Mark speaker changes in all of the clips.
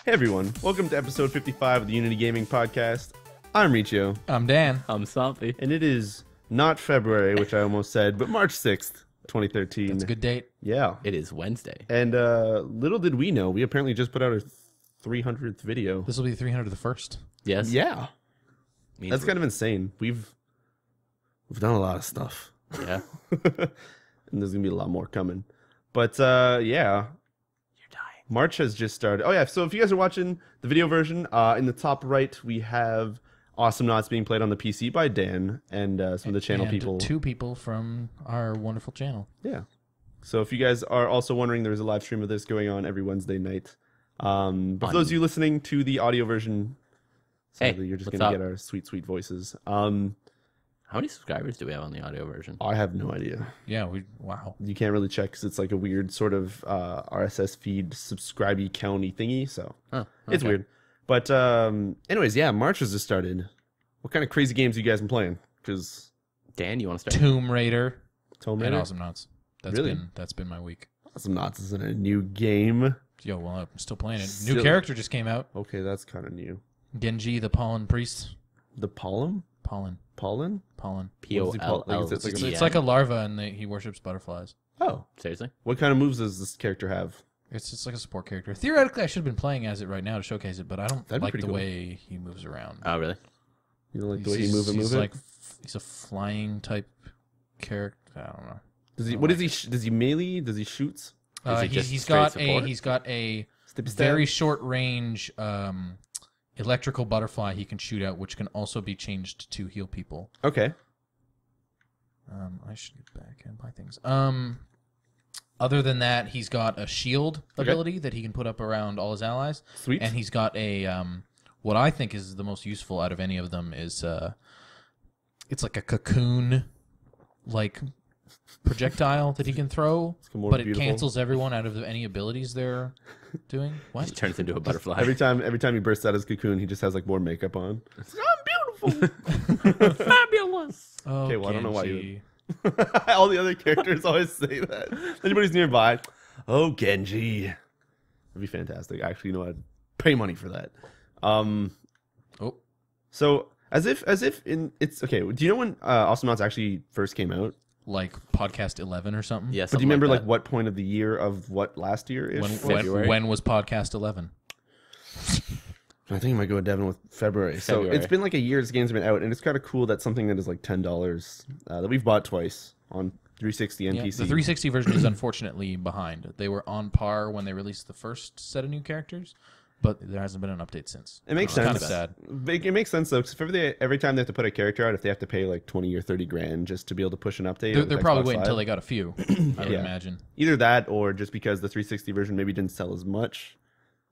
Speaker 1: Hey everyone, welcome to episode 55 of the Unity Gaming Podcast. I'm Riccio.
Speaker 2: I'm Dan.
Speaker 3: I'm Somppi.
Speaker 1: And it is not February, which I almost said, but March 6th, 2013.
Speaker 2: That's a good date.
Speaker 1: Yeah.
Speaker 3: It is Wednesday.
Speaker 1: And little did we know, we apparently just put out our 300th video.
Speaker 2: This will be the 301st.
Speaker 3: Yes.
Speaker 1: Yeah.
Speaker 3: Means
Speaker 1: That's kind of insane. We've done a lot of stuff.
Speaker 3: Yeah.
Speaker 1: And there's going to be a lot more coming. But yeah. March has just started. Oh, yeah. So if you guys are watching the video version, in the top right, we have Awesome Knots being played on the PC by Dan and some of the channel people.
Speaker 2: Two people from our wonderful channel.
Speaker 1: Yeah. So if you guys are also wondering, there's a live stream of this going on every Wednesday night. But for those of you listening to the audio version, sadly, you're just going to get our sweet, sweet voices.
Speaker 3: How many subscribers do we have on the audio version?
Speaker 1: I have no idea.
Speaker 2: Yeah, wow.
Speaker 1: You can't really check because it's like a weird sort of RSS feed subscribe-y county thingy. So it's weird. But anyways, yeah, March has just started. What kind of crazy games have you guys been playing? Because
Speaker 3: Dan, you want to start?
Speaker 2: Tomb Raider.
Speaker 1: And
Speaker 2: Awesome Knots. That's been my week.
Speaker 1: Awesome Knots isn't a new game.
Speaker 2: Yo, well, I'm still playing it. New character just came out.
Speaker 1: Okay, that's kind of new.
Speaker 2: Genji, the Pollen Priest.
Speaker 1: The Pollen?
Speaker 2: Pollen.
Speaker 1: Pollen?
Speaker 2: Pollen.
Speaker 3: P-O-L-L.
Speaker 2: It's like a larva, and he worships butterflies.
Speaker 1: Oh.
Speaker 3: Seriously?
Speaker 1: What kind of moves does this character have?
Speaker 2: It's just like a support character. Theoretically, I should have been playing as it right now to showcase it, but I don't like the way he moves around.
Speaker 3: Oh, really?
Speaker 1: You don't like the way he moves it?
Speaker 2: Like, he's a flying type character. I don't know.
Speaker 1: Does he? What is he? Does he melee? Does he shoot?
Speaker 2: He's got a very short range electrical butterfly he can shoot out, which can also be changed to heal people.
Speaker 1: Okay.
Speaker 2: I should get back and buy things. Other than that, he's got a shield ability that he can put up around all his allies.
Speaker 1: Sweet.
Speaker 2: And he's got a what I think is the most useful out of any of them is it's like a cocoon like projectile that he can throw, but it cancels everyone out of any abilities they're doing. What?
Speaker 3: He turns into a butterfly.
Speaker 1: Every time he bursts out his cocoon, he just has like more makeup on.
Speaker 3: I'm beautiful. Fabulous.
Speaker 2: Oh,
Speaker 1: okay, well,
Speaker 2: Genji.
Speaker 1: I don't know why you... All the other characters always say that. Anybody's nearby, oh, Genji. That'd be fantastic. Actually, you know, I'd pay money for that. So, as if it's... Okay, do you know when Awesome Knots actually first came out?
Speaker 2: Like podcast 11 or something?
Speaker 3: Yes.
Speaker 1: But do you remember like what point of the year of what last year is?
Speaker 2: When was podcast 11?
Speaker 1: I think it might go with Devin with February. So it's been like a year this game's been out, and it's kind of cool that something that is like $10 that we've bought twice on 360 and PC.
Speaker 2: The 360 version is unfortunately behind. They were on par when they released the first set of new characters, but there hasn't been an update since.
Speaker 1: It makes sense.
Speaker 2: Kind of sad.
Speaker 1: It makes sense though, because every time they have to put a character out, if they have to pay like 20 or 30 grand just to be able to push an update,
Speaker 2: they're probably waiting until they got a few. I would imagine.
Speaker 1: Either that, or just because the 360 version maybe didn't sell as much.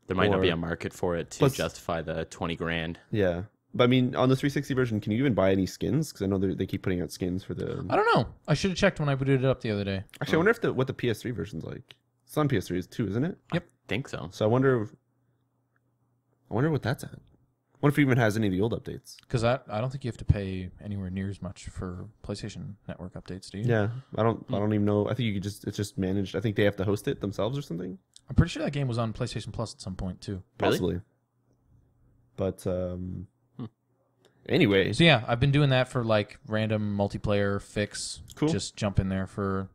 Speaker 3: There might not be a market for it to justify the 20 grand.
Speaker 1: Yeah. But I mean, on the 360 version, can you even buy any skins? Because I know they keep putting out skins for the...
Speaker 2: I don't know. I should have checked when I booted it up the other day.
Speaker 1: Actually, I wonder if what the PS3 version's like. It's on PS3 too, isn't it?
Speaker 2: Yep.
Speaker 3: I think so.
Speaker 1: So I wonder what that's at. I wonder if it even has any of the old updates.
Speaker 2: Because I don't think you have to pay anywhere near as much for PlayStation Network updates, do you?
Speaker 1: Yeah. I don't even know. I think you could it's just managed. I think they have to host it themselves or something.
Speaker 2: I'm pretty sure that game was on PlayStation Plus at some point too.
Speaker 1: Possibly. But anyway.
Speaker 2: So yeah, I've been doing that for like random multiplayer fix.
Speaker 1: Cool.
Speaker 2: Just jump in there for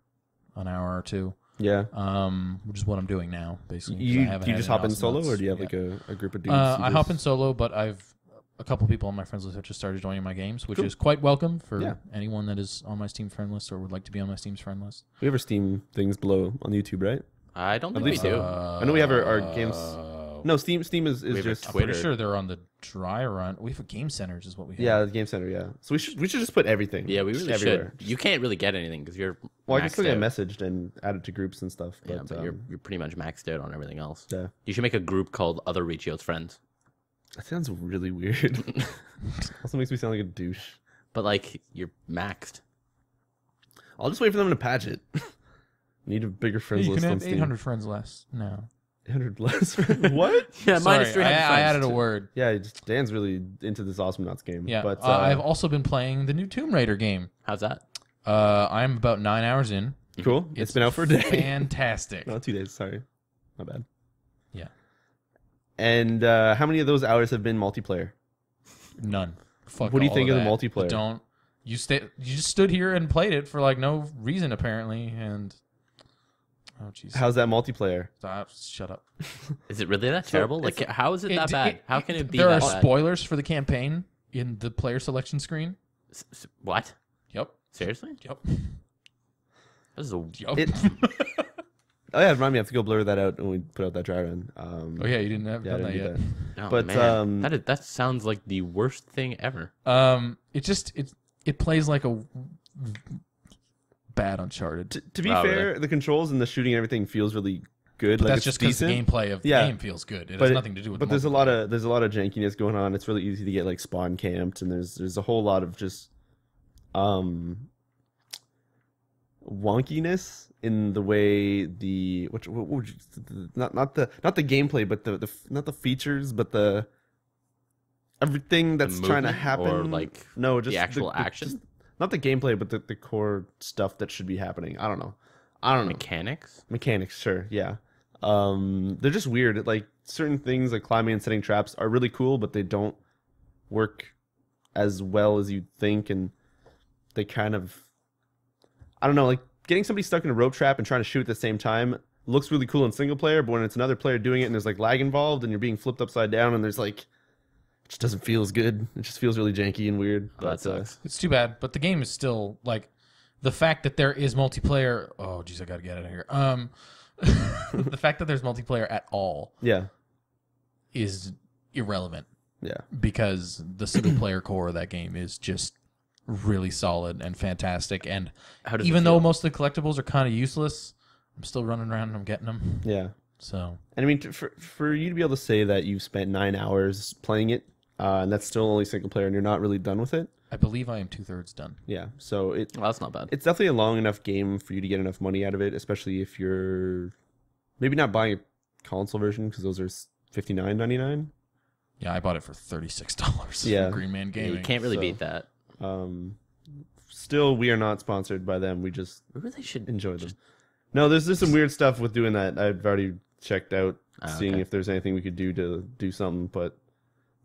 Speaker 2: an hour or two.
Speaker 1: Yeah.
Speaker 2: Which is what I'm doing now, basically.
Speaker 1: Do you just hop in solo, or do you have like a group of dudes?
Speaker 2: I hop in solo, but I've a couple people on my friends list have just started joining my games, which is quite welcome for anyone that is on my Steam friend list or would like to be on my Steam's friend list.
Speaker 1: We have our Steam things below on YouTube, right?
Speaker 3: I don't think we do.
Speaker 1: I know we have our games. No, Steam is just
Speaker 2: Twitter. I'm pretty sure they're on the dry run. We have Game Centers is what we have.
Speaker 1: Yeah, the Game Center. Yeah, so we should just put everything.
Speaker 3: Yeah, we really should. You can't really get anything because you're.
Speaker 1: Well, I can still get messaged and added to groups and stuff. But,
Speaker 3: yeah, but you're pretty much maxed out on everything else.
Speaker 1: Yeah.
Speaker 3: You should make a group called Other Riccio's Friends.
Speaker 1: That sounds really weird. Also makes me sound like a douche.
Speaker 3: But like you're maxed.
Speaker 1: I'll just wait for them to patch it. Need a bigger friends list.
Speaker 2: You can
Speaker 1: on
Speaker 2: have
Speaker 1: Steam.
Speaker 2: 800 friends less. No.
Speaker 1: 800 less friends? What?
Speaker 3: Yeah,
Speaker 2: Sorry,
Speaker 3: minus 300 friends.
Speaker 2: I added a word.
Speaker 1: Yeah, Dan's really into this Awesome Knots game.
Speaker 2: Yeah,
Speaker 1: but
Speaker 2: I've also been playing the new Tomb Raider game.
Speaker 3: How's that?
Speaker 2: I'm about 9 hours in.
Speaker 1: Cool. It's been out for a day.
Speaker 2: Fantastic.
Speaker 1: No, 2 days. Sorry. My bad.
Speaker 2: Yeah.
Speaker 1: And how many of those hours have been multiplayer?
Speaker 2: None. Fuck.
Speaker 1: What do you think of the
Speaker 2: that.
Speaker 1: multiplayer?
Speaker 2: Don't. You just stood here and played it for like no reason apparently, and oh jeez.
Speaker 1: How's that multiplayer?
Speaker 2: Stop! Shut up.
Speaker 3: Is it really that terrible? Like, how is it that bad? How can it be?
Speaker 2: There
Speaker 3: that
Speaker 2: are
Speaker 3: bad?
Speaker 2: spoilers for the campaign in the player selection screen.
Speaker 3: What?
Speaker 2: Yep.
Speaker 3: Seriously?
Speaker 2: Yep.
Speaker 3: This is a.
Speaker 2: Yep.
Speaker 1: Oh yeah, remind me. I have to go blur that out when we put out that dry run.
Speaker 2: Oh yeah, you didn't have done that yet.
Speaker 3: Oh,
Speaker 1: but
Speaker 3: man. That sounds like the worst thing ever.
Speaker 2: It plays like a bad Uncharted.
Speaker 1: To be fair, the controls and the shooting and everything feels really good.
Speaker 2: But
Speaker 1: like,
Speaker 2: that's just because the gameplay of the game feels good. It has nothing to do with.
Speaker 1: But there's a lot of jankiness going on. It's really easy to get like spawn camped, and there's a whole lot of just wonkiness in the way not the gameplay, but not the features, but the everything that's trying to happen.
Speaker 3: Or like
Speaker 1: no, just
Speaker 3: the actual action.
Speaker 1: Just, not the gameplay, but the core stuff that should be happening. I don't know.
Speaker 3: Mechanics,
Speaker 1: sure, yeah. They're just weird. Like certain things, like climbing and setting traps, are really cool, but they don't work as well as you'd think, and they kind of, I don't know, like getting somebody stuck in a rope trap and trying to shoot at the same time looks really cool in single player, but when it's another player doing it and there's like lag involved and you're being flipped upside down and there's like, it just doesn't feel as good. It just feels really janky and weird.
Speaker 3: Oh, that sucks.
Speaker 2: It's too bad, but the game is still like the fact that there is multiplayer. Oh, geez, I gotta get out of here. The fact that there's multiplayer at all, is irrelevant.
Speaker 1: Yeah,
Speaker 2: because the single player core of that game is just really solid and fantastic. And even though most of the collectibles are kind of useless, I'm still running around and I'm getting them.
Speaker 1: Yeah.
Speaker 2: So,
Speaker 1: and I mean, for you to be able to say that you've spent 9 hours playing it, and that's still only single player, and you're not really done with it.
Speaker 2: I believe I am 2/3 done.
Speaker 1: Yeah, so
Speaker 3: well, that's not bad.
Speaker 1: It's definitely a long enough game for you to get enough money out of it, especially if you're maybe not buying a console version because those are $59.99.
Speaker 2: Yeah, I bought it for $36.
Speaker 1: Yeah,
Speaker 2: from Green Man Gaming.
Speaker 3: You can't really beat that.
Speaker 1: Still, we are not sponsored by them. We just
Speaker 3: really should
Speaker 1: enjoy them. No, there's some weird stuff with doing that. I've already checked out, seeing if there's anything we could do to do something, but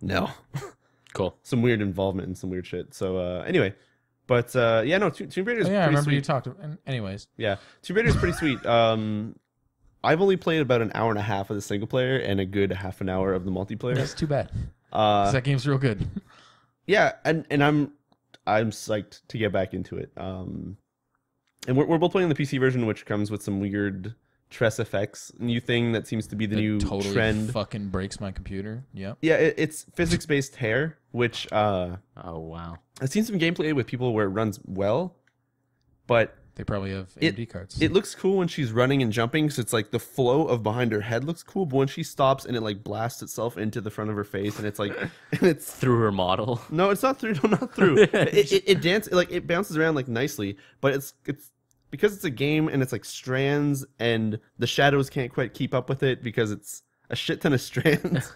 Speaker 1: no.
Speaker 3: Cool.
Speaker 1: Some weird involvement and some weird shit. So anyway, but yeah, no, Tomb Raider is
Speaker 2: I remember
Speaker 1: sweet.
Speaker 2: you talked. Anyways,
Speaker 1: yeah, Tomb Raider is pretty sweet. I've only played about an hour and a half of the single player and a good half an hour of the multiplayer.
Speaker 2: That's too bad. That game's real good.
Speaker 1: Yeah, and I'm psyched to get back into it. And we're both playing the PC version, which comes with some weird Tress effects, new thing that seems to be the new
Speaker 2: totally
Speaker 1: trend.
Speaker 2: Fucking breaks my computer. Yeah.
Speaker 1: Yeah, it's physics-based hair, which
Speaker 3: oh wow,
Speaker 1: I've seen some gameplay with people where it runs well, but
Speaker 2: they probably have AMD cards.
Speaker 1: It looks cool when she's running and jumping, so it's like the flow of behind her head looks cool, but when she stops and it like blasts itself into the front of her face, and it's like, and it's
Speaker 3: through her model.
Speaker 1: No, it's not through. No, not through. it dances like it bounces around like nicely, but it's because it's a game and it's like strands, and the shadows can't quite keep up with it because it's a shit ton of strands,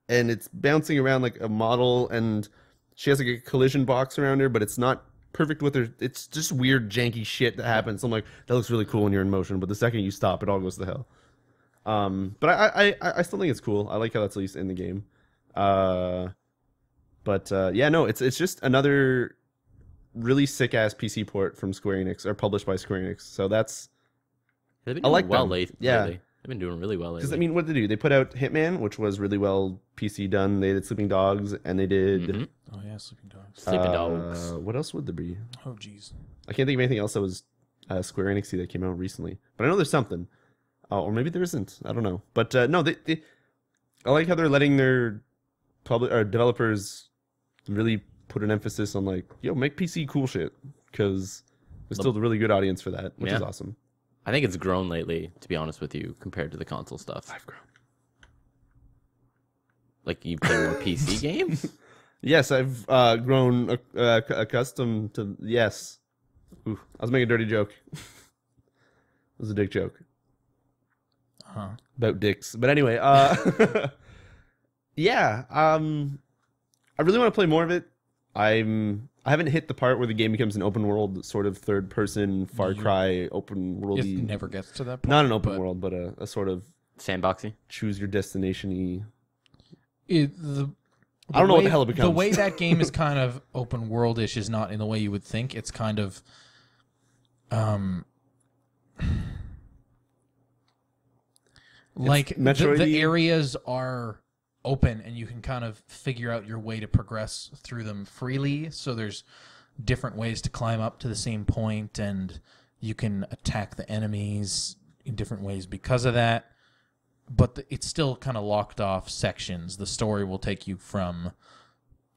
Speaker 1: and it's bouncing around like a model, and she has like a collision box around her, but it's not perfect with her. It's just weird janky shit that happens. I'm like, that looks really cool when you're in motion, but the second you stop, it all goes to hell. But I still think it's cool. I like how that's at least in the game. Yeah, no, it's just another really sick ass PC port from Square Enix, or published by Square Enix. So that's
Speaker 3: they've been doing well lately.
Speaker 1: Yeah,
Speaker 3: they've been doing really well lately.
Speaker 1: Because I mean, what did they do? They put out Hitman, which was really well PC done. They did Sleeping Dogs, and they did.
Speaker 2: Oh yeah, Sleeping Dogs.
Speaker 3: Sleeping Dogs.
Speaker 1: What else would there be?
Speaker 2: Oh jeez,
Speaker 1: I can't think of anything else that was Square Enix that came out recently. But I know there's something, or maybe there isn't. I don't know. But no, they I like how they're letting their developers really put an emphasis on like, yo, make PC cool shit, because there's still a really good audience for that, which is awesome.
Speaker 3: I think it's grown lately, to be honest with you, compared to the console stuff.
Speaker 1: I've grown.
Speaker 3: Like, you play more PC games?
Speaker 1: Yes, I've grown accustomed to. Yes. Ooh, I was making a dirty joke. It was a dick joke. About dicks. But anyway, yeah. I really want to play more of it. I haven't hit the part where the game becomes an open world sort of third person Far Cry open worldy.
Speaker 2: It never gets to that point.
Speaker 1: Not an open world, but a sort of
Speaker 3: sandboxy,
Speaker 1: choose your destination-y I don't know what the hell it becomes.
Speaker 2: The way that game is kind of open world-ish is not in the way you would think. It's kind of, like the areas are open and you can kind of figure out your way to progress through them freely. So there's different ways to climb up to the same point, and you can attack the enemies in different ways because of that. But it's still kind of locked off sections. The story will take you from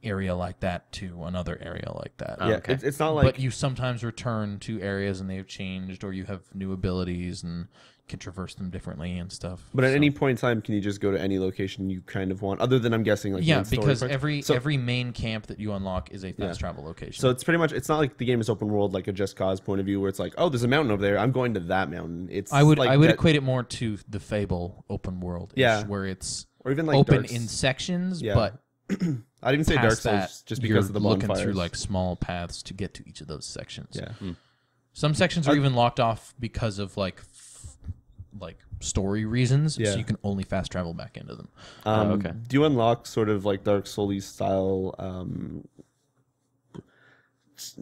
Speaker 2: area like that to another area like that.
Speaker 1: Yeah, okay. It's not like...
Speaker 2: But you sometimes return to areas and they've changed, or you have new abilities and can traverse them differently and stuff.
Speaker 1: But at any point in time, can you just go to any location you kind of want, other than, I'm guessing, like...
Speaker 2: Yeah, because every main camp that you unlock is a fast travel location.
Speaker 1: So it's pretty much... It's not like the game is open world, like a Just Cause point of view, where it's like, oh, there's a mountain over there, I'm going to that mountain. It's
Speaker 2: I would equate it more to the Fable open world, where it's
Speaker 1: or even like
Speaker 2: open in sections, but...
Speaker 1: I'd even say Dark Souls just because of the bonfires.
Speaker 2: Looking through like small paths to get to each of those sections.
Speaker 1: Yeah.
Speaker 2: Some sections are even locked off because of like story reasons, so you can only fast travel back into them.
Speaker 1: Okay. Do you unlock sort of like Dark Souls style?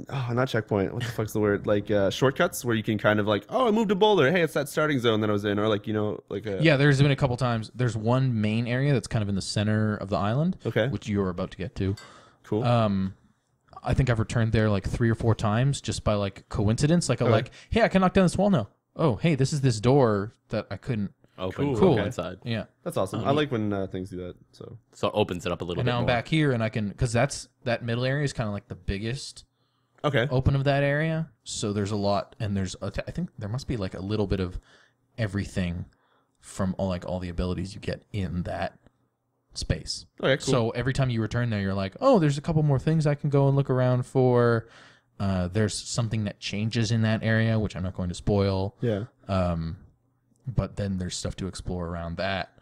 Speaker 1: Not checkpoint. What the fuck's the word? Like shortcuts where you can kind of like, oh, I moved a boulder. Hey, it's that starting zone that I was in, or like
Speaker 2: yeah. There's been a couple times. There's one main area that's kind of in the center of the island, which you're about to get to.
Speaker 1: Cool.
Speaker 2: I think I've returned there like 3 or 4 times just by like coincidence. Like hey, I can knock down this wall now. Oh, hey, this is this door that I couldn't
Speaker 3: open.
Speaker 2: Cool.
Speaker 3: Inside.
Speaker 2: Yeah,
Speaker 1: that's awesome. I like when things do that. So
Speaker 3: it opens it up a little bit.
Speaker 2: And now
Speaker 3: more.
Speaker 2: I'm back here, and I can, because that middle area is kind of like the biggest. Open of that area, so there's a lot, and I think there must be like a little bit of everything from all the abilities you get in that space.
Speaker 1: Okay, cool.
Speaker 2: So every time you return there, you're like, oh, there's a couple more things I can go and look around for. There's something that changes in that area, which I'm not going to spoil.
Speaker 1: Yeah.
Speaker 2: But then there's stuff to explore around that.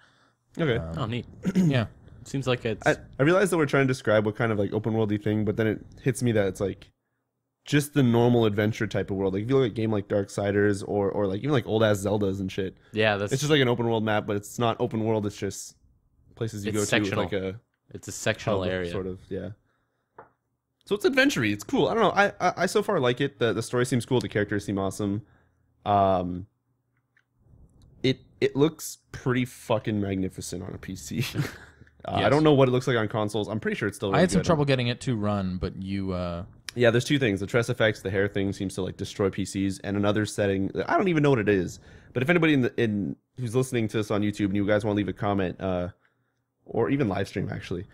Speaker 1: Okay.
Speaker 3: Neat.
Speaker 2: Yeah.
Speaker 3: Seems like it's...
Speaker 1: I realize that we're trying to describe what kind of like open worldy thing, but then it hits me that it's like just the normal adventure type of world. Like if you look at a game like Darksiders or like even like old ass Zeldas and shit.
Speaker 3: Yeah,
Speaker 1: it's just like an open world map, but it's not open world. It's just places you go
Speaker 3: sectional.
Speaker 1: to. Like
Speaker 3: it's a sectional area,
Speaker 1: sort of. Yeah. So it's adventure-y. It's cool. I don't know. I so far like it. The story seems cool. The characters seem awesome. It looks pretty fucking magnificent on a PC. Yes. I don't know what it looks like on consoles. I'm pretty sure it's still really
Speaker 2: I had some
Speaker 1: good.
Speaker 2: trouble getting it to run, but you...
Speaker 1: Yeah, there's 2 things. The Tress effects, the hair thing seems to like destroy PCs, and another setting, I don't even know what it is. But if anybody who's listening to this on YouTube and you guys want to leave a comment, or even live stream actually,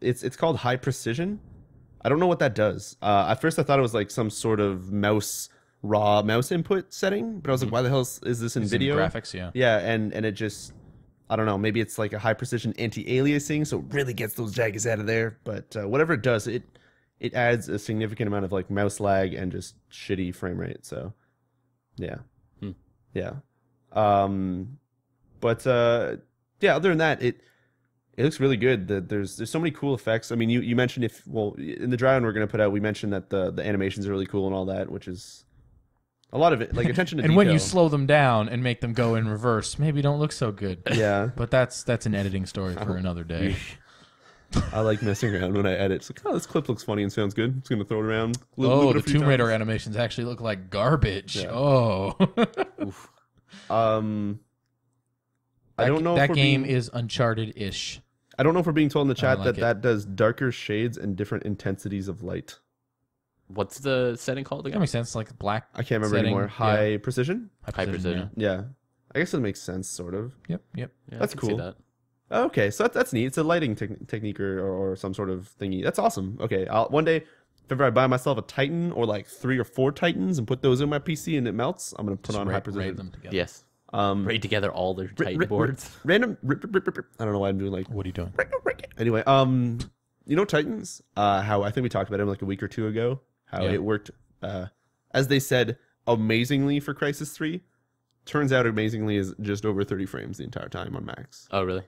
Speaker 1: it's called high precision. I don't know what that does. At first I thought it was like some sort of raw mouse input setting, but I was like, why the hell is this in video?
Speaker 2: In graphics, yeah.
Speaker 1: Yeah, and it just, I don't know, maybe it's like a high precision anti-aliasing, so it really gets those jaggers out of there. But whatever it does, it adds a significant amount of like mouse lag and just shitty frame rate. So, yeah, yeah. But yeah, other than that, it looks really good. There's so many cool effects. I mean, you mentioned in the dry one we're gonna put out, we mentioned that the animations are really cool and all that, which is a lot of it, like attention to
Speaker 2: and
Speaker 1: detail.
Speaker 2: when you slow them down and make them go in reverse, maybe don't look so good.
Speaker 1: Yeah,
Speaker 2: but that's an editing story for another day.
Speaker 1: I like messing around when I edit. It's like, oh, this clip looks funny and sounds good. I'm just gonna throw it around.
Speaker 2: The Tomb Raider animations actually look like garbage. Yeah. Oh.
Speaker 1: Oof. I don't know.
Speaker 2: That game is Uncharted-ish.
Speaker 1: I don't know if we're being told in the chat that does darker shades and different intensities of light.
Speaker 3: What's the setting called again?
Speaker 2: That makes sense. Like black.
Speaker 1: I can't remember anymore. High precision.
Speaker 3: High precision.
Speaker 1: Yeah. I guess it makes sense, sort of.
Speaker 2: Yep.
Speaker 3: Yeah,
Speaker 1: that's cool.
Speaker 3: See that.
Speaker 1: Okay, so that's neat. It's a lighting technique or some sort of thingy. That's awesome. Okay, one day, if ever I buy myself a Titan or like 3 or 4 Titans and put those in my PC and it melts, I'm gonna put on high precision.
Speaker 2: Raid them together.
Speaker 3: Yes. Raid together all their Titan boards.
Speaker 1: Random. I don't know why I'm doing like.
Speaker 2: What are you doing?
Speaker 1: Anyway, you know Titans? How I think we talked about him like a week or 2 ago. How it worked, as they said, amazingly for Crysis 3. Turns out amazingly is just over 30 frames the entire time on max.
Speaker 3: Oh, really?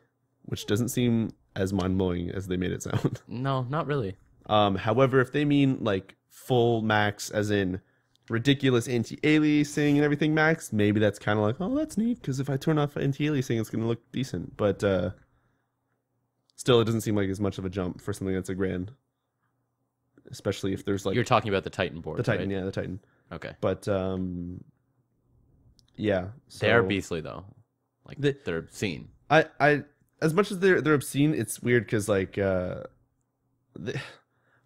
Speaker 1: Which doesn't seem as mind-blowing as they made it sound.
Speaker 3: No, not really.
Speaker 1: However, if they mean like full max as in ridiculous anti-aliasing and everything max, maybe that's kind of like, oh, that's neat, because if I turn off anti-aliasing, it's going to look decent. But still, it doesn't seem like as much of a jump for something that's a grand. Especially if there's like...
Speaker 3: You're talking about the Titan board,
Speaker 1: The Titan,
Speaker 3: right?
Speaker 1: yeah, the Titan.
Speaker 3: Okay.
Speaker 1: But, yeah. So,
Speaker 3: they are beastly, though. Like, they're obscene.
Speaker 1: As much as they're obscene, it's weird because, like,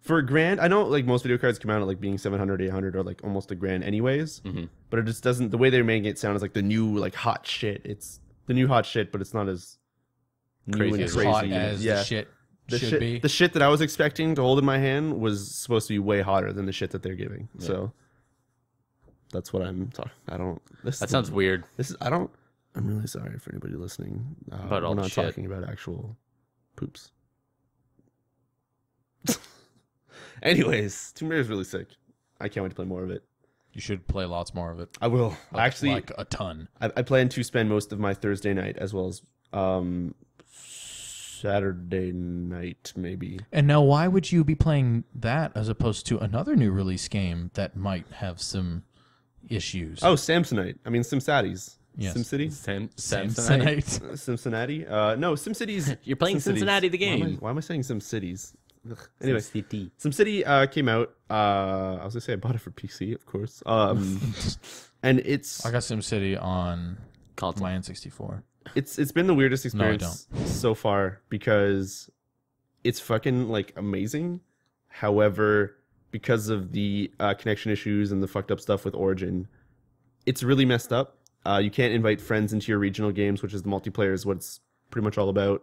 Speaker 1: for a grand, I know, like, most video cards come out at, like, being 700, 800, or, like, almost a grand anyways.
Speaker 3: Mm-hmm.
Speaker 1: But it just doesn't... The way they're making it sound is like the new, like, hot shit. It's the new hot shit, but it's not as
Speaker 3: crazy
Speaker 1: as
Speaker 2: hot as the shit should be.
Speaker 1: The shit that I was expecting to hold in my hand was supposed to be way hotter than the shit that they're giving. Yeah. So that's what I'm talking. I don't.
Speaker 3: That sounds weird.
Speaker 1: I'm really sorry for anybody listening.
Speaker 3: But
Speaker 1: we're not
Speaker 3: shit.
Speaker 1: talking about actual poops. Anyways, Tomb Raider is really sick. I can't wait to play more of it.
Speaker 2: You should play lots more of it.
Speaker 1: I will. Actually,
Speaker 2: like a ton.
Speaker 1: I plan to spend most of my Thursday night as well as Saturday night, maybe.
Speaker 2: And now, why would you be playing that as opposed to another new release game that might have some issues?
Speaker 1: Oh, Samsonite. I mean, SimSatties.
Speaker 2: Yes.
Speaker 1: SimCity?
Speaker 2: Samsonite.
Speaker 1: Cincinnati? No, SimCities.
Speaker 3: You're playing Cincinnati the game.
Speaker 1: Why am I saying SimCities? Anyway,
Speaker 3: SimCity.
Speaker 1: SimCity came out. I was going to say I bought it for PC, of course. And it's...
Speaker 2: I got SimCity on
Speaker 3: console.
Speaker 2: My N64.
Speaker 1: It's been the weirdest experience so far because it's fucking like amazing. However, because of the connection issues and the fucked up stuff with Origin, it's really messed up. You can't invite friends into your regional games, which is the multiplayer is what it's pretty much all about.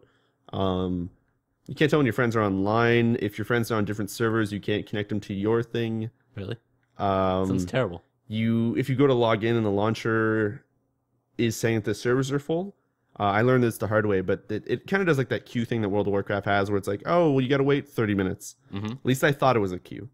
Speaker 1: You can't tell when your friends are online. If your friends are on different servers, you can't connect them to your thing.
Speaker 3: Really? Sounds terrible.
Speaker 1: If you go to log in and the launcher is saying that the servers are full, I learned this the hard way, but it kind of does like that queue thing that World of Warcraft has where it's like, oh, well, you got to wait 30 minutes.
Speaker 3: Mm-hmm.
Speaker 1: At least I thought it was a queue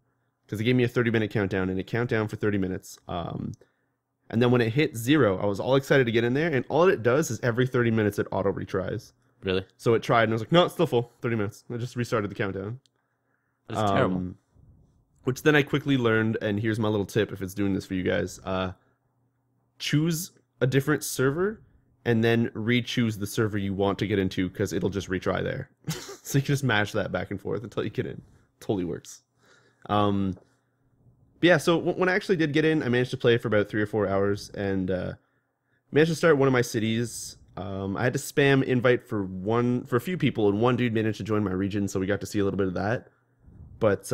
Speaker 1: because it gave me a 30-minute countdown, and it count down for 30 minutes. And then when it hit 0, I was all excited to get in there, and all it does is every 30 minutes it auto retries.
Speaker 3: Really?
Speaker 1: So it tried, and I was like, no, it's still full. 30 minutes. I just restarted the countdown.
Speaker 3: That's terrible.
Speaker 1: Which then I quickly learned, and here's my little tip if it's doing this for you guys. Choose a different server, and then re-choose the server you want to get into, because it'll just retry there. So you can just match that back and forth until you get in. Totally works. But yeah, so when I actually did get in, I managed to play for about 3 or 4 hours, and managed to start one of my cities. I had to spam invite for a few people, and one dude managed to join my region, so we got to see a little bit of that. But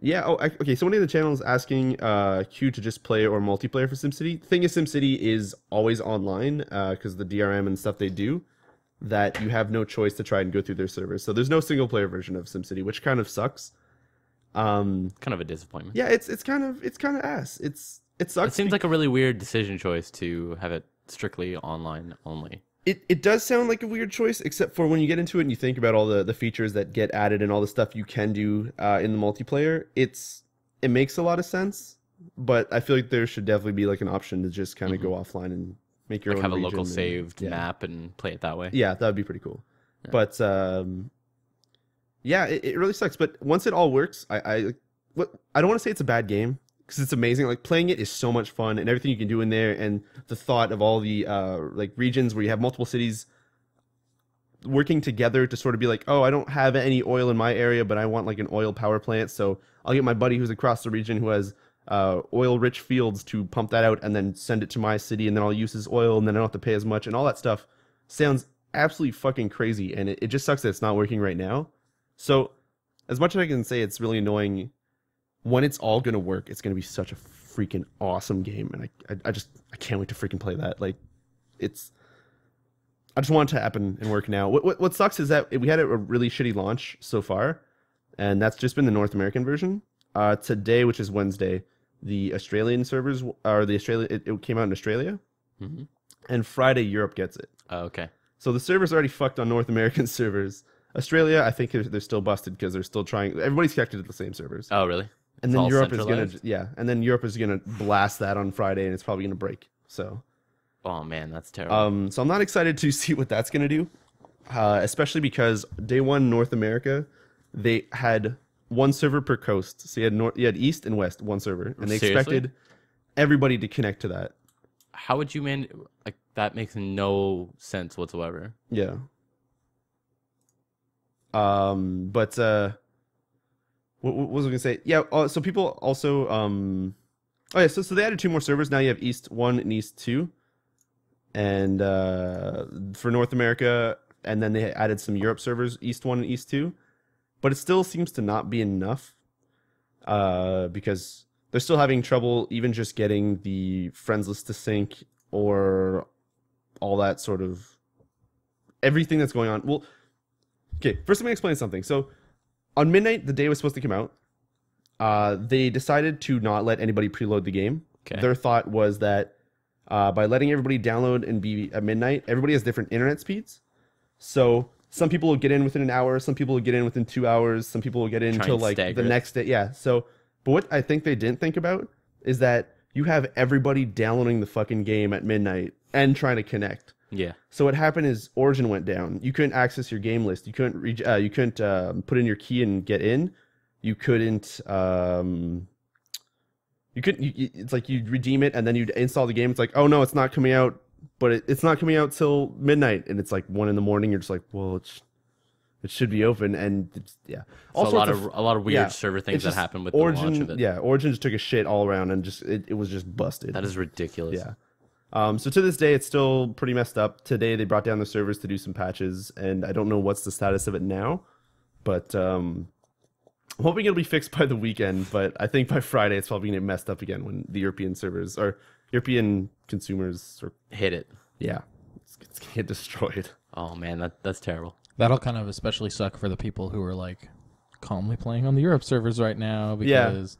Speaker 1: yeah. Oh, okay. So one of the channels asking Q to just play or multiplayer for SimCity. The thing is, SimCity is always online because the DRM and stuff they do, that you have no choice to try and go through their servers. So there's no single player version of SimCity, which kind of sucks.
Speaker 3: Kind of a disappointment.
Speaker 1: Yeah, it's kind of ass. It sucks.
Speaker 3: It seems like a really weird decision choice to have it strictly online only.
Speaker 1: It does sound like a weird choice, except for when you get into it and you think about all the features that get added and all the stuff you can do in the multiplayer. It makes a lot of sense, but I feel like there should definitely be like an option to just kind of go offline and make your own
Speaker 3: have a
Speaker 1: region
Speaker 3: local saved map and play it that way.
Speaker 1: Yeah, that would be pretty cool. Yeah. But yeah, it really sucks. But once it all works, I don't want to say it's a bad game, because it's amazing. Like, playing it is so much fun, and everything you can do in there, and the thought of all the like regions where you have multiple cities working together to sort of be like, oh, I don't have any oil in my area, but I want like an oil power plant, so I'll get my buddy who's across the region who has oil-rich fields to pump that out and then send it to my city, and then I'll use his oil, and then I don't have to pay as much, and all that stuff sounds absolutely fucking crazy, and it just sucks that it's not working right now. So as much as I can say it's really annoying, when it's all going to work, it's going to be such a freaking awesome game. And I can't wait to freaking play that. Like, I just want it to happen and work now. What sucks is that we had a really shitty launch so far, and that's just been the North American version. Today, which is Wednesday, the Australian servers, or it came out in Australia, and Friday, Europe gets it.
Speaker 3: Oh, okay.
Speaker 1: So the servers already fucked on North American servers. Australia, I think they're still busted because they're still trying. Everybody's connected to the same servers.
Speaker 3: Oh, really?
Speaker 1: And then Europe is gonna blast that on Friday, and it's probably gonna break. So,
Speaker 3: oh man, that's terrible.
Speaker 1: So I'm not excited to see what that's gonna do, especially because day one North America, they had one server per coast. So you had East and West, one server, and they expected everybody to connect to that.
Speaker 3: How would you like that? Makes no sense whatsoever.
Speaker 1: Yeah. But what was I gonna say? Yeah. So people also oh yeah. So they added 2 more servers. Now you have East 1 and East 2, and for North America, and then they added some Europe servers, East 1 and East 2. But it still seems to not be enough, because they're still having trouble even just getting the friends list to sync or all that sort of everything that's going on. Well, okay, first let me explain something. So on midnight, the day was supposed to come out. They decided to not let anybody preload the game.
Speaker 3: Okay.
Speaker 1: Their thought was that by letting everybody download and be at midnight, everybody has different internet speeds. So some people will get in within an hour, some people will get in within 2 hours, some people will get in until like the next day. Yeah. So, but what I think they didn't think about is that you have everybody downloading the fucking game at midnight and trying to connect.
Speaker 3: Yeah.
Speaker 1: So what happened is Origin went down. You couldn't access your game list. You couldn't put in your key and get in. You couldn't. It's like you'd redeem it and then you'd install the game. It's like, oh no, it's not coming out, but it's not coming out till midnight, and it's like 1 a.m. You're just like, well, it should be open, and yeah.
Speaker 3: So a lot of weird server things that happened with
Speaker 1: Origin,
Speaker 3: the launch of it.
Speaker 1: Yeah, Origin just took a shit all around, and just it was just busted.
Speaker 3: That is ridiculous.
Speaker 1: Yeah. So to this day, it's still pretty messed up. Today, they brought down the servers to do some patches, and I don't know what's the status of it now, but I'm hoping it'll be fixed by the weekend. But I think by Friday, it's probably gonna get messed up again when the European servers or European consumers
Speaker 3: hit it.
Speaker 1: Yeah, it's gonna get destroyed.
Speaker 3: Oh man, that's terrible.
Speaker 2: That'll kind of especially suck for the people who are like calmly playing on the Europe servers right now because.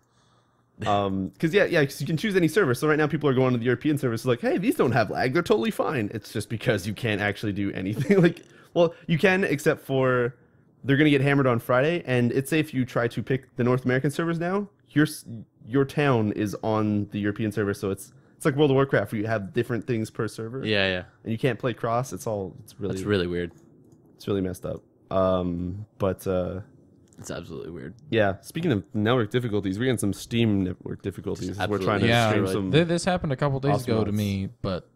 Speaker 1: Because you can choose any server. So right now people are going to the European servers like, hey, these don't have lag, they're totally fine. It's just because you can't actually do anything. Like, well, you can, except for they're gonna get hammered on Friday, and it's safe if you try to pick the North American servers now. Your town is on the European server, so it's like World of Warcraft where you have different things per server.
Speaker 3: Yeah.
Speaker 1: And you can't play cross. That's really
Speaker 3: weird.
Speaker 1: It's really messed up.
Speaker 3: It's absolutely weird.
Speaker 1: Yeah. Speaking of network difficulties, we're getting some Steam network difficulties. We're trying to stream some.
Speaker 2: This happened a couple days ago to
Speaker 1: mods.
Speaker 2: me, but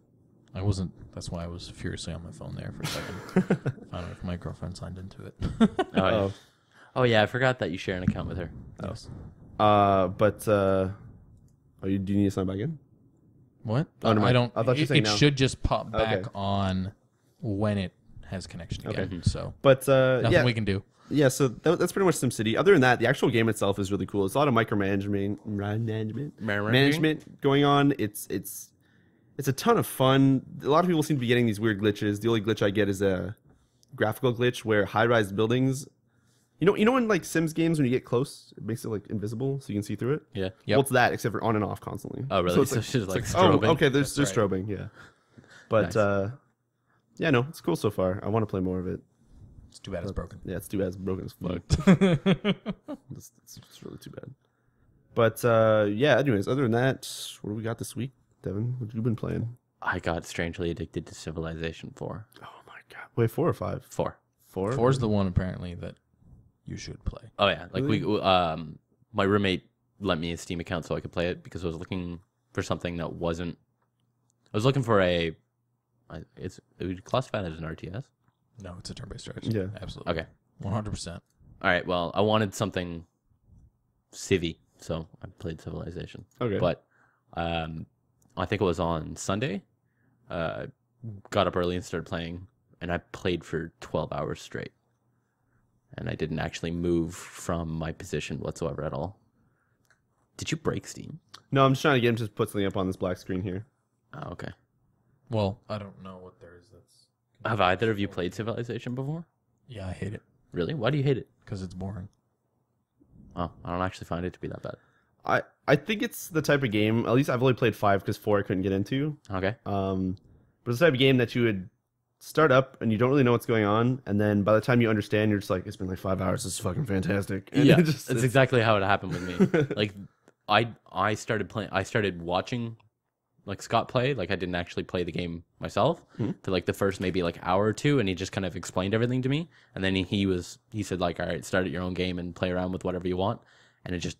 Speaker 2: I wasn't. That's why I was furiously on my phone there for a second. I don't know if my girlfriend signed into it.
Speaker 3: Oh yeah, I forgot that you share an account with her.
Speaker 2: Yes.
Speaker 1: Do you need to sign back in?
Speaker 2: What?
Speaker 1: Oh, no,
Speaker 2: I don't.
Speaker 1: I thought you were saying
Speaker 2: it
Speaker 1: no.
Speaker 2: should just pop back
Speaker 1: Okay.
Speaker 2: on when it has connection again.
Speaker 1: Okay.
Speaker 2: So,
Speaker 1: But
Speaker 2: nothing we can do.
Speaker 1: Yeah, so that's pretty much SimCity. Other than that, the actual game itself is really cool. It's a lot of micromanagement going on. It's a ton of fun. A lot of people seem to be getting these weird glitches. The only glitch I get is a graphical glitch where high-rise buildings. You know in like Sims games when you get close, it makes it like invisible so you can see through it.
Speaker 3: Yeah.
Speaker 1: Well, it's that except for on and off constantly.
Speaker 3: Oh really? So it's just like
Speaker 1: oh,
Speaker 3: strobing.
Speaker 1: okay. There's
Speaker 2: That's right.
Speaker 1: strobing. Yeah. But
Speaker 3: Nice.
Speaker 1: yeah, no, it's cool so far. I want to play more of it.
Speaker 2: It's too bad it's broken.
Speaker 1: Yeah, it's too bad it's broken as fuck. It's really too bad. But yeah, anyways, other than that, what do we got this week, Devin? What have you been playing?
Speaker 3: I got strangely addicted to Civilization 4.
Speaker 1: Oh my god. Wait, 4 or 5?
Speaker 3: 4.
Speaker 1: 4?
Speaker 2: 4's the one apparently that you should play.
Speaker 3: Oh yeah, like
Speaker 1: Really?
Speaker 3: we my roommate lent me a Steam account so I could play it because I was looking for something that wasn't. I was looking for it would classify it as an RTS.
Speaker 2: No, it's a turn-based strategy.
Speaker 1: Yeah.
Speaker 2: Absolutely.
Speaker 3: Okay.
Speaker 2: 100%.
Speaker 3: All right. Well, I wanted something civvy, so I played Civilization.
Speaker 1: Okay.
Speaker 3: But I think it was on Sunday. Got up early and started playing, and I played for 12 hours straight. And I didn't actually move from my position whatsoever at all. Did you break Steam?
Speaker 1: No, I'm just trying to get him to put something up on this black screen here.
Speaker 3: Oh, okay.
Speaker 2: Well, I don't know what there is that's...
Speaker 3: Have either of you played Civilization before?
Speaker 2: Yeah, I hate it.
Speaker 3: Really? Why do you hate it?
Speaker 2: Because it's boring.
Speaker 3: Oh, I don't actually find it to be that bad.
Speaker 1: I think it's the type of game, at least I've only played 5 because 4 I couldn't get into.
Speaker 3: Okay.
Speaker 1: But it's the type of game that you would start up and you don't really know what's going on, and then by the time you understand, you're just like, it's been like 5 hours, this is fucking fantastic. And
Speaker 3: Yeah,
Speaker 1: it's
Speaker 3: that's exactly how it happened with me. Like, I started watching like Scott play. Like, I didn't actually play the game myself for like the first maybe like hour or two, and he just kind of explained everything to me. And then he said like, all right, start at your own game and play around with whatever you want. And it just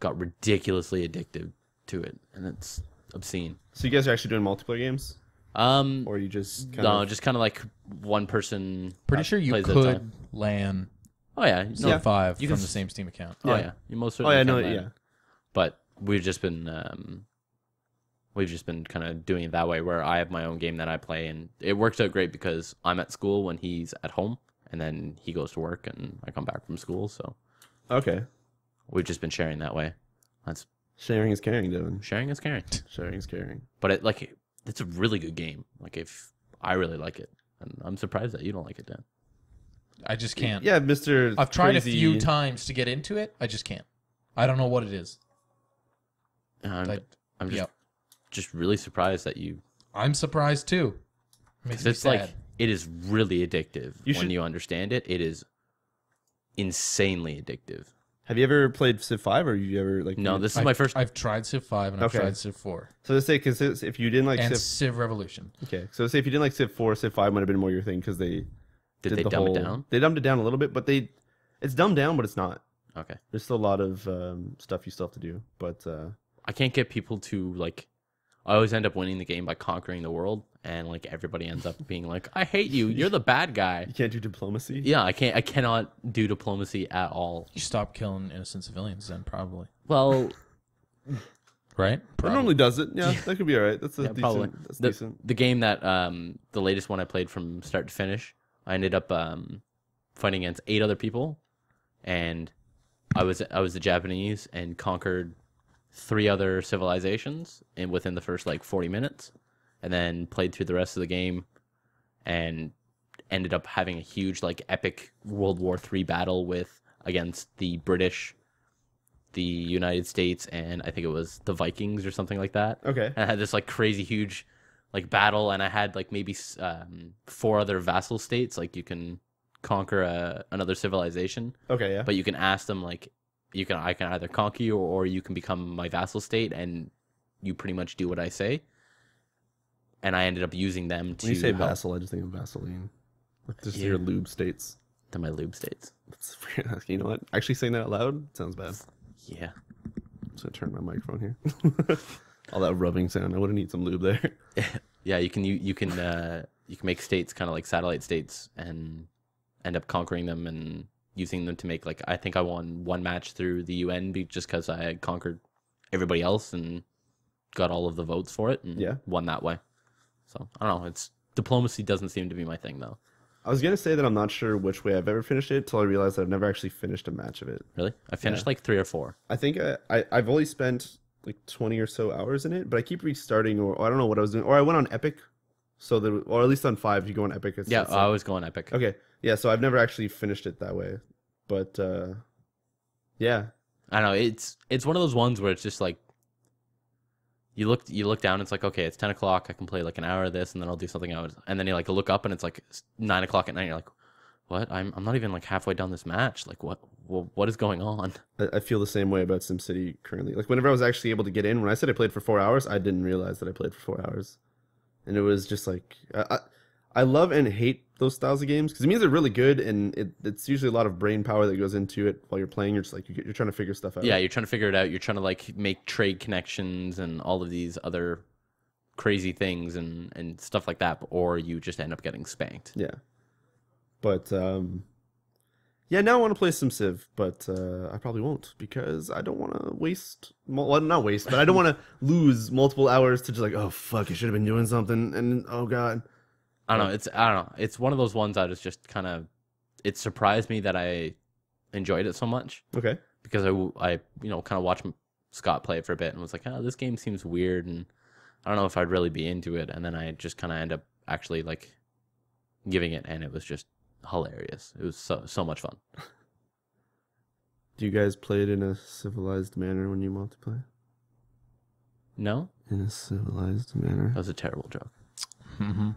Speaker 3: got ridiculously addicted to it, and it's obscene.
Speaker 1: So you guys are actually doing multiplayer games? Or you just
Speaker 3: just kind of like one person.
Speaker 2: Pretty sure you could LAN.
Speaker 3: Oh yeah,
Speaker 2: Civ 5 from the same Steam account.
Speaker 3: Oh yeah, you most certainly.
Speaker 1: Oh yeah, no, yeah.
Speaker 3: But we've just been kind of doing it that way, where I have my own game that I play, and it works out great because I'm at school when he's at home, and then he goes to work, and I come back from school. So
Speaker 1: okay,
Speaker 3: we've just been sharing that way. That's
Speaker 1: sharing is caring, Devin.
Speaker 3: Sharing is caring.
Speaker 1: Sharing is caring.
Speaker 3: But it's a really good game. Like if I really like it, and I'm surprised that you don't like it, Dan.
Speaker 2: I just can't.
Speaker 1: Yeah, Mr.
Speaker 2: I've tried a few times to get into it. I just can't. I don't know what it is.
Speaker 3: I'm just really surprised that you.
Speaker 2: I'm surprised too. Makes me sad.
Speaker 3: Like it is really addictive when you understand it. It is insanely addictive.
Speaker 1: Have you ever played Civ 5 or you ever like?
Speaker 3: No, this is my first.
Speaker 2: I've tried Civ 5 and I've tried Civ 4.
Speaker 1: So let's say because if you didn't like
Speaker 2: Civ Revolution.
Speaker 1: Okay, so say if you didn't like Civ 4, Civ 5 might have been more your thing because they
Speaker 3: did they dumb it down?
Speaker 1: They dumbed it down a little bit, but it's dumbed down, but it's not.
Speaker 3: Okay,
Speaker 1: there's still a lot of stuff you still have to do, but
Speaker 3: I can't get people to like. I always end up winning the game by conquering the world, and like everybody ends up being like, "I hate you. You're the bad guy."
Speaker 1: You can't do diplomacy.
Speaker 3: Yeah, I can't. I cannot do diplomacy at all.
Speaker 2: You stop killing innocent civilians, then probably.
Speaker 3: Well,
Speaker 2: right?
Speaker 1: It normally does it. Yeah, that could be all right. That's decent.
Speaker 3: Probably.
Speaker 1: That's decent.
Speaker 3: The game that the latest one I played from start to finish, I ended up fighting against 8 other people, and I was the Japanese and conquered 3 other civilizations within the first like 40 minutes, and then played through the rest of the game and ended up having a huge like epic World War III battle against the British, the United States, and I think it was the Vikings or something like that.
Speaker 1: Okay.
Speaker 3: And I had this like crazy huge like battle, and I had like maybe 4 other vassal states. Like you can conquer another civilization.
Speaker 1: Okay, yeah.
Speaker 3: But you can ask them like I can either conquer you or you can become my vassal state, and you pretty much do what I say. And I ended up using them to.
Speaker 1: When you say vassal, I just think of Vaseline. Like just your lube states.
Speaker 3: They're my lube states.
Speaker 1: That's weird. You know what? Actually saying that out loud sounds bad.
Speaker 3: Yeah.
Speaker 1: I'm just gonna turn my microphone here. All that rubbing sound. I would need some lube there.
Speaker 3: Yeah, you can make states kind of like satellite states and end up conquering them and using them to make like I think I won 1 match through the UN just because I had conquered everybody else and got all of the votes for it and won that way. So I don't know. Diplomacy doesn't seem to be my thing though.
Speaker 1: I was gonna say that I'm not sure which way I've ever finished it till I realized that I've never actually finished a match of it.
Speaker 3: Really? I finished like 3 or 4.
Speaker 1: I think I've only spent like 20 or so hours in it, but I keep restarting, or I don't know what I was doing, or I went on Epic, or at least on 5 you go on Epic.
Speaker 3: I always go on Epic.
Speaker 1: Okay, yeah, so I've never actually finished it that way, but yeah,
Speaker 3: I don't know. It's one of those ones where it's just like you look down, it's like, okay, it's 10 o'clock, I can play like an hour of this, and then I'll do something else, and then you like look up and it's like 9 o'clock at night, and you're like, what? I'm not even like halfway down this match. Like what is going on?
Speaker 1: I feel the same way about SimCity currently. Like whenever I was actually able to get in, when I said I played for 4 hours, I didn't realize that I played for 4 hours, and it was just like I love and hate those styles of games because it means they're really good, and it's usually a lot of brain power that goes into it while you're playing. You're just like you're trying to figure stuff out.
Speaker 3: Yeah, you're trying to figure it out. You're trying to like make trade connections and all of these other crazy things and stuff like that, or you just end up getting spanked.
Speaker 1: Yeah. But yeah, now I want to play some Civ, but I probably won't because I don't want to waste. Well, not waste, but I don't want to lose multiple hours to just like, oh fuck, I should have been doing something, and oh god.
Speaker 3: I don't know. It's one of those ones that is just kind of. It surprised me that I enjoyed it so much.
Speaker 1: Okay.
Speaker 3: Because I kind of watched Scott play it for a bit and was like, oh, this game seems weird, and I don't know if I'd really be into it. And then I just kind of end up actually like giving it, and it was just hilarious. It was so much fun.
Speaker 1: Do you guys play it in a civilized manner when you multiplayer?
Speaker 3: No.
Speaker 1: In a civilized manner.
Speaker 3: That was a terrible joke.
Speaker 2: Mm-hmm.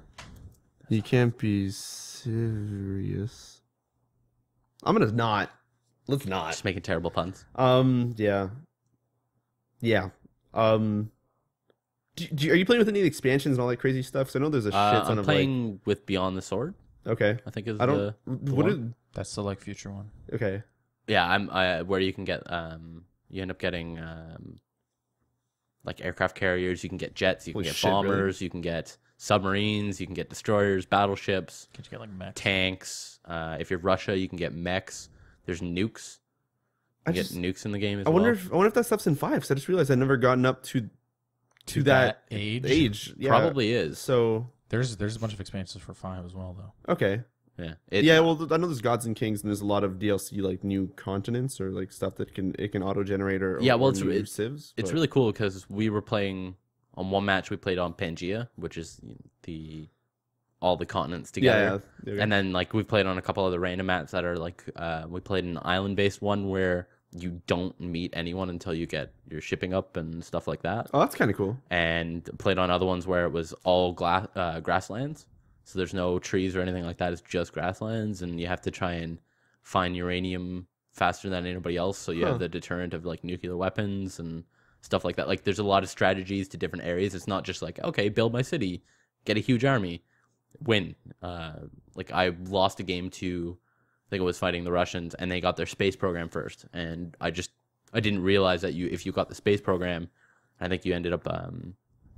Speaker 1: You can't be serious. I'm gonna not. Let's not.
Speaker 3: Just making terrible puns.
Speaker 1: Yeah. Yeah. Are you playing with any of the expansions and all that crazy stuff? So I know there's a shit ton
Speaker 3: I'm
Speaker 1: of
Speaker 3: playing with Beyond the Sword.
Speaker 1: Okay.
Speaker 3: I think is
Speaker 2: That's the like future one.
Speaker 1: Okay.
Speaker 3: Yeah, where you can get you end up getting like aircraft carriers. You can get jets. You can
Speaker 1: Holy
Speaker 3: get
Speaker 1: shit, really?
Speaker 3: bombers. You can get submarines. You can get destroyers, battleships,
Speaker 2: Can you get like mechs?
Speaker 3: tanks. If you're Russia, you can get mechs. There's nukes. You get nukes in the game as well.
Speaker 1: I wonder if that stuff's in 5. Because I just realized I'd never gotten up to that age. Yeah.
Speaker 3: Probably is.
Speaker 1: So
Speaker 2: There's a bunch of expansions for 5 as well, though.
Speaker 1: okay.
Speaker 3: Yeah.
Speaker 1: Yeah, well, I know there's Gods and Kings, and there's a lot of DLC, like new continents or like stuff that can auto-generate or
Speaker 3: Yeah, well,
Speaker 1: or
Speaker 3: it's
Speaker 1: new civs.
Speaker 3: It's
Speaker 1: but-
Speaker 3: really cool because we were playing on one match. We played on Pangea, which is all the continents together.
Speaker 1: Yeah.
Speaker 3: And then like we played on a couple other random maps that are like we played an island-based one where you don't meet anyone until you get your shipping up and stuff like that.
Speaker 1: Oh, that's kind of cool.
Speaker 3: And played on other ones where it was all grasslands. So there's no trees or anything like that. It's just grasslands, and you have to try and find uranium faster than anybody else. So you have the deterrent of like nuclear weapons and stuff like that. Like there's a lot of strategies to different areas. It's not just like, okay, build my city, get a huge army, win. Like I lost a game to, I think it was fighting the Russians, and they got their space program first. And I didn't realize that if you got the space program, I think you ended up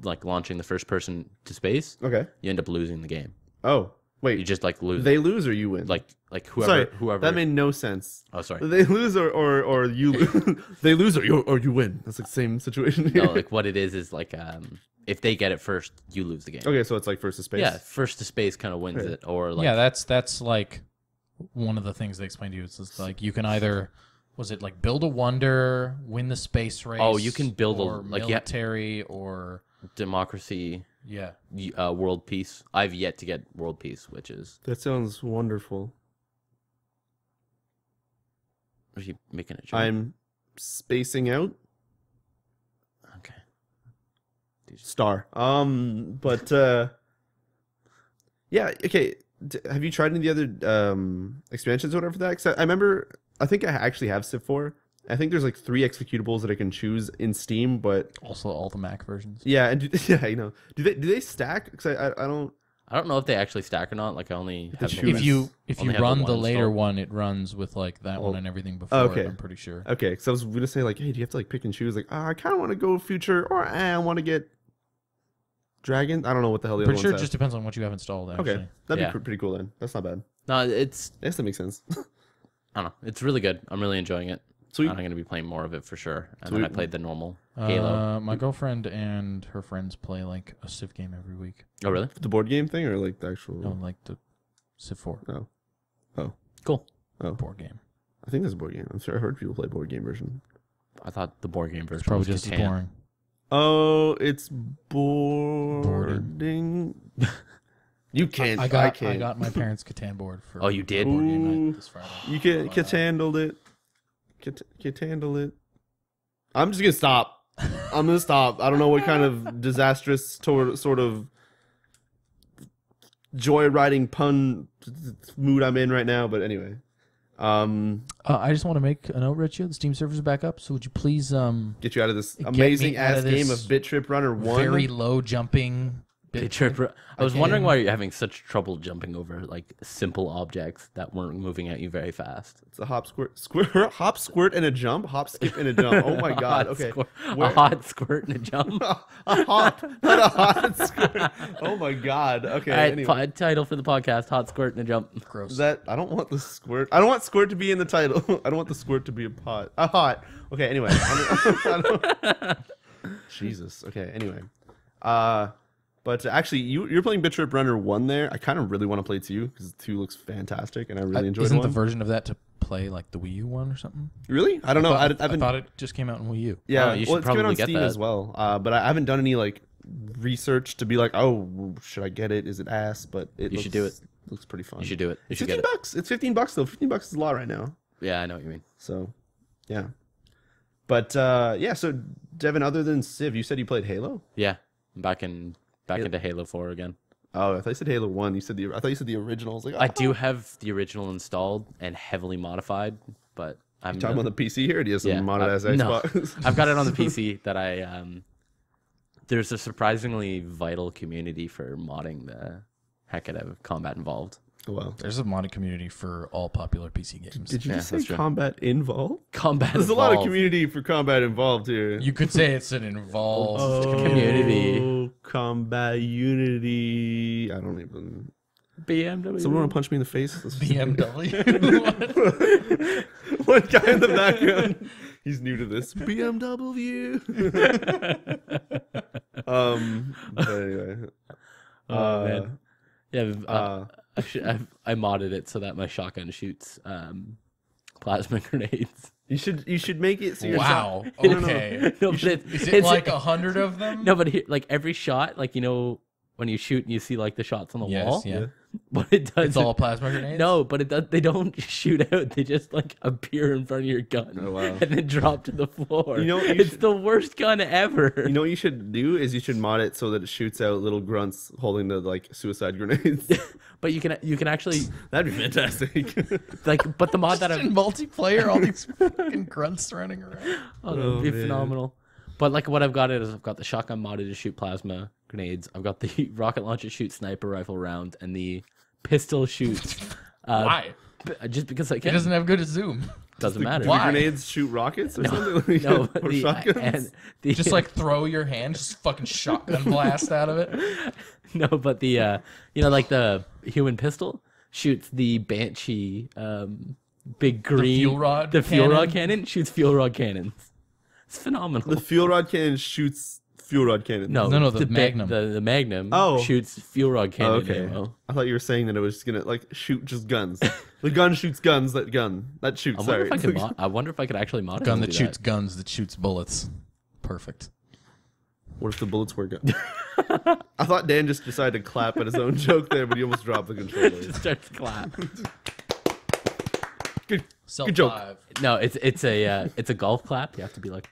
Speaker 3: like launching the first person to space.
Speaker 1: Okay.
Speaker 3: You end up losing the game.
Speaker 1: Oh, wait.
Speaker 3: You just like lose.
Speaker 1: They lose or you win?
Speaker 3: Like whoever.
Speaker 1: That made no sense.
Speaker 3: Oh, sorry.
Speaker 1: They lose or you lose. They lose or you win. That's like the same situation here.
Speaker 3: No, like what it is like if they get it first, you lose the game.
Speaker 1: Okay, so it's like first to space.
Speaker 3: Yeah, first to space kind of wins it, or like
Speaker 2: Yeah, that's like one of the things they explained to you. It's just like you can either like build a wonder, win the space race.
Speaker 3: Oh, you can build
Speaker 2: or
Speaker 3: like
Speaker 2: military or
Speaker 3: democracy.
Speaker 2: yeah.
Speaker 3: World peace. I've yet to get world peace, which is.
Speaker 1: That sounds wonderful.
Speaker 3: Are you making a joke?
Speaker 1: I'm spacing out.
Speaker 3: Okay.
Speaker 1: Star. But yeah. Okay. Have you tried any of the other expansions or whatever for that? 'Cause I remember. I think I actually have Civ 4. I think there's like 3 executables that I can choose in Steam, but
Speaker 2: Also all the Mac versions.
Speaker 1: yeah, and do they stack? Because I don't.
Speaker 3: I don't know if they actually stack or not. Like I only have
Speaker 1: choose.
Speaker 2: If you
Speaker 3: Only have the
Speaker 2: run the
Speaker 3: one
Speaker 2: later
Speaker 3: installed.
Speaker 2: one, it runs with like that one and everything before.
Speaker 1: okay.
Speaker 2: It, I'm pretty sure.
Speaker 1: Okay, because I was gonna say like, hey, do you have to like pick and choose? Like, I kind of want to go future, or I want to get dragon. I don't know what the hell the
Speaker 2: Pretty
Speaker 1: other
Speaker 2: sure it
Speaker 1: ones
Speaker 2: just depends on what you have installed.
Speaker 1: have.
Speaker 2: Actually.
Speaker 1: Okay, that'd
Speaker 3: Yeah.
Speaker 1: be pretty cool then. That's not bad.
Speaker 3: No,
Speaker 1: I guess that makes sense.
Speaker 3: I don't know. It's really good. I'm really enjoying it.
Speaker 1: Sweet.
Speaker 3: I'm going to be playing more of it for sure. And
Speaker 1: Sweet.
Speaker 3: then I played the normal Halo.
Speaker 2: My girlfriend and her friends play like a Civ game every week.
Speaker 3: Oh, really?
Speaker 1: The board game thing or like the actual?
Speaker 2: No, like the Civ 4
Speaker 3: Cool.
Speaker 2: board game.
Speaker 1: I think there's a board game. I'm sure I heard people play board game version.
Speaker 3: I thought the board game version
Speaker 2: It's probably
Speaker 3: was
Speaker 2: just as
Speaker 3: Catan.
Speaker 2: boring.
Speaker 1: Oh, it's boarding. You can't.
Speaker 2: I
Speaker 1: I can't.
Speaker 2: got my parents' Catan board for.
Speaker 3: Oh, you did?
Speaker 2: board game
Speaker 1: Ooh.
Speaker 2: night this Friday.
Speaker 1: You can handle it. Can handle it. I'm just gonna stop. I'm gonna stop. I don't know what kind of disastrous sort of joyriding pun mood I'm in right now, but anyway.
Speaker 2: I just want to make a note, Riccio. The Steam servers are back up, so would you please
Speaker 1: Get you out of this
Speaker 2: Get
Speaker 1: amazing
Speaker 2: me out
Speaker 1: ass
Speaker 2: of
Speaker 1: game of
Speaker 2: this
Speaker 1: Bit Trip Runner 1.
Speaker 2: very low jumping
Speaker 3: I was
Speaker 2: Again.
Speaker 3: wondering why you're having such trouble jumping over like simple objects that weren't moving at you very fast.
Speaker 1: It's a hop, hop, squirt, and a jump. Hop, skip, and a jump. Oh my god. Okay.
Speaker 3: A hot squirt and a jump.
Speaker 1: A hop, not a hot squirt. Oh my god. Okay.
Speaker 3: All right,
Speaker 1: Anyway.
Speaker 3: title for the podcast: hot squirt and a jump.
Speaker 2: Gross.
Speaker 1: I don't want the squirt. I don't want squirt to be in the title. I don't want the squirt to be a hot. Okay. Anyway. Jesus. Okay. Anyway. But actually, you're playing Bit Trip Runner 1 there. I kind of really want to play 2 because 2 looks fantastic, and I really enjoyed
Speaker 2: Isn't
Speaker 1: 1.
Speaker 2: the version of that to play like the Wii U one or something?
Speaker 1: Really? I don't know.
Speaker 2: I
Speaker 1: I've been.
Speaker 2: thought it just came out in Wii U.
Speaker 1: Yeah.
Speaker 3: Oh, you
Speaker 1: well,
Speaker 3: should
Speaker 1: it's coming
Speaker 3: probably
Speaker 1: on
Speaker 3: get
Speaker 1: Steam
Speaker 3: that.
Speaker 1: as well. But I haven't done any like research to be like, oh, should I get it? Is it ass? But
Speaker 3: You should do it.
Speaker 1: Looks pretty fun.
Speaker 3: You should do it. You
Speaker 1: It's
Speaker 3: should get
Speaker 1: $15.
Speaker 3: it.
Speaker 1: It's $15 though. $15 is a lot right now.
Speaker 3: Yeah, I know what you mean.
Speaker 1: So, yeah. But yeah. So, Devin, other than Civ, you said you played Halo.
Speaker 3: Yeah, I'm back into Halo 4 again.
Speaker 1: Oh, I thought you said Halo 1. I thought you said the original. I was like,
Speaker 3: I do have the original installed and heavily modified, but I'm
Speaker 1: talking about the PC here. Or do you have some
Speaker 3: Yeah,
Speaker 1: modded ass
Speaker 3: no.
Speaker 1: Xbox?
Speaker 3: I've got it on the PC that there's a surprisingly vital community for modding heck out of combat involved.
Speaker 1: Oh, wow.
Speaker 2: There's a modded community for all popular PC games.
Speaker 1: Did you just
Speaker 3: that's
Speaker 1: say
Speaker 3: true.
Speaker 1: combat involved?
Speaker 3: Combat
Speaker 1: There's
Speaker 3: involved.
Speaker 1: a lot of community for combat involved here.
Speaker 2: You could say it's an involved
Speaker 3: community.
Speaker 1: Combat Unity. I don't even.
Speaker 3: BMW.
Speaker 1: Someone want to punch me in the face?
Speaker 2: BMW.
Speaker 1: One guy in the background. He's new to this. BMW. But anyway.
Speaker 3: Oh man. Yeah. I modded it so that my shotgun shoots plasma grenades.
Speaker 1: You should make it so your
Speaker 2: Wow.
Speaker 1: shot.
Speaker 2: Okay.
Speaker 3: No, but
Speaker 2: Is it like 100 of them?
Speaker 3: No, but like every shot, like when you shoot and you see like the shots on the wall.
Speaker 2: Yeah.
Speaker 3: What it does,
Speaker 2: It's all plasma grenades?
Speaker 3: No, but it does. They don't shoot out. They just like appear in front of your gun and then drop to the floor. It's the worst gun ever.
Speaker 1: You know what you should do is you should mod it so that it shoots out little grunts holding the like suicide grenades.
Speaker 3: But you can actually
Speaker 1: That'd be fantastic.
Speaker 3: but the mod that
Speaker 2: in multiplayer, all these fucking grunts running around.
Speaker 3: that would be phenomenal. But like what I've got is I've got the shotgun modded to shoot plasma grenades. I've got the rocket launcher shoot sniper rifle round, and the pistol shoots.
Speaker 2: Why?
Speaker 3: Just because I
Speaker 2: It
Speaker 3: can.
Speaker 2: doesn't have good zoom.
Speaker 3: Doesn't matter.
Speaker 1: Do the grenades shoot rockets or something?
Speaker 3: No,
Speaker 1: or shotguns?
Speaker 2: Just like throw your hand, just fucking shotgun blast out of it.
Speaker 3: No, but the like the human pistol shoots the Banshee big green
Speaker 2: fuel rod
Speaker 3: the fuel
Speaker 2: cannon?
Speaker 3: rod cannon shoots fuel rod cannons. It's phenomenal.
Speaker 1: The fuel rod cannon shoots fuel rod cannon.
Speaker 2: No, the Magnum.
Speaker 3: The Magnum
Speaker 1: Oh.
Speaker 3: shoots fuel rod cannon.
Speaker 1: Okay.
Speaker 3: ammo.
Speaker 1: I thought you were saying that it was just gonna like shoot just guns. The gun shoots guns. That shoots.
Speaker 3: I wonder if I could actually mod it
Speaker 2: Gun
Speaker 3: and
Speaker 2: that
Speaker 3: do
Speaker 2: shoots guns that shoots bullets. Perfect.
Speaker 1: What if the bullets were guns? I thought Dan just decided to clap at his own joke there, but he almost dropped the controller.
Speaker 3: Just start to clap.
Speaker 1: Good
Speaker 2: Self
Speaker 1: joke.
Speaker 2: dive.
Speaker 3: No, it's a golf clap. You have to be like.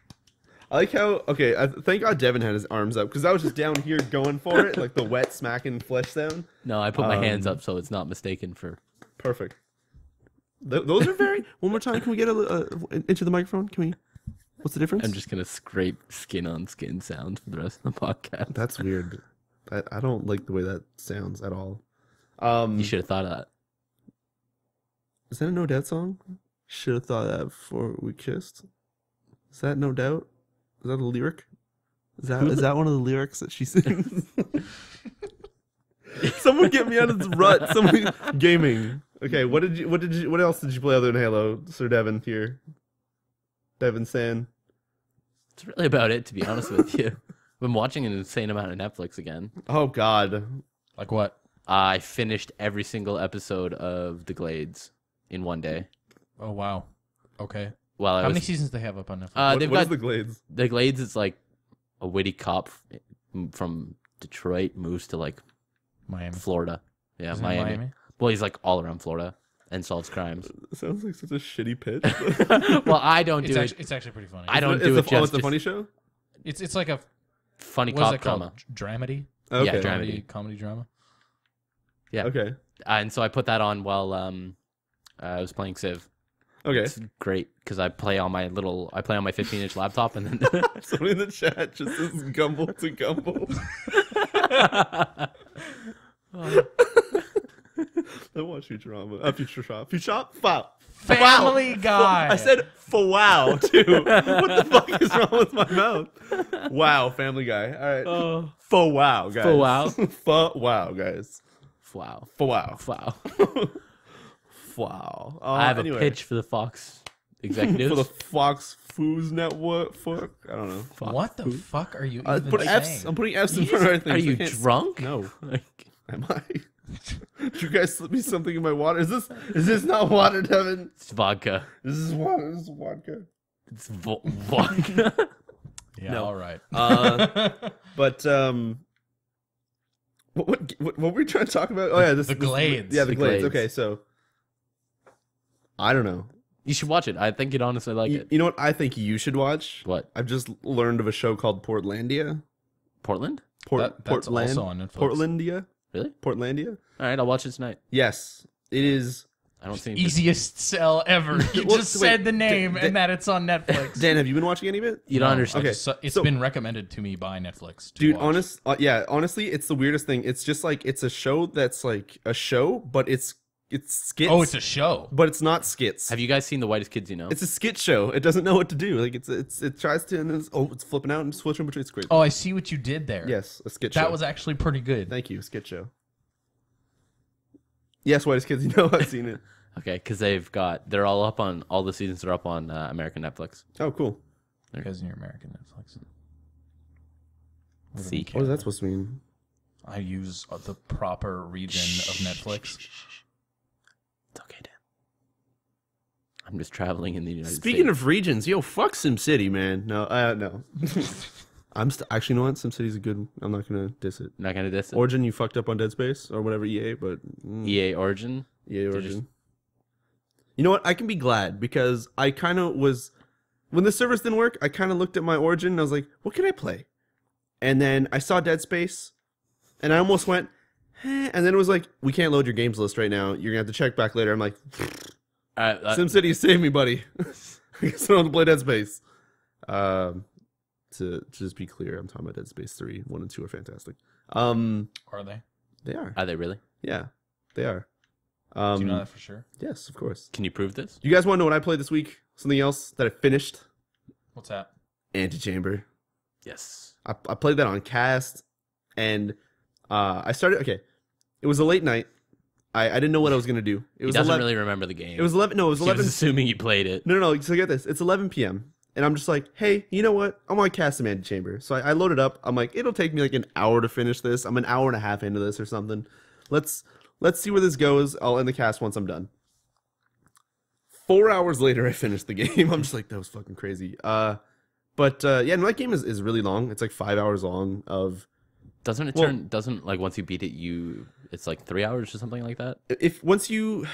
Speaker 1: I like how thank God Devin had his arms up because I was just down here going for it, like the wet smacking flesh sound.
Speaker 3: No, I put my hands up so it's not mistaken for.
Speaker 1: Perfect. Those are very. One more time, can we get into the microphone? Can we? What's the difference?
Speaker 3: I'm just gonna scrape skin on skin sound for the rest of the podcast.
Speaker 1: That's weird. I don't like the way that sounds at all.
Speaker 3: You should have thought of that.
Speaker 1: Is that a No Doubt song? Should have thought of that before we kissed. Is that No Doubt? Is that a lyric? Is that one of the lyrics that she sings? Someone get me out of this rut. Someone gaming. Okay, what else did you play other than Halo, Sir Devin here? Devin San.
Speaker 3: That's really about it, to be honest with you. I've been watching an insane amount of Netflix again.
Speaker 1: Oh God.
Speaker 2: Like what?
Speaker 3: I finished every single episode of The Glades in one day.
Speaker 2: Oh, wow. Okay.
Speaker 3: Well,
Speaker 2: How many seasons do they have up on Netflix?
Speaker 1: What is The Glades?
Speaker 3: The Glades is like a witty cop from Detroit moves to like
Speaker 2: Miami.
Speaker 3: Florida. Yeah,
Speaker 2: Isn't it
Speaker 3: Miami. Well, he's like all around Florida and solves crimes.
Speaker 1: It sounds like such a shitty pitch.
Speaker 3: Well, I don't do it.
Speaker 2: It's actually pretty funny.
Speaker 3: I don't do it
Speaker 1: It's
Speaker 3: justice.
Speaker 1: a funny show?
Speaker 2: It's like a
Speaker 3: Funny
Speaker 2: what is
Speaker 3: cop
Speaker 2: it called?
Speaker 3: drama.
Speaker 2: Dramedy?
Speaker 1: Okay.
Speaker 3: Yeah, dramedy.
Speaker 2: Comedy drama.
Speaker 3: Yeah.
Speaker 1: Okay.
Speaker 3: And so I put that on while I was playing Civ.
Speaker 1: Okay.
Speaker 3: It's great because I play on my 15-inch laptop and then
Speaker 1: Somebody in the chat just says gumble to gumble. I watch Futurama. Futurama? Wow.
Speaker 2: Family Guy.
Speaker 1: I said for wow too. What the fuck is wrong with my mouth? Wow, Family Guy. All right. For wow, guys.
Speaker 3: For wow?
Speaker 1: For wow, guys.
Speaker 3: wow.
Speaker 1: For wow.
Speaker 3: Wow.
Speaker 1: Wow.
Speaker 3: I have
Speaker 1: anyway.
Speaker 3: a pitch for the Fox executives.
Speaker 1: For the Fox Foods Network. Fuck. I don't know.
Speaker 2: What the fuck are you even
Speaker 1: Put F's.
Speaker 2: saying?
Speaker 1: I'm putting F's in front of everything.
Speaker 3: Are
Speaker 1: so I
Speaker 3: you
Speaker 1: can't-
Speaker 3: drunk?
Speaker 1: No.
Speaker 3: Like,
Speaker 1: Am I? Did you guys slip me something in my water? Is this not water, Devin?
Speaker 3: it's vodka.
Speaker 1: This is water. This is vodka.
Speaker 3: It's vodka.
Speaker 2: Yeah,
Speaker 1: No.
Speaker 2: all right.
Speaker 1: But what were we trying to talk about? Oh yeah,
Speaker 2: The Glades.
Speaker 1: Yeah, the
Speaker 3: The
Speaker 1: Glades.
Speaker 3: Glades.
Speaker 1: Okay, so I don't know.
Speaker 3: You should watch it. I think you'd honestly like it.
Speaker 1: You know what I think you should watch?
Speaker 3: What?
Speaker 1: I've just learned of a show called Portlandia.
Speaker 3: Portland?
Speaker 2: That's also on Netflix.
Speaker 1: Portlandia.
Speaker 3: Really?
Speaker 1: Portlandia.
Speaker 3: All right, I'll watch it tonight.
Speaker 1: Yes, it is
Speaker 3: I don't see
Speaker 2: easiest sell ever. You just said the name and that it's on Netflix.
Speaker 1: Dan, have you been watching any of it?
Speaker 3: You don't understand.
Speaker 2: Okay, it's been recommended to me by Netflix.
Speaker 1: Dude, honestly, it's the weirdest thing. It's just like it's a show that's like a show, but it's skits.
Speaker 2: Oh, it's a show,
Speaker 1: but it's not skits.
Speaker 3: Have you guys seen The Whitest Kids You Know?
Speaker 1: It's a skit show. It doesn't know what to do. Like it tries to, and it's flipping out and switching between. It's crazy.
Speaker 2: Oh, I see what you did there.
Speaker 1: Yes, a skit show.
Speaker 2: That was actually pretty good.
Speaker 1: Thank you, skit show. Yes, Whitest Kids You Know. I've seen it.
Speaker 3: Okay, because they're all up on, all the seasons are up on American Netflix.
Speaker 1: Oh, cool.
Speaker 2: Because you're American Netflix.
Speaker 3: See.
Speaker 1: What is that supposed to mean?
Speaker 2: I use the proper region of Netflix.
Speaker 3: It's okay, Dan. I'm just traveling in the United States.
Speaker 1: Speaking of regions, yo, fuck SimCity, man. No. Actually, you know what? SimCity's a good. I'm not gonna diss it.
Speaker 3: Not gonna diss it.
Speaker 1: Origin, you fucked up on Dead Space or whatever EA, but
Speaker 3: EA Origin.
Speaker 1: EA Origin. You know what? I can be glad because I kind of was when the service didn't work. I kind of looked at my Origin and I was like, "What can I play?" And then I saw Dead Space, and I almost went, and then it was like, "We can't load your games list right now. You're gonna have to check back later." I'm like, SimCity, save me, buddy. I guess I don't have to play Dead Space. To just be clear, I'm talking about Dead Space 3. 1 and 2 are fantastic.
Speaker 2: Are they?
Speaker 1: They are.
Speaker 3: Are they really?
Speaker 1: Yeah, they are.
Speaker 2: Do you know that for sure?
Speaker 1: Yes, of course.
Speaker 3: Can you prove this?
Speaker 1: You guys want to know what I played this week? Something else that I finished?
Speaker 2: What's that?
Speaker 1: Antechamber.
Speaker 3: Yes.
Speaker 1: I played that on cast, and I started. Okay, it was a late night. I didn't know what I was gonna do. It was
Speaker 3: he doesn't really remember the game.
Speaker 1: It was 11. No, it was 11.
Speaker 3: He was assuming you played it.
Speaker 1: No. So get this. It's 11 p.m. And I'm just like, hey, you know what? I want to cast some Antechamber. So I load it up. I'm like, it'll take me like an hour to finish this. I'm an hour and a half into this or something. Let's see where this goes. I'll end the cast once I'm done. 4 hours later, I finished the game. I'm just like, that was fucking crazy. Yeah, no, that game is really long. It's like 5 hours long of.
Speaker 3: Doesn't it doesn't like once you beat it, it's like 3 hours or something like that?
Speaker 1: If once you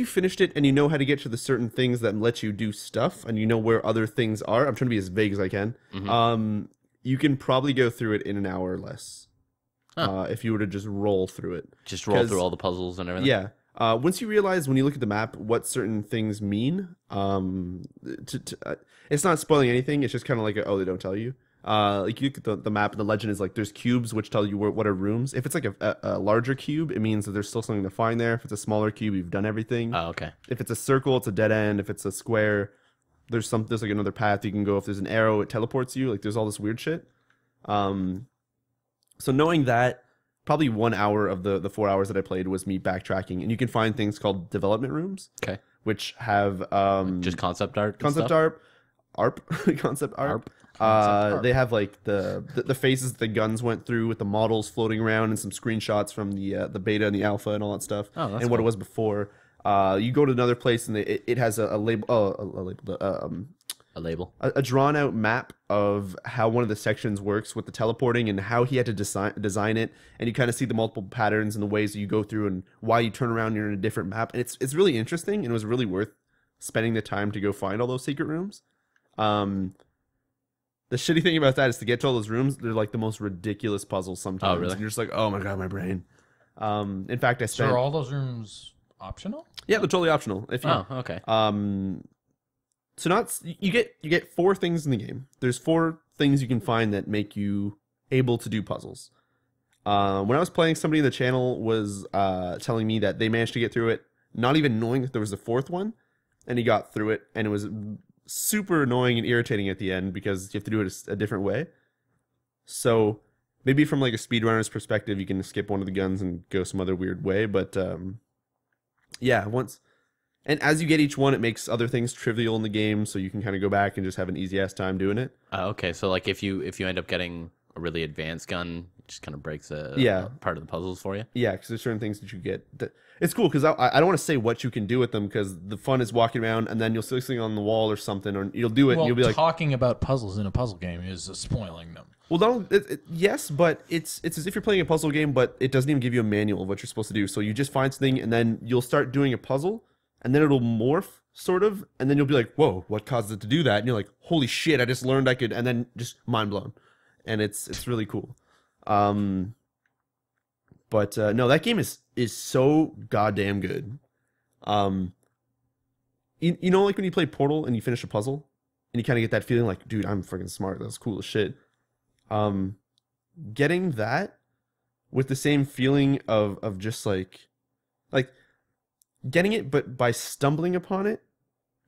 Speaker 1: finished it and you know how to get to the certain things that let you do stuff and you know where other things are, I'm trying to be as vague as I can. Mm-hmm. You can probably go through it in an hour or less. Huh. If you were to just roll through it.
Speaker 3: Just roll through all the puzzles and everything?
Speaker 1: Yeah. Once you realize when you look at the map what certain things mean, it's not spoiling anything. It's just kind of like, they don't tell you. Like you look at the map and the legend is like there's cubes which tell you what are rooms. If it's like a larger cube, it means that there's still something to find there. If it's a smaller cube, you've done everything.
Speaker 3: Oh, okay. If
Speaker 1: it's a circle, it's a dead end. If it's a square, there's like another path you can go. If there's an arrow, it teleports you. Like there's all this weird shit. So knowing that, probably 1 hour of the 4 hours that I played was me backtracking, and you can find things called development rooms.
Speaker 3: Okay.
Speaker 1: Which have
Speaker 3: just concept art.
Speaker 1: Concept art. Concept art. They have like the phases the guns went through with the models floating around and some screenshots from the beta and the alpha and all that stuff.
Speaker 3: Oh, that's
Speaker 1: and what
Speaker 3: cool.
Speaker 1: it was before. You go to another place and it has a label. A drawn out map of how one of the sections works with the teleporting and how he had to design it, and you kind of see the multiple patterns and the ways that you go through and why you turn around and you're in a different map, and it's really interesting, and it was really worth spending the time to go find all those secret rooms. The shitty thing about that is to get to all those rooms, they're like the most ridiculous puzzles sometimes.
Speaker 3: Oh, really?
Speaker 1: And you're just like, oh my god, my brain. In fact, I spent.
Speaker 2: So are all those rooms optional?
Speaker 1: Yeah, they're totally optional. If you,
Speaker 3: okay.
Speaker 1: So you get 4 things in the game. There's 4 things you can find that make you able to do puzzles. When I was playing, somebody in the channel was telling me that they managed to get through it, not even knowing that there was a 4th one, and he got through it, and it was super annoying and irritating at the end because you have to do it a different way. So maybe from like a speedrunner's perspective, you can skip one of the guns and go some other weird way. But yeah, and as you get each one, it makes other things trivial in the game, so you can kind of go back and just have an easy ass time doing it.
Speaker 3: Okay, so like if you end up getting a really advanced gun, it just kind of breaks a part of the puzzles for you.
Speaker 1: Yeah, because there's certain things that you get. It's cool because I don't want to say what you can do with them because the fun is walking around and then you'll see something on the wall or something, or you'll do it and you'll be like,
Speaker 2: talking about puzzles in a puzzle game is spoiling them.
Speaker 1: Well, yes, but it's as if you're playing a puzzle game, but it doesn't even give you a manual of what you're supposed to do. So you just find something and then you'll start doing a puzzle and then it'll morph sort of, and then you'll be like, whoa, what caused it to do that? And you're like, holy shit, I just learned I could, and then just mind blown. And it's really cool. But no, that game is so goddamn good. You know, like when you play Portal and you finish a puzzle, and you kind of get that feeling like, dude, I'm freaking smart. That's cool as shit. Getting that with the same feeling of just like getting it, but by stumbling upon it,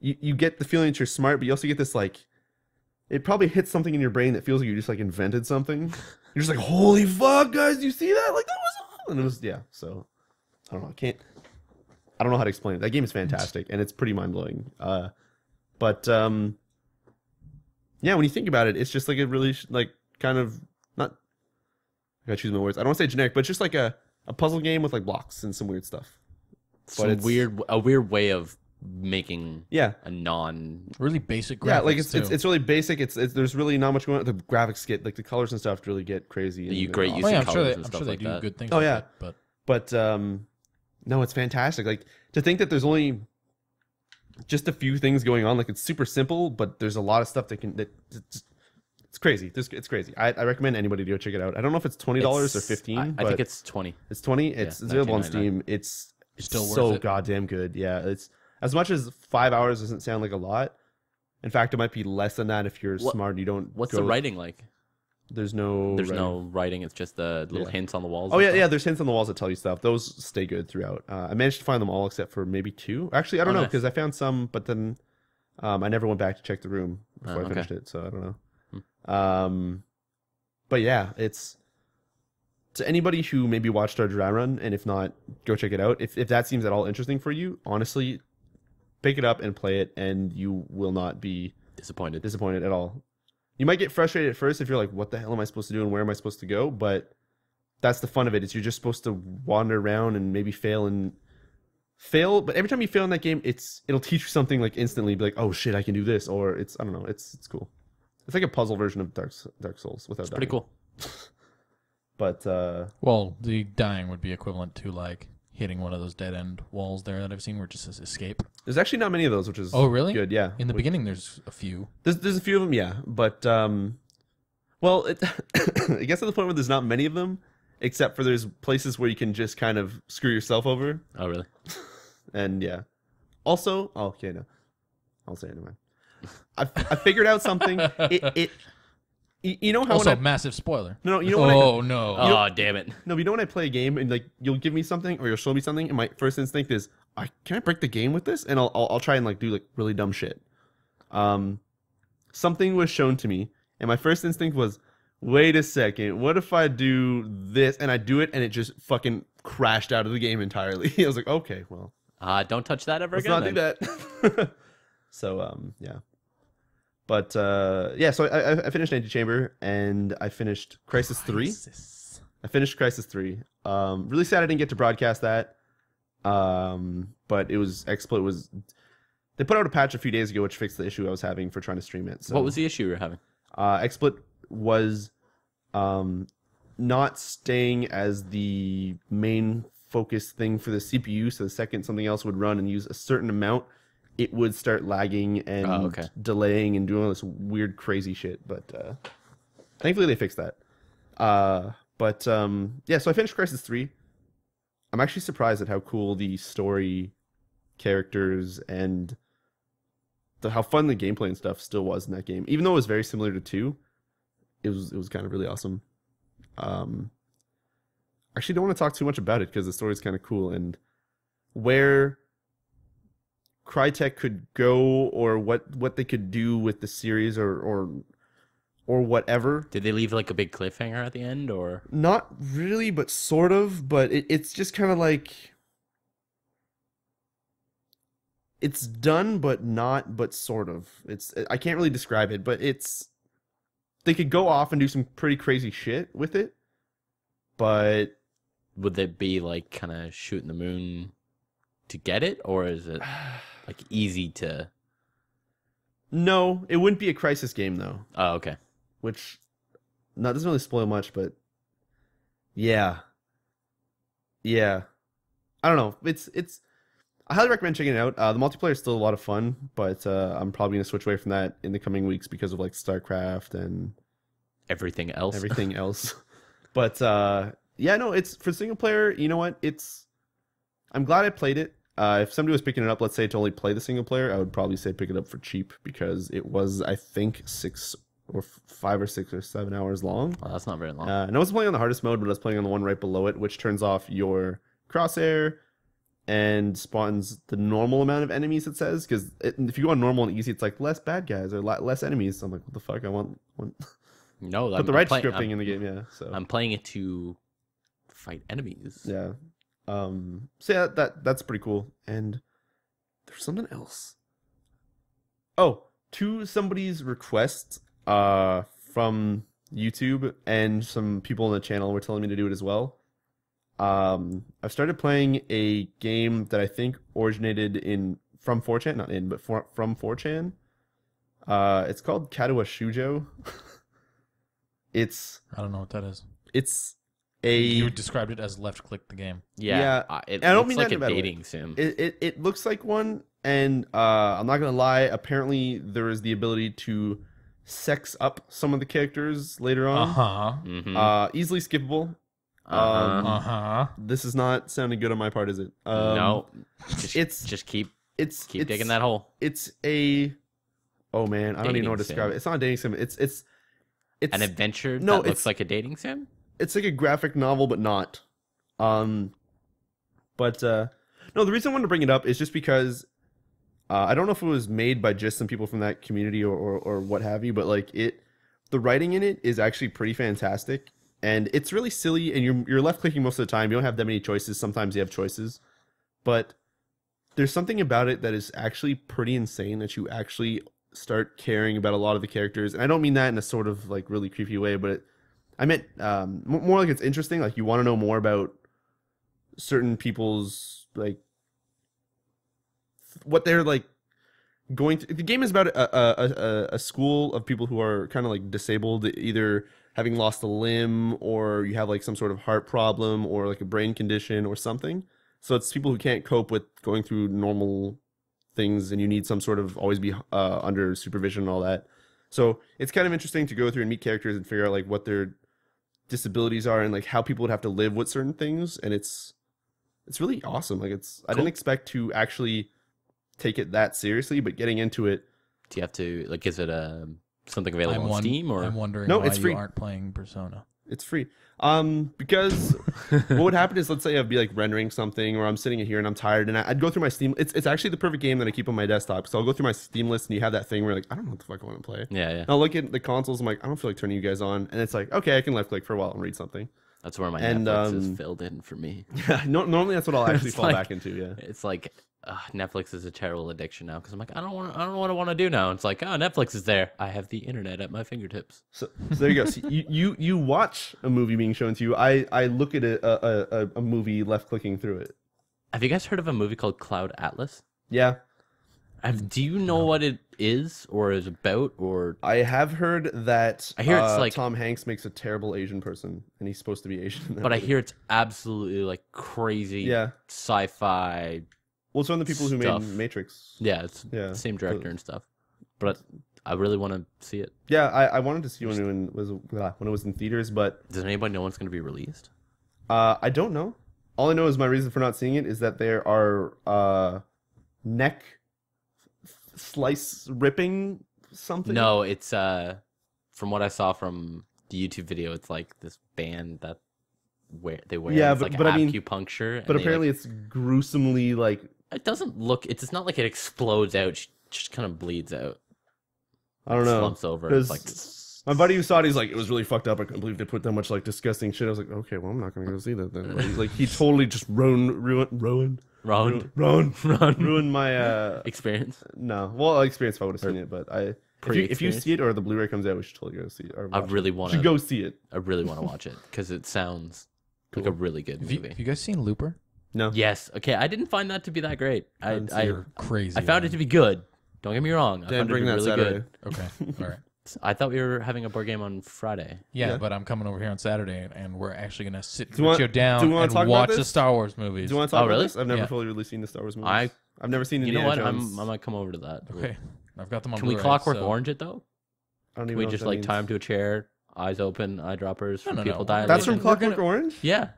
Speaker 1: you get the feeling that you're smart, but you also get this like, it probably hits something in your brain that feels like you just like invented something. You're just like, holy fuck, guys, you see that? Like that was awesome. And it was, yeah. So I don't know. I don't know how to explain it. That game is fantastic and it's pretty mind blowing. But yeah, when you think about it, it's just like a really like kind of not. I gotta choose my words. I don't want to say generic, but it's just like a puzzle game with like blocks and some weird stuff.
Speaker 3: Some weird way of making a
Speaker 2: really basic graphics.
Speaker 1: Yeah, like it's really basic. It's there's really not much going on. The graphics get like the colors and stuff really get crazy.
Speaker 3: You great use of colors and stuff like that.
Speaker 2: I'm sure they do good things.
Speaker 1: Oh yeah,
Speaker 2: it,
Speaker 1: but no, it's fantastic. Like to think that there's only just a few things going on. Like it's super simple, but there's a lot of stuff that it's crazy. It's crazy. I recommend anybody to go check it out. I don't know if it's $20 or $15.
Speaker 3: I think it's 20.
Speaker 1: It's 20. It's available on Steam. It's
Speaker 2: still
Speaker 1: so
Speaker 2: worth it.
Speaker 1: Goddamn good. Yeah, it's as much as 5 hours doesn't sound like a lot. In fact, it might be less than that if you're smart and you don't.
Speaker 3: What's the writing like?
Speaker 1: There's no writing. It's just the little hints on the walls. Oh yeah. There's hints on the walls that tell you stuff. Those stay good throughout. I managed to find them all except for maybe 2. Actually, I don't know because I found some, but then I never went back to check the room before I finished it, so I don't know. But yeah, it's to anybody who maybe watched our dry run, and if not, go check it out. If that seems at all interesting for you, honestly, pick it up and play it, and you will not be disappointed at all. You might get frustrated at first if you're like, what the hell am I supposed to do and where am I supposed to go? But that's the fun of it. Is you're just supposed to wander around and maybe fail. But every time you fail in that game, it'll teach you something like instantly. Be like, oh shit, I can do this. Or I don't know. It's cool. It's like a puzzle version of Dark Souls without dying.
Speaker 3: Pretty cool.
Speaker 1: But
Speaker 2: well, the dying would be equivalent to like hitting one of those dead end walls there that I've seen where it just says escape.
Speaker 1: There's actually not many of those, which is
Speaker 2: really
Speaker 1: good. Yeah.
Speaker 2: In the beginning, there's a few.
Speaker 1: There's a few of them, yeah. But well, I guess at the point where there's not many of them, except for there's places where you can just kind of screw yourself over.
Speaker 3: Oh really?
Speaker 1: And yeah. Also, okay, no, I'll say it anyway. I figured out something. You know how
Speaker 2: also massive spoiler.
Speaker 1: No, you know
Speaker 2: no.
Speaker 3: Oh damn it.
Speaker 1: No, you know when I play a game and like you'll give me something or you'll show me something and my first instinct is can I break the game with this? And I'll try and like do like really dumb shit. Something was shown to me and my first instinct was, wait a second, what if I do this? And I do it and it just fucking crashed out of the game entirely. I was like, okay, well.
Speaker 3: Don't touch that ever again.
Speaker 1: Let's not do that. So yeah. But yeah, so I finished Antichamber and I finished Crisis 3. I finished Crisis 3. Really sad I didn't get to broadcast that. But it was XSplit was they put out a patch a few days ago which fixed the issue I was having for trying to stream it. So
Speaker 3: what was the issue you were having?
Speaker 1: XSplit was not staying as the main focus thing for the CPU, so the second something else would run and use a certain amount, it would start lagging and delaying and doing all this weird, crazy shit. But thankfully they fixed that. Yeah, so I finished Crisis 3. I'm actually surprised at how cool the story, characters, and how fun the gameplay and stuff still was in that game. Even though it was very similar to 2, it was kind of really awesome. Actually don't want to talk too much about it because the story is kind of cool and where Crytek could go or what they could do with the series or whatever.
Speaker 3: Did they leave like a big cliffhanger at the end or?
Speaker 1: Not really, but sort of. But it's just kind of like it's done, but not, but sort of. I can't really describe it, but they could go off and do some pretty crazy shit with it, but.
Speaker 3: Would they be like kind of shooting the moon to get it, or is it like easy to?
Speaker 1: No, it wouldn't be a Crisis game though.
Speaker 3: Oh, okay.
Speaker 1: Which, no, doesn't really spoil much, but yeah. I don't know. It's. I highly recommend checking it out. The multiplayer is still a lot of fun, but I'm probably gonna switch away from that in the coming weeks because of like StarCraft and
Speaker 3: everything else.
Speaker 1: But yeah, no, it's for single player. You know what? I'm glad I played it. if somebody was picking it up, let's say to only play the single player, I would probably say pick it up for cheap because it was, I think, 5 or 6 or 7 hours long.
Speaker 3: Well, that's not very long.
Speaker 1: And I wasn't playing on the hardest mode, but I was playing on the one right below it, which turns off your crosshair and spawns the normal amount of enemies, it says. Because if you go on normal and easy, it's like less bad guys or less enemies. So I'm like, what the fuck? I want
Speaker 3: no,
Speaker 1: put the right scripting in the game, yeah. So
Speaker 3: I'm playing it to fight enemies.
Speaker 1: Yeah. So yeah, that's pretty cool. And there's something else. Oh, to somebody's request from YouTube, and some people on the channel were telling me to do it as well. I've started playing a game that I think originated from 4chan, not in, but from 4chan. It's called Kadowa Shujo.
Speaker 2: I don't know what that is.
Speaker 1: It's
Speaker 2: You described it as left click the game.
Speaker 3: Yeah. It looks like a dating sim.
Speaker 1: It looks like one, and I'm not gonna lie. Apparently, there is the ability to sex up some of the characters later on. Easily skippable. This is not sounding good on my part, is it?
Speaker 3: No. Just keep digging that hole.
Speaker 1: It's a. Oh man, I don't even know what to describe it. It's not a dating sim. It's
Speaker 3: an adventure that looks like a dating sim.
Speaker 1: It's like a graphic novel, but not. No, the reason I wanted to bring it up is just because I don't know if it was made by just some people from that community or what have you, but like the writing in it is actually pretty fantastic, and it's really silly, and you're left clicking most of the time. You don't have that many choices. Sometimes you have choices, but there's something about it that is actually pretty insane that you actually start caring about a lot of the characters, and I don't mean that in a sort of like really creepy way, but I meant more like it's interesting. Like you want to know more about certain people's like what they're like going through. The game is about a school of people who are kind of like disabled, either having lost a limb or you have like some sort of heart problem or like a brain condition or something. So it's people who can't cope with going through normal things, and you need some sort of always be under supervision and all that. So it's kind of interesting to go through and meet characters and figure out like what their disabilities are and like how people would have to live with certain things, and it's really awesome. Like I didn't expect to actually take it that seriously, but getting into it.
Speaker 3: Do you have to like? Is it something available on Steam or?
Speaker 2: I'm wondering
Speaker 1: no,
Speaker 2: why
Speaker 1: it's free.
Speaker 2: You aren't playing Persona.
Speaker 1: It's free. Because what would happen is, let's say I'd be like rendering something, or I'm sitting in here and I'm tired, and I'd go through my Steam. It's actually the perfect game that I keep on my desktop. So I'll go through my Steam list, and you have that thing where like I don't know what the fuck I want to play.
Speaker 3: Yeah.
Speaker 1: And I'll look at the consoles. I'm like, I don't feel like turning you guys on, and it's like, okay, I can left click for a while and read something.
Speaker 3: That's where my Netflix is filled in for me.
Speaker 1: Yeah, normally that's what I'll actually fall back into. Yeah,
Speaker 3: it's like Netflix is a terrible addiction now because I'm like I don't know what I want to do now. It's like Netflix is there. I have the internet at my fingertips.
Speaker 1: So there you go. So you watch a movie being shown to you. I look at a movie left clicking through it.
Speaker 3: Have you guys heard of a movie called Cloud Atlas?
Speaker 1: Yeah.
Speaker 3: Do you know what it is or is about? Or
Speaker 1: I have heard that
Speaker 3: I hear it's like
Speaker 1: Tom Hanks makes a terrible Asian person, and he's supposed to be Asian.
Speaker 3: But I hear it's absolutely like crazy sci-fi.
Speaker 1: Well, it's one of the people who made Matrix.
Speaker 3: Yeah, it's the same director and stuff. But I really want to see it.
Speaker 1: Yeah, I wanted to see when it was in theaters, but
Speaker 3: does anybody know when it's going to be released?
Speaker 1: I don't know. All I know is my reason for not seeing it is that there are neck slice ripping something.
Speaker 3: No, it's from what I saw from the YouTube video, it's like this band that wear like acupuncture.
Speaker 1: But apparently it's gruesomely like.
Speaker 3: It doesn't look. It's not like it explodes out. It just kind of bleeds out.
Speaker 1: I don't know.
Speaker 3: Slumps over. It's like
Speaker 1: my buddy who saw it, he's like, it was really fucked up. I couldn't believe they put that much like disgusting shit. I was like, okay, well, I'm not gonna go see that then. Like he totally just ruined my
Speaker 3: experience.
Speaker 1: No, well, experience if I would have seen it, but if you see it or the Blu-ray comes out, we should totally go see it.
Speaker 3: I really want to
Speaker 1: go see it.
Speaker 3: I really want to watch it because it sounds like a really good movie.
Speaker 2: Have you guys seen Looper?
Speaker 1: No.
Speaker 3: Yes. Okay. I didn't find that to be that great.
Speaker 2: You're crazy.
Speaker 3: I found it to be good. Don't get me wrong. I found it really good.
Speaker 2: Okay. All right.
Speaker 3: I thought we were having a board game on Friday.
Speaker 2: Yeah, but I'm coming over here on Saturday, and we're actually gonna sit Riccio down and watch the Star Wars movies.
Speaker 1: Do you want to talk about this? I've never fully really seen the Star Wars movies. I've never seen Indiana Jones.
Speaker 3: I might come over to that.
Speaker 2: Okay. I've got them on.
Speaker 3: Can we Clockwork Orange it though?
Speaker 1: I don't even
Speaker 3: Can we
Speaker 1: know
Speaker 3: just
Speaker 1: what that
Speaker 3: like tie him to a chair, eyes open, eyedroppers, people die.
Speaker 1: That's from Clockwork Orange?
Speaker 3: Yeah.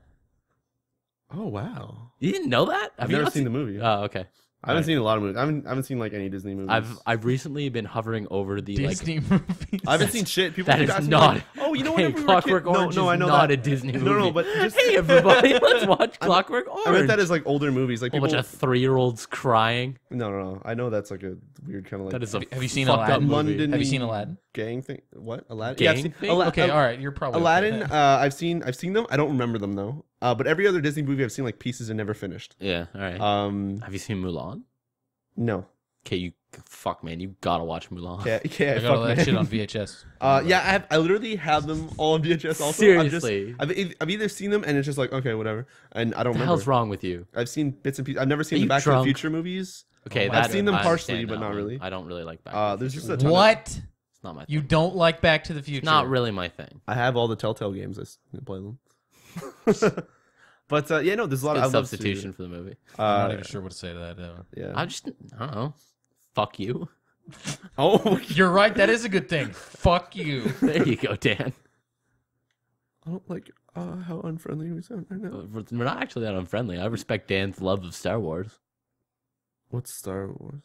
Speaker 1: Oh wow.
Speaker 3: You didn't know that?
Speaker 1: I've never seen the movie.
Speaker 3: Oh, okay.
Speaker 1: I haven't seen a lot of movies. I haven't seen like any Disney movies.
Speaker 3: I've recently been hovering over the
Speaker 2: Disney movies.
Speaker 1: I haven't seen shit. People
Speaker 3: that
Speaker 1: keep
Speaker 3: is
Speaker 1: asking
Speaker 3: not.
Speaker 1: me, like, oh, you know
Speaker 3: hey,
Speaker 1: what?
Speaker 3: Clockwork Orange
Speaker 1: I know
Speaker 3: not
Speaker 1: that.
Speaker 3: a Disney movie.
Speaker 1: No, but just
Speaker 3: hey everybody, let's watch Clockwork Orange.
Speaker 1: I meant that as like older movies, like
Speaker 3: a bunch of 3-year-olds crying.
Speaker 1: No. I know that's like a weird kind of like.
Speaker 3: That is a
Speaker 2: Have you seen
Speaker 3: fucked up
Speaker 2: Aladdin?
Speaker 3: movie.
Speaker 1: London
Speaker 2: Have you seen Aladdin?
Speaker 1: gang thing? What Aladdin?
Speaker 3: Gang
Speaker 1: yeah, I've seen
Speaker 3: thing?
Speaker 2: Okay, all right. You're probably
Speaker 1: Aladdin.
Speaker 2: okay.
Speaker 1: I've seen them. I don't remember them though. But every other Disney movie I've seen like pieces and never finished.
Speaker 3: Yeah, all right. Have you seen Mulan?
Speaker 1: No.
Speaker 3: Okay, fuck man, you gotta watch Mulan.
Speaker 1: Yeah,
Speaker 2: I got all that shit on VHS.
Speaker 1: Yeah, I literally have them all on VHS. Also,
Speaker 3: Seriously,
Speaker 1: I've either seen them and it's just like okay, whatever, and I don't
Speaker 3: what the
Speaker 1: remember.
Speaker 3: hell's wrong with you?
Speaker 1: I've seen bits and pieces. I've never seen
Speaker 3: Are
Speaker 1: the
Speaker 3: you
Speaker 1: Back to the
Speaker 3: drunk?
Speaker 1: Future movies.
Speaker 3: Okay,
Speaker 1: I've seen them
Speaker 3: I
Speaker 1: partially,
Speaker 3: understand
Speaker 1: but
Speaker 3: that
Speaker 1: not
Speaker 3: one.
Speaker 1: really.
Speaker 3: I don't really like Back. To the
Speaker 1: There's
Speaker 3: Future.
Speaker 1: just a ton.
Speaker 2: What?
Speaker 3: It's not my thing.
Speaker 2: You don't like Back to the Future?
Speaker 3: It's not really my thing.
Speaker 1: I have all the Telltale games. I play them. But yeah, no, there's a lot
Speaker 3: Good
Speaker 1: of
Speaker 3: substitution for the movie.
Speaker 2: I'm not even sure what to say to that.
Speaker 1: Yeah.
Speaker 3: I don't know. Fuck you.
Speaker 1: Oh,
Speaker 2: You're right. That is a good thing. Fuck you.
Speaker 3: There you go, Dan.
Speaker 1: I don't like how unfriendly we sound right now.
Speaker 3: We're not actually that unfriendly. I respect Dan's love of Star Wars.
Speaker 1: What's Star Wars?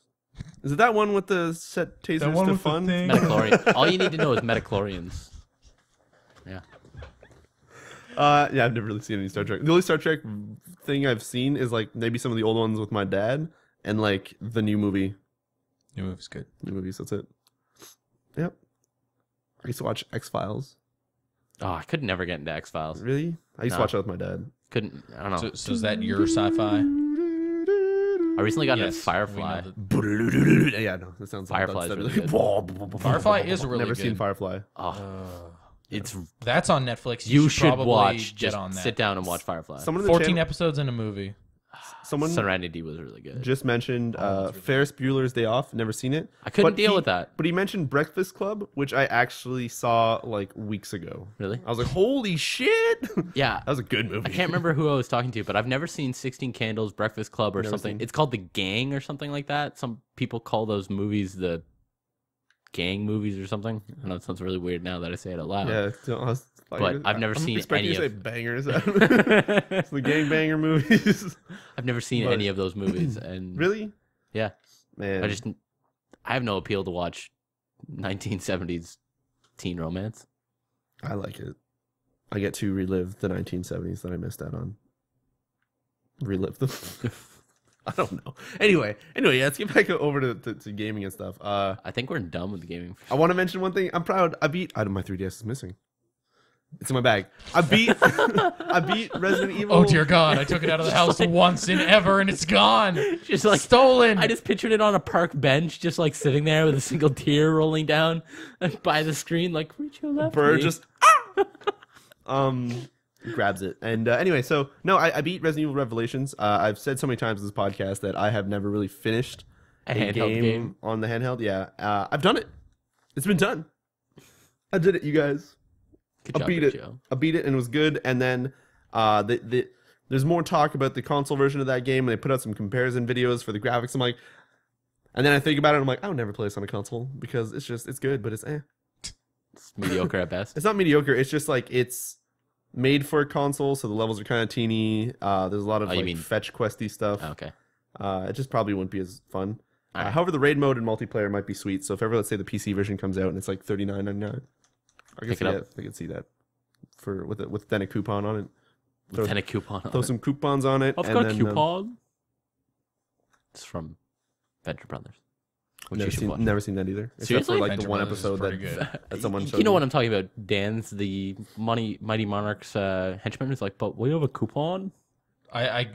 Speaker 1: Is it that one with the set tasers
Speaker 2: one
Speaker 1: to
Speaker 2: with the
Speaker 1: fun?
Speaker 2: thing?
Speaker 3: Metachlorian. All you need to know is metachlorians. Yeah.
Speaker 1: Yeah, I've never really seen any Star Trek. The only Star Trek thing I've seen is like maybe some of the old ones with my dad and like the new movie.
Speaker 2: New movie's good.
Speaker 1: New movies, that's it. Yep. I used to watch X-Files.
Speaker 3: Oh, I could never get into X-Files.
Speaker 1: Really? I used to
Speaker 3: No.
Speaker 1: watch that with my dad.
Speaker 3: Couldn't. I don't know.
Speaker 2: So is that your sci-fi?
Speaker 3: I recently got into
Speaker 2: Yes,
Speaker 3: Firefly.
Speaker 2: we know
Speaker 1: Yeah, no, that sounds
Speaker 3: Firefly's
Speaker 1: like
Speaker 3: really
Speaker 2: Firefly is really
Speaker 1: Never
Speaker 2: good.
Speaker 1: seen Firefly.
Speaker 3: Oh, it's.
Speaker 2: That's on Netflix.
Speaker 3: You
Speaker 2: should
Speaker 3: should
Speaker 2: probably
Speaker 3: watch.
Speaker 2: get
Speaker 3: Just
Speaker 2: on that.
Speaker 3: sit down and watch Firefly.
Speaker 1: Someone in the
Speaker 2: 14
Speaker 1: channel
Speaker 2: episodes in a movie.
Speaker 1: someone
Speaker 3: Serenity was really good.
Speaker 1: just mentioned
Speaker 2: that's really
Speaker 1: Ferris Bueller's Day Off. Never seen it.
Speaker 3: I couldn't
Speaker 1: But
Speaker 3: deal
Speaker 1: he-
Speaker 3: with that.
Speaker 1: But he mentioned Breakfast Club, which I actually saw like weeks ago.
Speaker 3: Really?
Speaker 1: I was like, holy shit! That
Speaker 3: Yeah.
Speaker 1: was a good movie.
Speaker 3: I can't remember who I was talking to, but I've never seen 16 Candles, Breakfast Club, or
Speaker 1: Never
Speaker 3: something.
Speaker 1: seen.
Speaker 3: It's called The Gang or something like that. Some people call those movies the gang movies or something. I know it sounds really weird now that I say it out loud.
Speaker 1: Yeah,
Speaker 3: But I've never
Speaker 1: I'm
Speaker 3: seen
Speaker 1: expecting
Speaker 3: any
Speaker 1: you to
Speaker 3: of-
Speaker 1: say bangers. It's the gangbanger movies.
Speaker 3: I've never seen
Speaker 1: But-
Speaker 3: any of those movies, and
Speaker 1: Really?
Speaker 3: yeah,
Speaker 1: Man.
Speaker 3: I have no appeal to watch 1970s teen romance.
Speaker 1: I like it. I get to relive the 1970s that I missed out on. Relive them. I don't know. Anyway, yeah, let's get back over to gaming and stuff.
Speaker 3: I think we're done with the gaming.
Speaker 1: I want to mention one thing. I'm proud. I beat. My 3DS is missing. It's in my bag. I beat Resident Evil.
Speaker 2: Oh dear God! I took it out of the house once and ever, and it's gone.
Speaker 3: Just like
Speaker 2: Stolen.
Speaker 3: I just pictured it on a park bench, just like sitting there with a single tear rolling down by the screen, like Riccio left
Speaker 1: Bird
Speaker 3: me.
Speaker 1: just grabs it. And anyway, so no, I beat Resident Evil Revelations. I've said so many times in this podcast that I have never really finished
Speaker 3: A handheld game.
Speaker 1: on the handheld. Yeah, I've done it. It's been done. I did it, you guys.
Speaker 3: Good job,
Speaker 1: I beat it.
Speaker 3: Riccio.
Speaker 1: I beat it and it was good. And then there's more talk about the console version of that game, and they put out some comparison videos for the graphics. I'm like, and then I think about it, and I'm like, I would never play this on a console because it's good, but it's
Speaker 3: It's mediocre at best.
Speaker 1: It's not mediocre. It's just like it's made for a console, so the levels are kind of teeny. There's a lot of
Speaker 3: you
Speaker 1: like
Speaker 3: mean-
Speaker 1: fetch questy stuff.
Speaker 3: Oh, okay.
Speaker 1: It just probably wouldn't be as fun.
Speaker 3: Alright.
Speaker 1: However, the raid mode and multiplayer might be sweet. So if ever, let's say the PC version comes out and it's like $39.99, I can
Speaker 3: Pick
Speaker 1: see
Speaker 3: it
Speaker 1: that.
Speaker 3: up.
Speaker 1: I can see that with then a coupon on it.
Speaker 3: With then a coupon on
Speaker 1: Throw
Speaker 3: it.
Speaker 1: some coupons on it.
Speaker 3: I've
Speaker 1: and
Speaker 3: got a
Speaker 1: then,
Speaker 3: coupon. It's from Venture Brothers. Which you should watch.
Speaker 1: Never seen that either. Except
Speaker 3: Seriously?
Speaker 1: for like
Speaker 2: Venture
Speaker 1: the one
Speaker 2: Brothers is
Speaker 1: episode
Speaker 2: pretty good.
Speaker 1: that someone showed
Speaker 3: You know
Speaker 1: me.
Speaker 3: what I'm talking about? Dan's the Mighty Monarch's henchman is like, but we have a coupon.
Speaker 2: I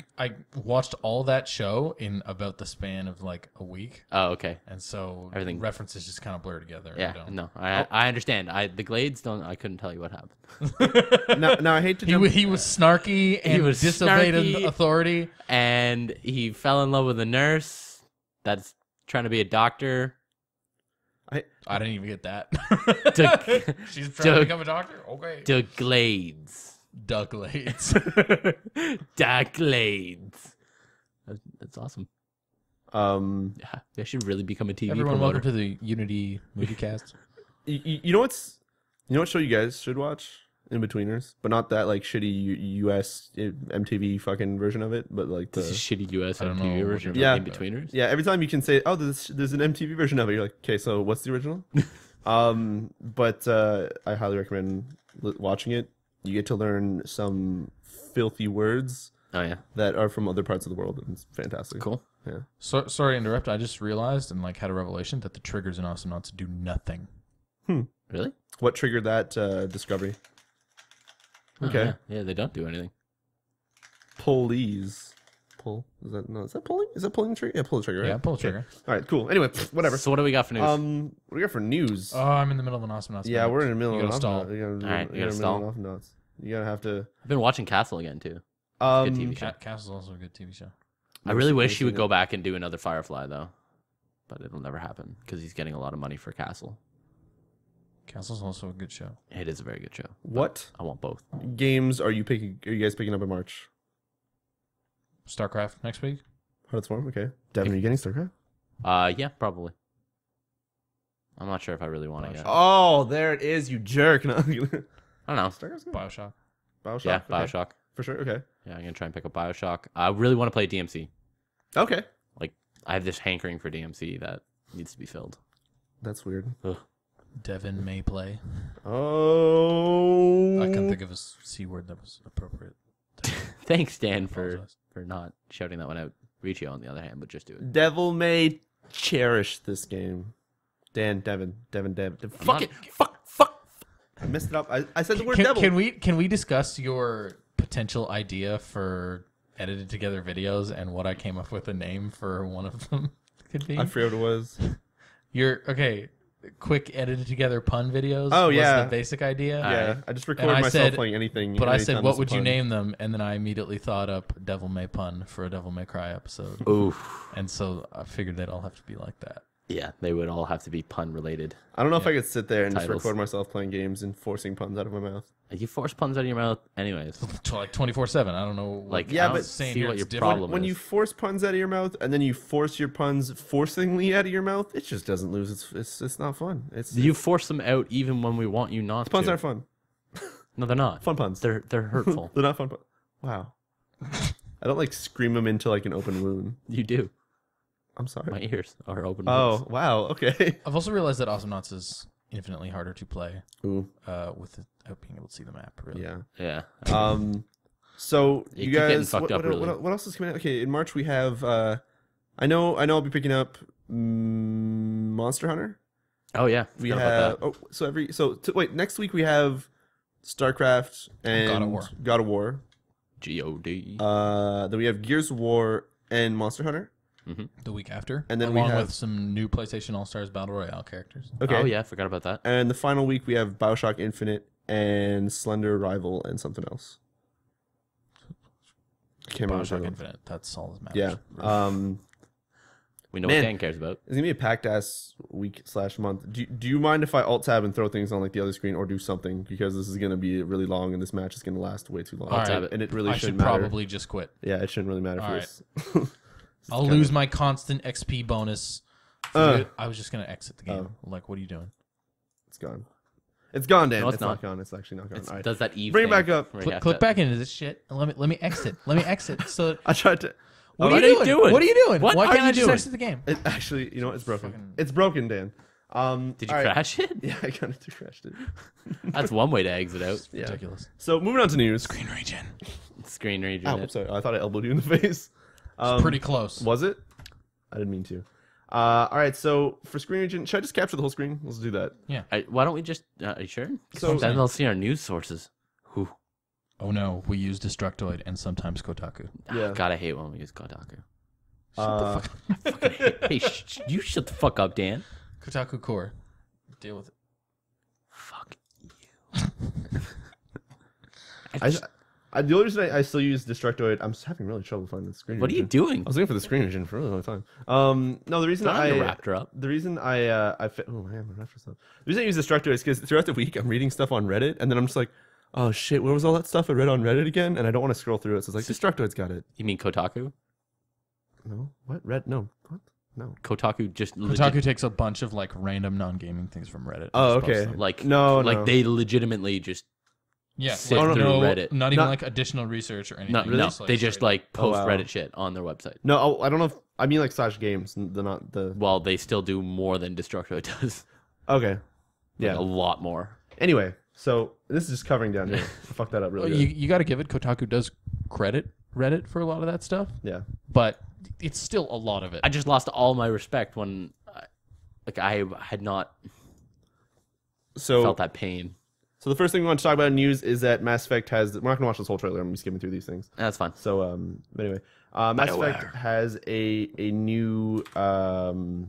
Speaker 2: watched all that show in about the span of like a week,
Speaker 3: Oh, okay.
Speaker 2: and so
Speaker 3: Everything-
Speaker 2: references just kind of blur together.
Speaker 3: Yeah,
Speaker 2: I don't.
Speaker 3: no, I understand. The Glades don't. I couldn't tell you what happened.
Speaker 1: Now I hate to jump.
Speaker 2: He was snarky and
Speaker 3: was
Speaker 2: disobeyed
Speaker 3: snarky.
Speaker 2: authority.
Speaker 3: And he fell in love with a nurse that's trying to be a doctor.
Speaker 2: I didn't even get that.
Speaker 3: Duck-
Speaker 2: She's trying to become a doctor. Okay.
Speaker 3: The Glades.
Speaker 2: Duck Glades.
Speaker 3: Duck Glades. That's awesome.
Speaker 1: Yeah.
Speaker 3: Yeah, they should really become a TV
Speaker 2: Everyone,
Speaker 3: promoter.
Speaker 2: welcome to the Unity movie cast.
Speaker 1: You know what show you guys should watch In-Betweeners, but not that like shitty US MTV fucking version of it, but like the
Speaker 3: shitty US
Speaker 2: I don't
Speaker 3: MTV
Speaker 2: know
Speaker 3: version of
Speaker 1: Yeah.
Speaker 3: In-Betweeners.
Speaker 1: yeah. Every time you can say, oh, there's an MTV version of it, you're like, okay, so what's the original? But I highly recommend watching it. You get to learn some filthy words
Speaker 3: Oh yeah,
Speaker 1: that are from other parts of the world, and it's fantastic.
Speaker 3: cool.
Speaker 1: Yeah.
Speaker 2: So, sorry to interrupt. I just realized and like had a revelation that the triggers in Awesome Knots do nothing.
Speaker 3: Really?
Speaker 1: What triggered that discovery? Okay.
Speaker 3: Yeah, they don't do anything.
Speaker 1: Pulleys. Pull. Is that pulling? Is that pulling the trigger? Yeah, pull the trigger, right?
Speaker 2: Yeah, pull the
Speaker 1: Okay.
Speaker 2: trigger.
Speaker 1: All right, cool. Anyway, whatever.
Speaker 3: So what do we got for news?
Speaker 1: What do we got for news?
Speaker 2: Oh, I'm in the middle of an Awesome Knots.
Speaker 1: yeah,
Speaker 2: match.
Speaker 1: we're in the middle
Speaker 2: You
Speaker 1: of
Speaker 2: gotta
Speaker 1: an
Speaker 2: stall.
Speaker 1: off- you gotta-
Speaker 3: Alright, you gotta
Speaker 1: gotta
Speaker 3: stall.
Speaker 1: off notes. You gotta have to.
Speaker 3: I've been watching Castle again too.
Speaker 1: Um,
Speaker 3: Good TV show.
Speaker 2: Castle's also a good TV show.
Speaker 3: I really wish he
Speaker 1: seen
Speaker 3: would
Speaker 1: it.
Speaker 3: go back and do another Firefly though, but it'll never happen because he's getting a lot of money for Castle.
Speaker 2: Castle's also a good show.
Speaker 3: It is a very good show.
Speaker 1: What
Speaker 3: I want both.
Speaker 1: games are you picking? Are you guys picking up in March?
Speaker 2: StarCraft next week.
Speaker 1: Hearts Form. Okay. Devin, are you getting StarCraft?
Speaker 3: Yeah, probably. I'm not sure if I really want it yet.
Speaker 1: Oh, there it is, you jerk! No,
Speaker 3: I don't know.
Speaker 1: StarCraft's good.
Speaker 2: Bioshock.
Speaker 1: Bioshock.
Speaker 3: Yeah,
Speaker 1: okay.
Speaker 3: Bioshock.
Speaker 1: For sure. Okay.
Speaker 3: Yeah, I'm gonna try and pick up Bioshock. I really want to play DMC.
Speaker 1: Okay.
Speaker 3: Like, I have this hankering for DMC that needs to be filled.
Speaker 1: That's weird.
Speaker 3: Ugh.
Speaker 2: Devin may play.
Speaker 1: Oh.
Speaker 2: I couldn't think of a C word that was appropriate.
Speaker 3: Thanks, Dan, for
Speaker 2: Apologize.
Speaker 3: not shouting that one out. Riccio, on the other hand, would just do it.
Speaker 1: Devil may cherish this game. Devin. Fuck
Speaker 3: not-
Speaker 1: it. Fuck. I messed it up. I said the word devil.
Speaker 2: Can we discuss your potential idea for edited together videos and what I came up with a name for one of them could be?
Speaker 1: I forget what it was.
Speaker 2: Quick edited together pun videos.
Speaker 1: Oh,
Speaker 2: was
Speaker 1: yeah.
Speaker 2: the basic idea.
Speaker 1: Yeah, I just recorded
Speaker 2: I
Speaker 1: myself
Speaker 2: said-
Speaker 1: playing anything.
Speaker 2: But I said,
Speaker 1: anytime
Speaker 2: what
Speaker 1: there's a
Speaker 2: would you
Speaker 1: pun.
Speaker 2: name them? And then I immediately thought up Devil May Pun for a Devil May Cry episode.
Speaker 3: Oof.
Speaker 2: And so I figured they'd all have to be like that.
Speaker 3: Yeah, they would all have to be pun related.
Speaker 1: I don't know if I could sit there and
Speaker 3: Titles.
Speaker 1: just record myself playing games and forcing puns out of my mouth.
Speaker 3: You force puns out of your mouth, anyways.
Speaker 2: Like 24/7. I don't know.
Speaker 3: Like,
Speaker 1: Yeah,
Speaker 3: I don't
Speaker 1: but
Speaker 3: see what your
Speaker 2: different.
Speaker 3: problem
Speaker 1: When
Speaker 3: is.
Speaker 1: you force puns out of your mouth and then you force your puns forcingly out of your mouth, it just doesn't lose. It's not fun.
Speaker 3: You force them out even when we want you not
Speaker 1: puns
Speaker 3: to.
Speaker 1: aren't fun.
Speaker 3: No, they're not.
Speaker 1: Fun puns.
Speaker 3: They're hurtful.
Speaker 1: They're not fun puns. Wow. I don't like scream them into like an open wound.
Speaker 3: You do.
Speaker 1: I'm sorry.
Speaker 3: My ears are open.
Speaker 1: Oh wow. Okay.
Speaker 2: I've also realized that Awesome Knots is infinitely harder to play
Speaker 1: Ooh.
Speaker 2: without being able to see the map. Really.
Speaker 1: Yeah.
Speaker 3: Yeah.
Speaker 1: So
Speaker 3: You
Speaker 1: you
Speaker 3: keep getting
Speaker 1: guys,
Speaker 3: fucked up, really.
Speaker 1: what else is coming out? Okay, in March we have. I know. I'll be picking up Monster Hunter.
Speaker 3: Oh yeah.
Speaker 1: We
Speaker 3: Forgot
Speaker 1: have.
Speaker 3: about
Speaker 1: Wait. Next week we have StarCraft and
Speaker 2: God of War.
Speaker 1: God of War.
Speaker 3: that. God.
Speaker 1: Then we have Gears of War and Monster Hunter.
Speaker 2: The week after,
Speaker 1: And then we
Speaker 2: along
Speaker 1: have-
Speaker 2: with some new PlayStation All Stars Battle Royale characters.
Speaker 1: Okay.
Speaker 3: Oh yeah, forgot about that.
Speaker 1: And the final week we have Bioshock Infinite and Slender Rival and something else. I can't remember.
Speaker 2: Bioshock
Speaker 1: the other one.
Speaker 2: Infinite. That's all that
Speaker 1: Yeah.
Speaker 2: matters.
Speaker 3: We know
Speaker 1: Man.
Speaker 3: what Dan cares about.
Speaker 1: It's gonna be a packed ass week / month. Do you mind if I alt tab and throw things on like the other screen or do something, because this is gonna be really long and this match is gonna last way too long.
Speaker 2: All right.
Speaker 3: tab it.
Speaker 1: And it really
Speaker 2: I should
Speaker 1: shouldn't matter.
Speaker 2: probably just quit.
Speaker 1: Yeah, it shouldn't really matter
Speaker 2: All
Speaker 1: for
Speaker 2: right.
Speaker 1: this.
Speaker 2: I'll lose my constant XP bonus. I was just gonna exit the game. Like, what are you doing?
Speaker 1: It's gone. It's gone, Dan.
Speaker 3: No,
Speaker 1: it's
Speaker 3: it's
Speaker 1: not
Speaker 3: not.
Speaker 1: gone. It's actually not gone.
Speaker 3: It
Speaker 1: All right.
Speaker 3: does that Eve
Speaker 1: Bring it
Speaker 3: thing
Speaker 1: back up.
Speaker 3: where you have
Speaker 2: Click
Speaker 3: to-
Speaker 2: back into this shit and let me exit. Let me exit. So
Speaker 1: I tried to.
Speaker 2: what
Speaker 3: What
Speaker 2: are you
Speaker 3: are you
Speaker 2: doing?
Speaker 3: doing?
Speaker 2: What are you doing?
Speaker 3: What
Speaker 2: Why
Speaker 3: are
Speaker 2: can't I
Speaker 3: you
Speaker 2: just
Speaker 3: doing?
Speaker 2: exit the game?
Speaker 1: It actually, you know what? It's broken.
Speaker 2: Fucking-
Speaker 1: It's broken, Dan.
Speaker 3: Did you
Speaker 1: all right.
Speaker 3: crash it?
Speaker 1: Yeah, I kind of crashed it.
Speaker 3: That's one way to exit out.
Speaker 1: Yeah.
Speaker 2: Ridiculous.
Speaker 1: So moving on to news.
Speaker 2: Screen region.
Speaker 3: Screen region.
Speaker 1: Ow, I'm sorry. I thought I elbowed you in the face.
Speaker 2: It's pretty close.
Speaker 1: Was it? I didn't mean to. All right. So for screen region, should I just capture the whole screen? Let's do that.
Speaker 3: Why don't we just? Are you sure?
Speaker 1: So-
Speaker 3: Then they'll see our news sources. Whew.
Speaker 2: Oh no, we use Destructoid and sometimes Kotaku.
Speaker 1: Yeah.
Speaker 3: God, I hate when we use Goddard.
Speaker 1: Uh,
Speaker 3: Hey, you shut the fuck up, Dan.
Speaker 2: Kotaku Core. Deal with it.
Speaker 3: Fuck you.
Speaker 1: the only reason I still use Destructoid, I'm just having really trouble finding the screen.
Speaker 3: What are you
Speaker 1: region.
Speaker 3: doing?
Speaker 1: I was looking for the screen region for a really long time. No, the reason
Speaker 3: Don't have
Speaker 1: I
Speaker 3: to wrap her up.
Speaker 1: The reason I man, my stuff. The reason I use Destructoid is because throughout the week I'm reading stuff on Reddit, and then I'm just like, oh shit, what was all that stuff I read on Reddit again? And I don't want to scroll through it, so it's like Destructoid's got it.
Speaker 3: You mean Kotaku?
Speaker 1: No, what Red? No, what? No.
Speaker 3: Kotaku just
Speaker 2: Kotaku takes a bunch of like random non-gaming things from Reddit. and
Speaker 1: Oh,
Speaker 2: just posts
Speaker 1: okay.
Speaker 2: them.
Speaker 3: like
Speaker 1: No,
Speaker 3: like
Speaker 1: no.
Speaker 3: they legitimately just
Speaker 2: Yeah,
Speaker 3: sift
Speaker 2: like,
Speaker 3: through
Speaker 2: no,
Speaker 3: Reddit.
Speaker 2: not even like additional research or anything.
Speaker 3: No, no,
Speaker 2: like
Speaker 3: they just
Speaker 2: straight
Speaker 3: like post
Speaker 1: wow.
Speaker 3: Reddit shit on their website.
Speaker 1: No, I don't know. I mean like Slash Games. Not the.
Speaker 3: Well, they still do more than Destructo does.
Speaker 1: Okay. Yeah.
Speaker 3: Like, a lot more.
Speaker 1: Anyway, so this is just covering down here. Fuck that up really good.
Speaker 2: You got to give it. Kotaku does credit Reddit for a lot of that stuff.
Speaker 1: Yeah.
Speaker 2: But it's still a lot of it.
Speaker 3: I just lost all my respect when, I had not felt that pain.
Speaker 1: So the first thing we want to talk about in news is that Mass Effect has. We're not going to watch this whole trailer. I'm going to be skimming through these things.
Speaker 3: That's fine.
Speaker 1: So, but anyway, Mass Effect has a new DLC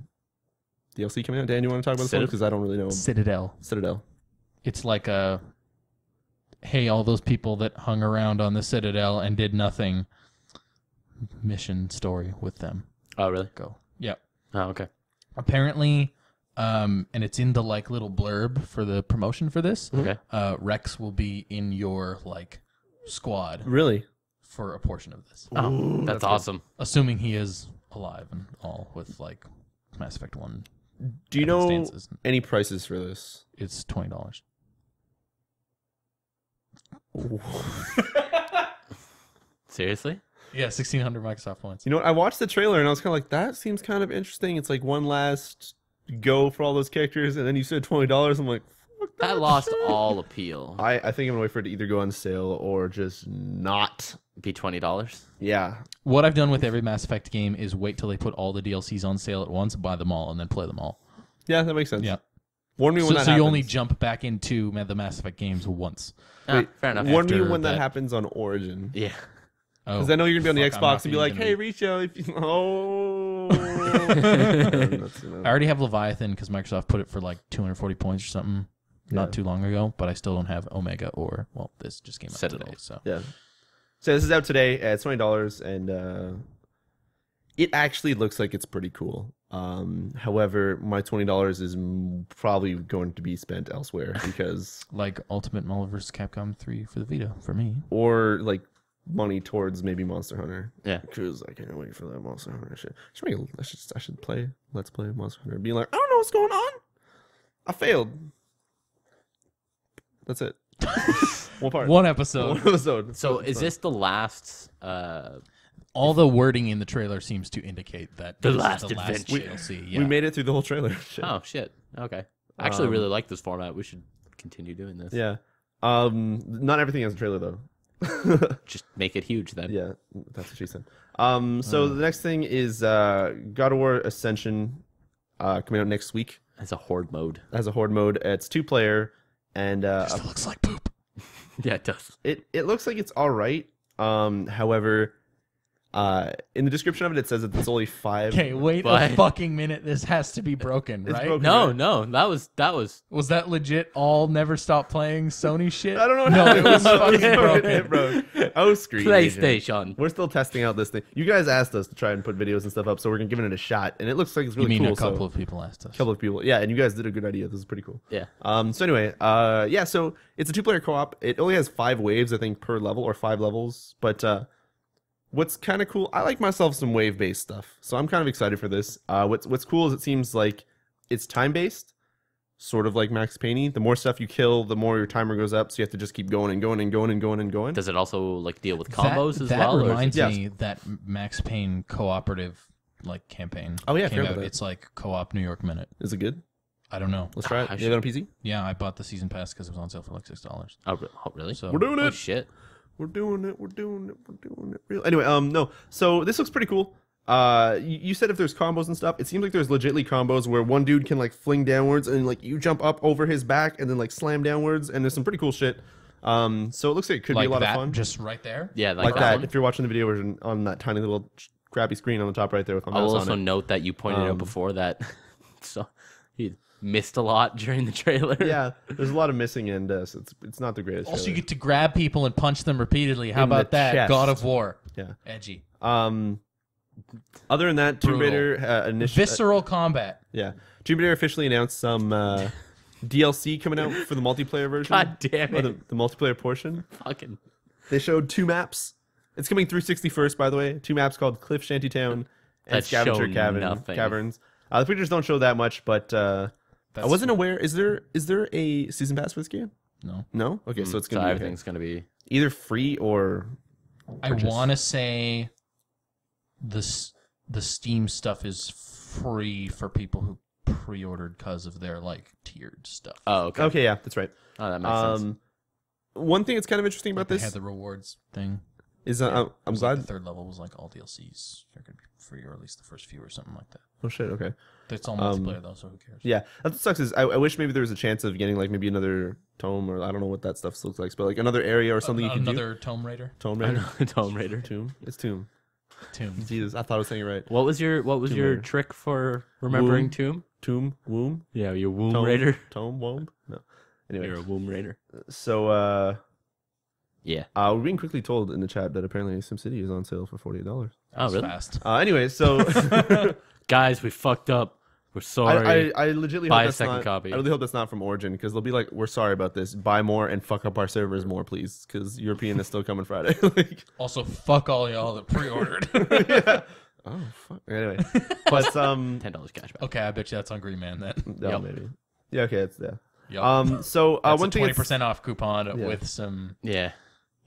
Speaker 1: coming out. Dan, you want to talk about this one? Because I don't really know.
Speaker 2: Citadel. It's like a, hey, all those people that hung around on the Citadel and did nothing mission story with them.
Speaker 3: Oh, really?
Speaker 2: Go. Yep.
Speaker 3: Oh, okay.
Speaker 2: Apparently, and it's in the like little blurb for the promotion for this.
Speaker 3: Okay.
Speaker 2: Rex will be in your like squad
Speaker 1: Really?
Speaker 2: for a portion of this.
Speaker 3: Oh,
Speaker 1: Ooh,
Speaker 3: that's awesome.
Speaker 2: Assuming he is alive and all with like Mass Effect 1.
Speaker 1: Do you know
Speaker 2: Circumstances.
Speaker 1: any prices for this?
Speaker 2: It's $20.
Speaker 3: Seriously?
Speaker 2: Yeah, 1,600 Microsoft points.
Speaker 1: You know what? I watched the trailer and I was kind of like, that seems kind of interesting. It's like one last go for all those characters, and then you said $20. I'm like, fuck
Speaker 3: That lost all appeal.
Speaker 1: I think I'm gonna wait for it to either go on sale or just not.
Speaker 3: Be $20.
Speaker 1: Yeah.
Speaker 2: What I've done with every Mass Effect game is wait till they put all the DLCs on sale at once, buy them all, and then play them all.
Speaker 1: Yeah, that makes sense.
Speaker 2: Yeah.
Speaker 1: Warn me when that
Speaker 2: So
Speaker 1: happens.
Speaker 2: you only jump back into the Mass Effect games once.
Speaker 1: Wait,
Speaker 3: fair enough.
Speaker 1: Warn me
Speaker 2: After
Speaker 1: when that
Speaker 2: that-
Speaker 1: happens on Origin.
Speaker 3: Yeah.
Speaker 1: Because I know you're gonna be on the
Speaker 2: fuck, I'm not
Speaker 1: Xbox and be like,
Speaker 2: using
Speaker 1: "Hey,
Speaker 2: it.
Speaker 1: Riccio, if you oh."
Speaker 2: I already have Leviathan because Microsoft put it for like 240 points or something not too long ago, but I still don't have Omega or, well, this just came out
Speaker 3: Citadel.
Speaker 2: today. So
Speaker 1: Yeah. So this is out today. It's $20, and it actually looks like it's pretty cool. However, my $20 is probably going to be spent elsewhere because,
Speaker 2: like Ultimate Marvel vs. Capcom 3 for the Vita for me.
Speaker 1: or like money towards maybe Monster Hunter.
Speaker 3: Yeah.
Speaker 1: Because I can't wait for that Monster Hunter shit. I should play Let's Play Monster Hunter. Being like, I don't know what's going on. I failed. That's it. One part.
Speaker 2: One episode.
Speaker 1: One episode.
Speaker 3: So is this the last...
Speaker 2: All the wording in the trailer seems to indicate that
Speaker 3: The
Speaker 2: this is
Speaker 3: last
Speaker 2: the last
Speaker 3: adventure.
Speaker 2: DLC. Yeah.
Speaker 1: We made it through the whole trailer. Shit.
Speaker 3: Oh, shit. Okay. I actually really like this format. We should continue doing this.
Speaker 1: Yeah. Not everything has a trailer though.
Speaker 3: Just make it huge then.
Speaker 1: Yeah, that's what she said. So the next thing is God of War Ascension coming out next week.
Speaker 3: As a horde mode.
Speaker 1: As a horde mode. It's 2-player, and
Speaker 2: Still looks like poop.
Speaker 3: Yeah, it does.
Speaker 1: it looks like it's all right. However, in the description of it, it says that it's only 5.
Speaker 2: Okay, wait
Speaker 3: But-
Speaker 2: a fucking minute. This has to be broken,
Speaker 1: It's
Speaker 2: right?
Speaker 1: broken.
Speaker 3: No, no. That was...
Speaker 2: Was that legit all never stop playing Sony shit?
Speaker 1: I don't know.
Speaker 2: No, it was fucking broken.
Speaker 1: It broke. Oh, screen.
Speaker 3: PlayStation.
Speaker 1: We're still testing out this thing. You guys asked us to try and put videos and stuff up, so we're giving it a shot, and it looks like it's
Speaker 2: You
Speaker 1: really
Speaker 2: mean
Speaker 1: cool.
Speaker 2: a couple
Speaker 1: so,
Speaker 2: of people asked us.
Speaker 1: a couple of people, yeah, and you guys did a good idea. This is pretty cool.
Speaker 3: Yeah.
Speaker 1: So anyway, yeah, so it's a 2-player co-op. It only has 5 waves, I think, per level, or 5 levels. But what's kind of cool, I like myself some wave-based stuff, so I'm kind of excited for this. What's cool is it seems like it's time-based, sort of like Max Payne. The more stuff you kill, the more your timer goes up, so you have to just keep going and going and going and going and going.
Speaker 3: Does it also like deal with combos as
Speaker 2: that
Speaker 3: well?
Speaker 2: That
Speaker 3: or is it-
Speaker 2: reminds
Speaker 1: Yes.
Speaker 2: me that Max Payne cooperative like campaign.
Speaker 1: Oh, yeah, I
Speaker 2: came
Speaker 1: forgot
Speaker 2: out.
Speaker 1: about that.
Speaker 2: It's like co-op New York Minute.
Speaker 1: Is it good?
Speaker 2: I don't know.
Speaker 1: Let's try it.
Speaker 3: I
Speaker 1: You have it on PC?
Speaker 2: Yeah, I bought the season pass because it was on sale for like $6.
Speaker 3: Oh, really?
Speaker 2: So
Speaker 1: We're doing
Speaker 3: Oh,
Speaker 1: it.
Speaker 3: shit.
Speaker 1: We're doing it. We're doing it. We're doing it. Real. Anyway, no. So this looks pretty cool. You said if there's combos and stuff, it seems like there's legitly combos where one dude can like fling downwards and like you jump up over his back and then like slam downwards, and there's some pretty cool shit. So it looks like it could
Speaker 2: like
Speaker 1: be a lot
Speaker 2: that,
Speaker 1: of fun.
Speaker 2: just right there.
Speaker 3: Yeah,
Speaker 1: Like
Speaker 3: that
Speaker 1: that.
Speaker 3: one.
Speaker 1: If you're watching the video version on that tiny little crappy screen on the top right there with my
Speaker 3: I'll
Speaker 1: mouse
Speaker 3: also
Speaker 1: on it.
Speaker 3: note that you pointed out before that so he missed a lot during the trailer.
Speaker 1: Yeah, there's a lot of missing, and so it's not the greatest.
Speaker 2: Also, you
Speaker 1: trailer.
Speaker 2: get to grab people and punch them repeatedly. How
Speaker 1: In the
Speaker 2: about that?
Speaker 1: chest.
Speaker 2: God of War.
Speaker 1: Yeah.
Speaker 2: Edgy.
Speaker 1: Other than that, Tomb
Speaker 2: Brutal.
Speaker 1: Raider initially.
Speaker 2: Visceral combat.
Speaker 1: Yeah, Tomb Raider officially announced some DLC coming out for the multiplayer version.
Speaker 3: God damn
Speaker 1: Or
Speaker 3: it.
Speaker 1: the multiplayer portion.
Speaker 3: Fucking
Speaker 1: They showed 2 maps. It's coming through 61st, by the way. 2 maps called Cliff Shantytown and
Speaker 3: That
Speaker 1: Scavenger
Speaker 3: show nothing.
Speaker 1: Caverns. The pictures don't show that much, but I wasn't aware. Is there a season pass for this game? No? Okay, so it's going to be
Speaker 3: everything's going to be
Speaker 1: either free or
Speaker 2: purchase. I want to say the Steam stuff is free for people who pre-ordered because of their like tiered stuff.
Speaker 3: Oh, okay.
Speaker 1: Okay, yeah, that's right.
Speaker 3: Oh, that makes sense.
Speaker 1: One thing that's kind of interesting about
Speaker 2: They
Speaker 1: this
Speaker 2: had the rewards thing.
Speaker 1: is I'm glad
Speaker 2: like the third level was like all DLCs. They're gonna be free, or at least the first few, or something like that.
Speaker 1: Oh shit! Okay.
Speaker 2: It's all multiplayer though, so who cares?
Speaker 1: Yeah, that's what sucks. Is I wish maybe there was a chance of getting like maybe another tome, or I don't know what that stuff looks like, but like another area or something you can do.
Speaker 2: Another Tome Raider.
Speaker 1: Tomb Raider.
Speaker 3: Tomb Raider.
Speaker 1: Tomb. It's Tomb.
Speaker 2: Tomb.
Speaker 1: Jesus, I thought I was saying it right.
Speaker 3: What was your
Speaker 1: Raider.
Speaker 3: trick for remembering Tomb?
Speaker 1: Tomb. Womb.
Speaker 3: Yeah, your Womb
Speaker 1: Tome,
Speaker 3: Raider.
Speaker 1: Tome. Womb. No. Anyway,
Speaker 3: You're a Womb Raider.
Speaker 1: So
Speaker 3: yeah.
Speaker 1: we're being quickly told in the chat that apparently SimCity is on sale for $48.
Speaker 3: Oh, really?
Speaker 2: Fast.
Speaker 1: Anyway, so
Speaker 3: guys, we fucked up. We're sorry.
Speaker 1: I legitimately
Speaker 3: Buy
Speaker 1: hope
Speaker 3: a
Speaker 1: that's
Speaker 3: second
Speaker 1: not,
Speaker 3: copy.
Speaker 1: I really hope that's not from Origin, because they'll be like, we're sorry about this. Buy more and fuck up our servers more, please, because European is still coming Friday. Like,
Speaker 2: Also, fuck all y'all that pre-ordered.
Speaker 1: yeah. Oh fuck. Anyway, but
Speaker 3: $10 cash back.
Speaker 2: Okay, I bet you that's on Green Man then.
Speaker 1: no,
Speaker 3: Yep.
Speaker 1: maybe. Yeah. Okay. It's yeah.
Speaker 2: Yep.
Speaker 1: So
Speaker 2: That's
Speaker 1: one
Speaker 2: a
Speaker 1: thing.
Speaker 2: 20% off coupon
Speaker 1: Yeah.
Speaker 2: with some.
Speaker 3: Yeah.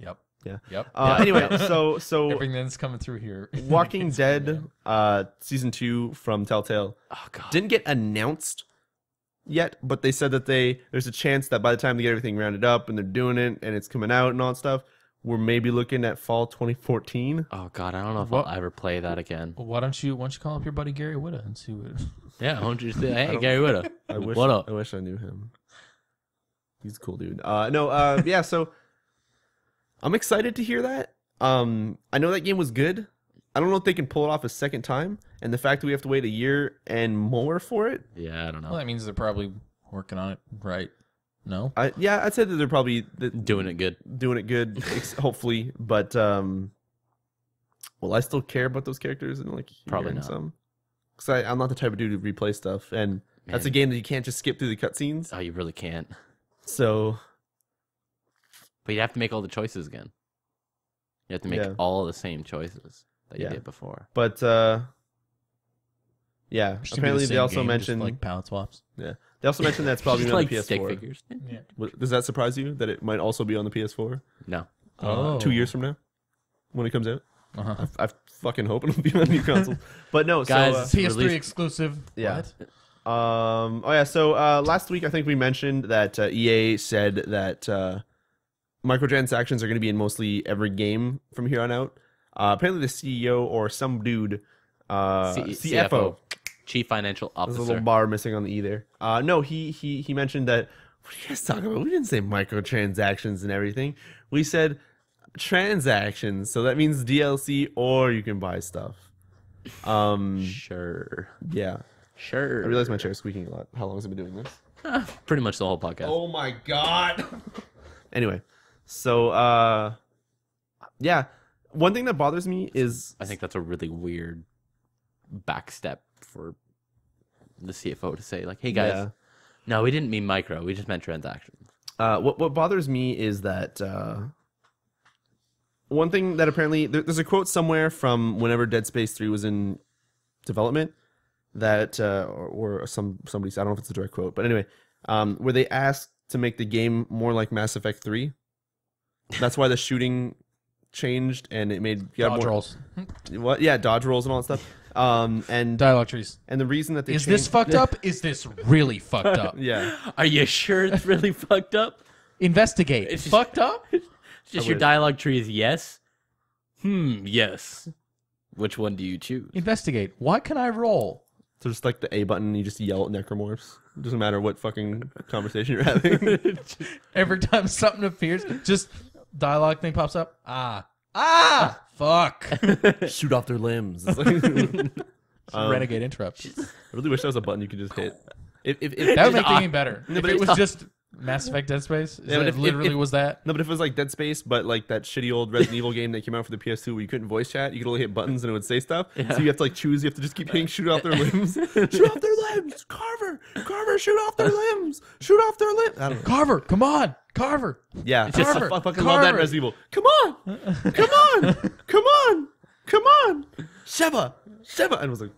Speaker 2: Yep.
Speaker 1: Yeah.
Speaker 2: Yep.
Speaker 1: Anyway, so
Speaker 2: Everything that's coming through here.
Speaker 1: Walking Dead season 2 from Telltale
Speaker 3: Oh god.
Speaker 1: didn't get announced yet, but they said that there's a chance that by the time they get everything rounded up and they're doing it and it's coming out and all that stuff, we're maybe looking at fall 2014.
Speaker 3: Oh god, I don't know if
Speaker 2: What?
Speaker 3: I'll ever play that again.
Speaker 2: Why don't you call up your buddy Gary Whitta and see what?
Speaker 3: Yeah, why don't you say, hey, Gary Whitta.
Speaker 1: I wish.
Speaker 3: What up?
Speaker 1: I wish I knew him. He's a cool dude. Yeah. So I'm excited to hear that. I know that game was good. I don't know if they can pull it off a second time, and the fact that we have to wait a year and more for it.
Speaker 3: Yeah, I don't know.
Speaker 2: Well, that means they're probably working on it, right? No.
Speaker 1: Yeah, I'd say that they're probably
Speaker 3: Doing it good.
Speaker 1: doing it good, hopefully. But will I still care about those characters and like
Speaker 3: Probably
Speaker 1: hearing
Speaker 3: not.
Speaker 1: some? Because I'm not the type of dude to replay stuff, and that's a
Speaker 3: Man.
Speaker 1: game that you can't just skip through the cutscenes.
Speaker 3: Oh, you really can't.
Speaker 1: So
Speaker 3: But you have to make all the choices again. You have to make
Speaker 1: Yeah.
Speaker 3: all the same choices that you
Speaker 1: Yeah.
Speaker 3: did before.
Speaker 1: But yeah,
Speaker 2: Should be the
Speaker 1: apparently they
Speaker 2: same
Speaker 1: also
Speaker 2: game, just
Speaker 1: mentioned
Speaker 2: like palette swaps.
Speaker 1: they also mentioned that's probably
Speaker 3: Just
Speaker 1: on
Speaker 3: like
Speaker 1: the
Speaker 3: stick
Speaker 1: PS4.
Speaker 3: figures.
Speaker 2: Yeah.
Speaker 1: Does that surprise you that it might also be on the PS4?
Speaker 3: No.
Speaker 1: 2 years from now, when it comes out?
Speaker 2: Uh-huh.
Speaker 1: I fucking hope it'll be on new consoles. But no,
Speaker 3: Guys,
Speaker 1: so
Speaker 2: PS3
Speaker 3: Release-
Speaker 2: exclusive.
Speaker 1: Yeah.
Speaker 2: What?
Speaker 1: So last week I think we mentioned that EA said that microtransactions are going to be in mostly every game from here on out. Apparently the CEO or some dude, CFO.
Speaker 3: Chief Financial
Speaker 1: There's a
Speaker 3: Officer.
Speaker 1: little bar missing on the E there. No, he mentioned that. What are you guys talking about? We didn't say microtransactions and everything. We said transactions. So that means DLC or you can buy stuff.
Speaker 3: Sure.
Speaker 1: Yeah.
Speaker 3: Sure.
Speaker 1: I realize my chair's squeaking a lot. How long has it been doing this?
Speaker 3: Pretty much the whole podcast.
Speaker 1: Oh my god. Anyway, so yeah. One thing that bothers me is
Speaker 3: I think that's a really weird backstep for the CFO to say, like, hey guys,
Speaker 1: Yeah.
Speaker 3: no, we didn't mean micro, we just meant transactions.
Speaker 1: What bothers me is that one thing that apparently there's a quote somewhere from whenever Dead Space 3 was in development that or somebody I don't know if it's a direct quote, but anyway, where they asked to make the game more like Mass Effect 3. That's why the shooting changed and it made
Speaker 2: Dodge rolls.
Speaker 1: What? Yeah, dodge rolls and all that stuff. And
Speaker 2: Dialogue trees.
Speaker 1: and the reason that they
Speaker 2: Is this
Speaker 1: changed-
Speaker 2: fucked up? Is this really fucked up?
Speaker 1: Yeah.
Speaker 3: Are you sure it's really fucked up?
Speaker 2: Investigate.
Speaker 3: It's just-
Speaker 2: fucked up?
Speaker 3: Just
Speaker 1: I
Speaker 3: your
Speaker 1: wish.
Speaker 3: dialogue tree is yes? Yes. Which one do you choose?
Speaker 2: Investigate. What can I roll?
Speaker 1: So just like the A button, you just yell at necromorphs. It doesn't matter what fucking conversation you're having.
Speaker 2: Every time something appears, just dialogue thing pops up. Fuck.
Speaker 1: Shoot off their limbs. It's like-
Speaker 2: Renegade interrupt.
Speaker 1: I really wish that was a button you could just hit. If
Speaker 2: That would make the game better.
Speaker 1: No,
Speaker 2: If
Speaker 1: but
Speaker 2: it
Speaker 1: it's-
Speaker 2: was just Mass Effect Dead Space,
Speaker 1: Yeah, but
Speaker 2: it literally was that.
Speaker 1: No, but if it was like Dead Space, but like that shitty old Resident Evil game that came out for the PS2 where you couldn't voice chat, you could only hit buttons and it would say stuff. So you have to like choose. You have to just keep hitting shoot off their limbs. Shoot off their limbs. Carver, shoot off their limbs. Shoot off their limbs. I don't know.
Speaker 2: Carver, come on. Carver.
Speaker 1: Yeah,
Speaker 2: Carver,
Speaker 1: I fucking love that
Speaker 2: Carver.
Speaker 1: Resident Evil. Come on, come on, come on, come on, Sheva. And I was like,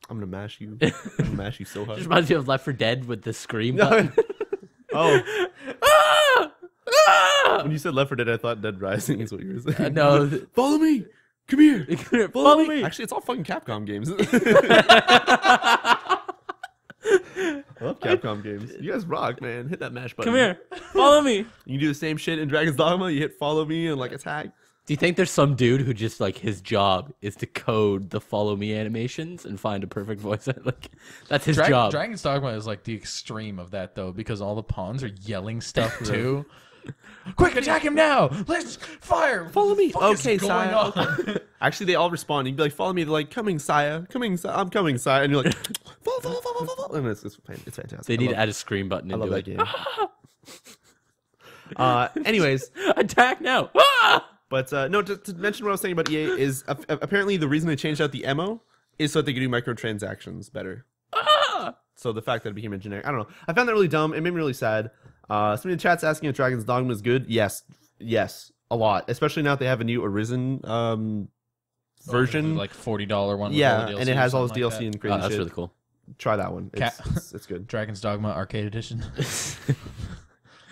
Speaker 1: I'm gonna mash you. I'm gonna mash you so hard.
Speaker 3: Just reminds me of Left 4 Dead with the scream button.
Speaker 1: Oh, When you said Left 4 Dead, I thought Dead Rising is what you were saying.
Speaker 3: No.
Speaker 1: Follow me. Come here.
Speaker 3: Follow me.
Speaker 1: Actually, it's all fucking Capcom games. I love Capcom games. You guys rock, man. Hit that mash button.
Speaker 3: Come here. Follow me.
Speaker 1: You can do the same shit in Dragon's Dogma. You hit follow me and like attack.
Speaker 3: Do you think there's some dude who just like his job is to code the follow me animations and find a perfect voice? Like that's his job.
Speaker 2: Dragon's Dogma is like the extreme of that though, because all the pawns are yelling stuff too. Quick, attack him now! Let's fire!
Speaker 1: Follow me. Okay,
Speaker 2: going
Speaker 1: sire.
Speaker 2: on?
Speaker 1: Actually, they all respond. You'd be like, follow me. They're like, coming, sire. Coming, sire. I'm coming, sire. And you're like, follow. And it's fantastic.
Speaker 3: They need to add a scream button
Speaker 1: I
Speaker 3: into
Speaker 1: love
Speaker 3: it.
Speaker 1: that game. Anyways,
Speaker 3: Attack now!
Speaker 1: but no, to mention what I was saying about EA is apparently the reason they changed out the MO is so that they could do microtransactions better. So the fact that it became a generic, I don't know. I found that really dumb. It made me really sad. Somebody in the chat's asking if Dragon's Dogma is good. Yes, a lot. Especially now that they have a new Arisen version,
Speaker 2: like $40 one.
Speaker 1: Yeah,
Speaker 2: with all the DLC
Speaker 1: and it has all this
Speaker 2: like
Speaker 1: DLC
Speaker 2: that.
Speaker 1: and crazy
Speaker 3: That's
Speaker 1: shit.
Speaker 3: really cool.
Speaker 1: Try that one. It's good.
Speaker 2: Dragon's Dogma Arcade Edition.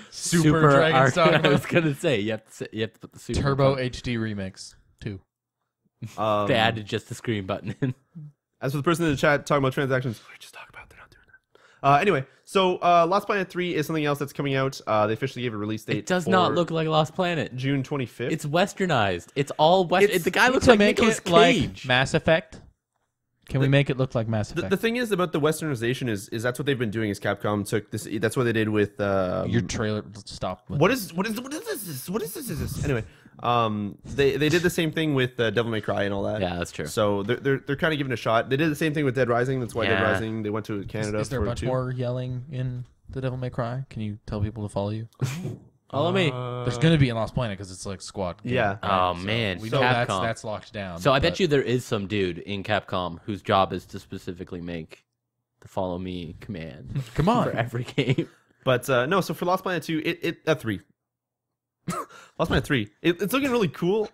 Speaker 2: Super Dragon's Dogma.
Speaker 3: I was gonna say you have to put the super
Speaker 2: Turbo
Speaker 3: button.
Speaker 2: HD Remix 2.
Speaker 3: They added just the screen button in.
Speaker 1: As for the person in the chat talking about transactions, we just talk about they're not doing that. Anyway, so Lost Planet 3 is something else that's coming out. They officially gave a release date.
Speaker 3: It does not look like Lost Planet.
Speaker 1: June 25th.
Speaker 3: It's westernized. It's all west. The guy looks
Speaker 2: to
Speaker 3: like
Speaker 2: make
Speaker 3: Nicolas
Speaker 2: it like
Speaker 3: Cage.
Speaker 2: Mass Effect. Can we make it look like Mass Effect?
Speaker 1: The thing is about the westernization is that's what they've been doing. Is Capcom took this? That's what they did with
Speaker 2: Your trailer. Stop.
Speaker 1: What is this? Anyway, they did the same thing with Devil May Cry and all that.
Speaker 3: Yeah, that's true.
Speaker 1: So they're kind of giving it a shot. They did the same thing with Dead Rising. That's why Dead
Speaker 3: Yeah.
Speaker 1: Rising they went to Canada.
Speaker 2: Is there a
Speaker 1: for
Speaker 2: bunch
Speaker 1: 2.
Speaker 2: more yelling in the Devil May Cry? Can you tell people to follow you?
Speaker 3: Follow me.
Speaker 2: There's gonna be in Lost Planet because it's like squad. game,
Speaker 1: Yeah.
Speaker 2: right?
Speaker 3: Oh, man.
Speaker 2: we
Speaker 3: So
Speaker 2: know
Speaker 3: Capcom.
Speaker 2: that's locked down.
Speaker 3: So I bet
Speaker 2: but-
Speaker 3: you there is some dude in Capcom whose job is to specifically make the follow me command
Speaker 2: Come
Speaker 3: for
Speaker 2: on.
Speaker 3: every game.
Speaker 1: But no, so for Lost Planet 2, it 3. Lost Planet 3. It's looking really cool.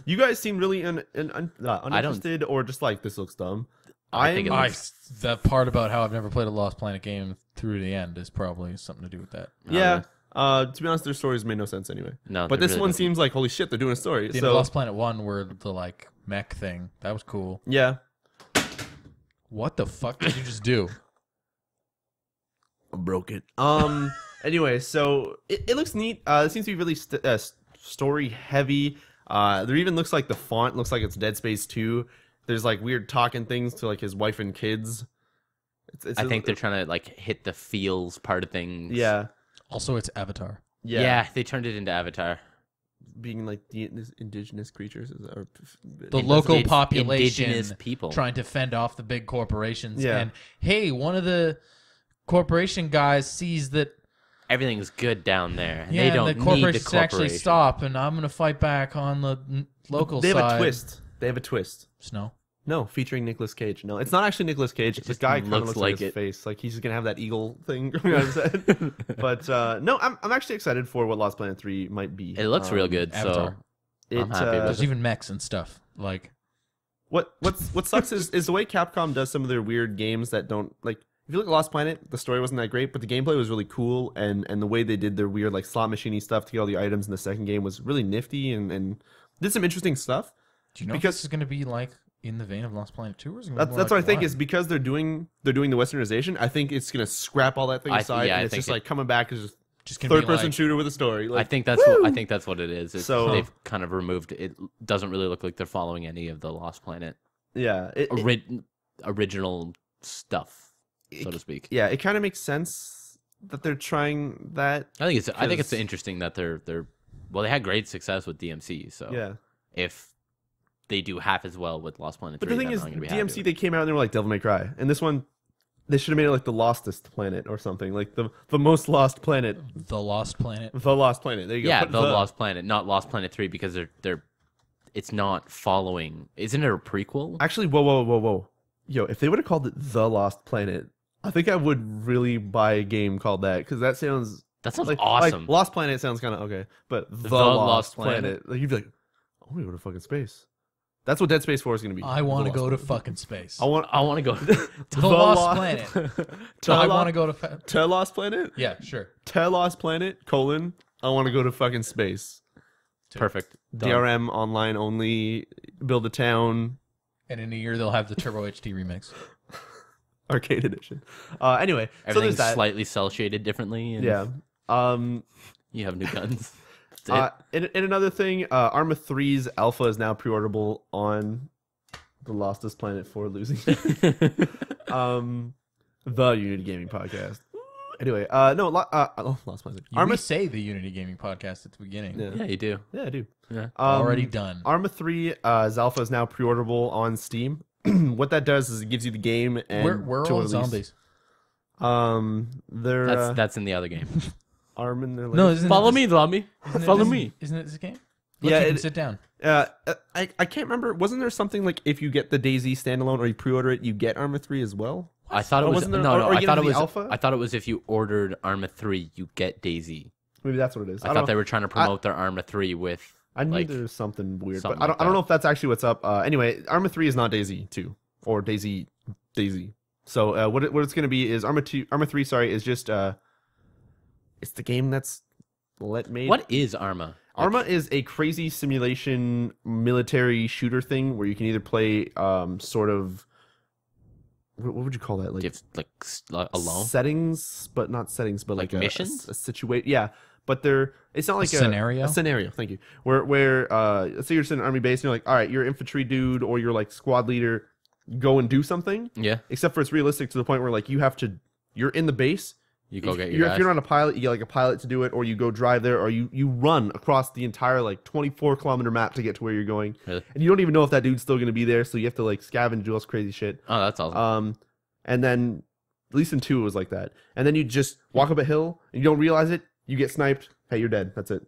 Speaker 1: You guys seem really uninterested or just like this looks dumb.
Speaker 3: I think it
Speaker 2: I,
Speaker 3: looks-
Speaker 2: that part about how I've never played a Lost Planet game through the end is probably something to do with that.
Speaker 1: Yeah. To be honest, their stories made no sense anyway.
Speaker 3: No,
Speaker 1: But
Speaker 3: they
Speaker 1: this
Speaker 3: really
Speaker 1: one
Speaker 3: don't.
Speaker 1: seems like holy shit, they're doing a story.
Speaker 2: The
Speaker 1: So
Speaker 2: Lost Planet 1 were the like mech thing. That was cool.
Speaker 1: yeah.
Speaker 2: What the fuck did you just do?
Speaker 1: I broke it. Anyway, so it looks neat. It seems to be really story heavy. There even looks like the font looks like it's Dead Space 2. There's like weird talking things to like his wife and kids.
Speaker 3: I think they're trying to like hit the feels part of things.
Speaker 1: Yeah.
Speaker 2: Also, it's Avatar.
Speaker 3: Yeah, they turned it into Avatar.
Speaker 1: Being like the indigenous creatures or
Speaker 2: The local
Speaker 3: It's
Speaker 2: population
Speaker 3: indigenous people.
Speaker 2: trying to fend off the big corporations.
Speaker 1: Yeah.
Speaker 2: And hey, one of the corporation guys sees that
Speaker 3: Everything's good down there.
Speaker 2: yeah,
Speaker 3: They
Speaker 2: and
Speaker 3: don't
Speaker 2: the
Speaker 3: need the
Speaker 2: corporations
Speaker 3: corporation.
Speaker 2: actually stop, and I'm gonna fight back on the local
Speaker 1: They
Speaker 2: side.
Speaker 1: have a twist. They have a twist.
Speaker 2: Snow.
Speaker 1: No, featuring Nicolas Cage. No, it's not actually Nicolas Cage. This
Speaker 3: just
Speaker 1: guy kind of
Speaker 3: looks
Speaker 1: looks
Speaker 3: like
Speaker 1: like his
Speaker 3: it.
Speaker 1: face. Like he's just gonna have that eagle thing coming out of his head. But no, I'm actually excited for what Lost Planet 3 might be.
Speaker 3: It looks real good.
Speaker 2: Avatar.
Speaker 3: So I'm happy with
Speaker 2: There's even mechs and stuff. Like
Speaker 1: What sucks is the way Capcom does some of their weird games that don't like. If you look at Lost Planet, the story wasn't that great, but the gameplay was really cool, and the way they did their weird like slot machiney stuff to get all the items in the second game was really nifty and did some interesting stuff.
Speaker 2: do you know
Speaker 1: Because-
Speaker 2: if this is gonna be like in the vein of Lost Planet 2 or is it gonna be
Speaker 1: That's
Speaker 2: more
Speaker 1: what
Speaker 2: like
Speaker 1: I think
Speaker 2: one?
Speaker 1: is because they're doing the westernization. I think it's gonna scrap all that thing aside,
Speaker 3: yeah, I
Speaker 1: and it's
Speaker 3: think
Speaker 1: just
Speaker 3: it-
Speaker 1: like coming back as
Speaker 2: just gonna be
Speaker 1: third person
Speaker 2: like,
Speaker 1: shooter with a story. Like,
Speaker 3: I think that's what it is. It's,
Speaker 1: So-
Speaker 3: they've kind of removed it. Doesn't really look like they're following any of the Lost Planet
Speaker 1: yeah,
Speaker 3: original stuff, so to speak.
Speaker 1: yeah, it kind of makes sense that they're trying that.
Speaker 3: I think it's
Speaker 1: 'Cause-
Speaker 3: interesting that they're well, they had great success with DMC. So
Speaker 1: Yeah,
Speaker 3: if they do half as well with Lost Planet 3,
Speaker 1: but the thing
Speaker 3: then
Speaker 1: is,
Speaker 3: I'm gonna be
Speaker 1: DMC
Speaker 3: happy
Speaker 1: they came out and they were like Devil May Cry, and this one they should have made it like the Lostest Planet or something, like the most lost planet,
Speaker 2: the Lost Planet.
Speaker 1: the Lost Planet. There you go.
Speaker 3: yeah,
Speaker 1: Put
Speaker 3: the Lost Planet, not Lost Planet 3, because they're it's not following. Isn't it a prequel?
Speaker 1: Actually, whoa, yo! If they would have called it the Lost Planet, I think I would really buy a game called that because that sounds.
Speaker 3: That sounds
Speaker 1: Like
Speaker 3: awesome.
Speaker 1: Lost Planet sounds kind of okay, but the
Speaker 3: Lost
Speaker 1: Lost
Speaker 3: Planet.
Speaker 1: Planet, like you'd be like, I want to go to fucking space. That's what Dead Space 4 is going to be.
Speaker 2: I want to
Speaker 1: The
Speaker 2: go
Speaker 1: Lost
Speaker 2: to
Speaker 1: Planet.
Speaker 2: fucking space.
Speaker 3: I want to go.
Speaker 2: the Lost Planet.
Speaker 1: To
Speaker 2: I
Speaker 1: Lo-
Speaker 2: want to go to.
Speaker 1: to Lost Planet.
Speaker 2: Yeah, sure.
Speaker 1: To Lost Planet : I want to go to fucking space.
Speaker 3: Perfect. Done.
Speaker 1: DRM online only. Build a town.
Speaker 2: And in a year, they'll have the Turbo HD remix.
Speaker 1: Arcade edition. Anyway, so
Speaker 3: Everything's
Speaker 1: there's that.
Speaker 3: slightly cell shaded differently. And
Speaker 1: Yeah.
Speaker 3: you have new guns. That's it.
Speaker 1: And another thing, Arma 3's alpha is now pre-orderable on the Lost Us Planet 4 losing. The Unity Gaming Podcast. Anyway, no, Lost Planet.
Speaker 2: You say the Unity Gaming Podcast at the beginning.
Speaker 3: Yeah, you do.
Speaker 1: Yeah, I do.
Speaker 3: Yeah.
Speaker 2: Already done.
Speaker 1: Arma 3's alpha is now pre-orderable on Steam. What that does is it gives you the game and
Speaker 2: Where are all the zombies?
Speaker 1: They're
Speaker 3: That's in the other game.
Speaker 1: Arm in their
Speaker 2: No,
Speaker 1: legs.
Speaker 2: isn't
Speaker 3: Follow
Speaker 2: it,
Speaker 3: me, Lobby. Follow me.
Speaker 2: Isn't it this game? Look,
Speaker 1: Yeah,
Speaker 2: you can sit down.
Speaker 1: I can't remember. Wasn't there something like if you get the DayZ standalone or you pre-order it, you get Arma 3 as well?
Speaker 3: I thought it was
Speaker 1: wasn't there-
Speaker 3: no.
Speaker 1: or
Speaker 3: I
Speaker 1: you
Speaker 3: thought
Speaker 1: know
Speaker 3: it
Speaker 1: the
Speaker 3: was.
Speaker 1: alpha?
Speaker 3: I thought it was if you ordered Arma 3, you get DayZ.
Speaker 1: Maybe that's what it is.
Speaker 3: I thought they were trying to promote their Arma 3 with.
Speaker 1: I knew
Speaker 3: like,
Speaker 1: there was something weird,
Speaker 3: something
Speaker 1: but
Speaker 3: like
Speaker 1: I don't
Speaker 3: that.
Speaker 1: know if that's actually what's up. Anyway, Arma 3 is not DayZ 2 or DayZ. So what it's going to be is Arma 3. Sorry, is just it's the game that's made.
Speaker 3: What is Arma?
Speaker 1: Arma is a crazy simulation military shooter thing where you can either play sort of what would you call that,
Speaker 3: Alone?
Speaker 1: settings, but not settings, but
Speaker 3: Like
Speaker 1: like
Speaker 3: missions?
Speaker 1: a situation. Yeah, but it's not like a
Speaker 2: scenario?
Speaker 1: A scenario. Thank you. Where let's say you're in an army base and you're like, all right, you're infantry dude or you're like squad leader, go and do something.
Speaker 3: Yeah.
Speaker 1: Except for it's realistic to the point where like you're in the base.
Speaker 3: You go get
Speaker 1: If
Speaker 3: your guys.
Speaker 1: you're not a pilot, you get like a pilot to do it, or you go drive there, or you run across the entire like 24-kilometer map to get to where you're going.
Speaker 3: Really?
Speaker 1: And you don't even know if that dude's still going to be there, so you have to like scavenge, do all this crazy shit.
Speaker 3: Oh, that's awesome.
Speaker 1: And then at least in 2 it was like that. And then you just walk up a hill and you don't realize it, you get sniped. Hey, you're dead. That's it.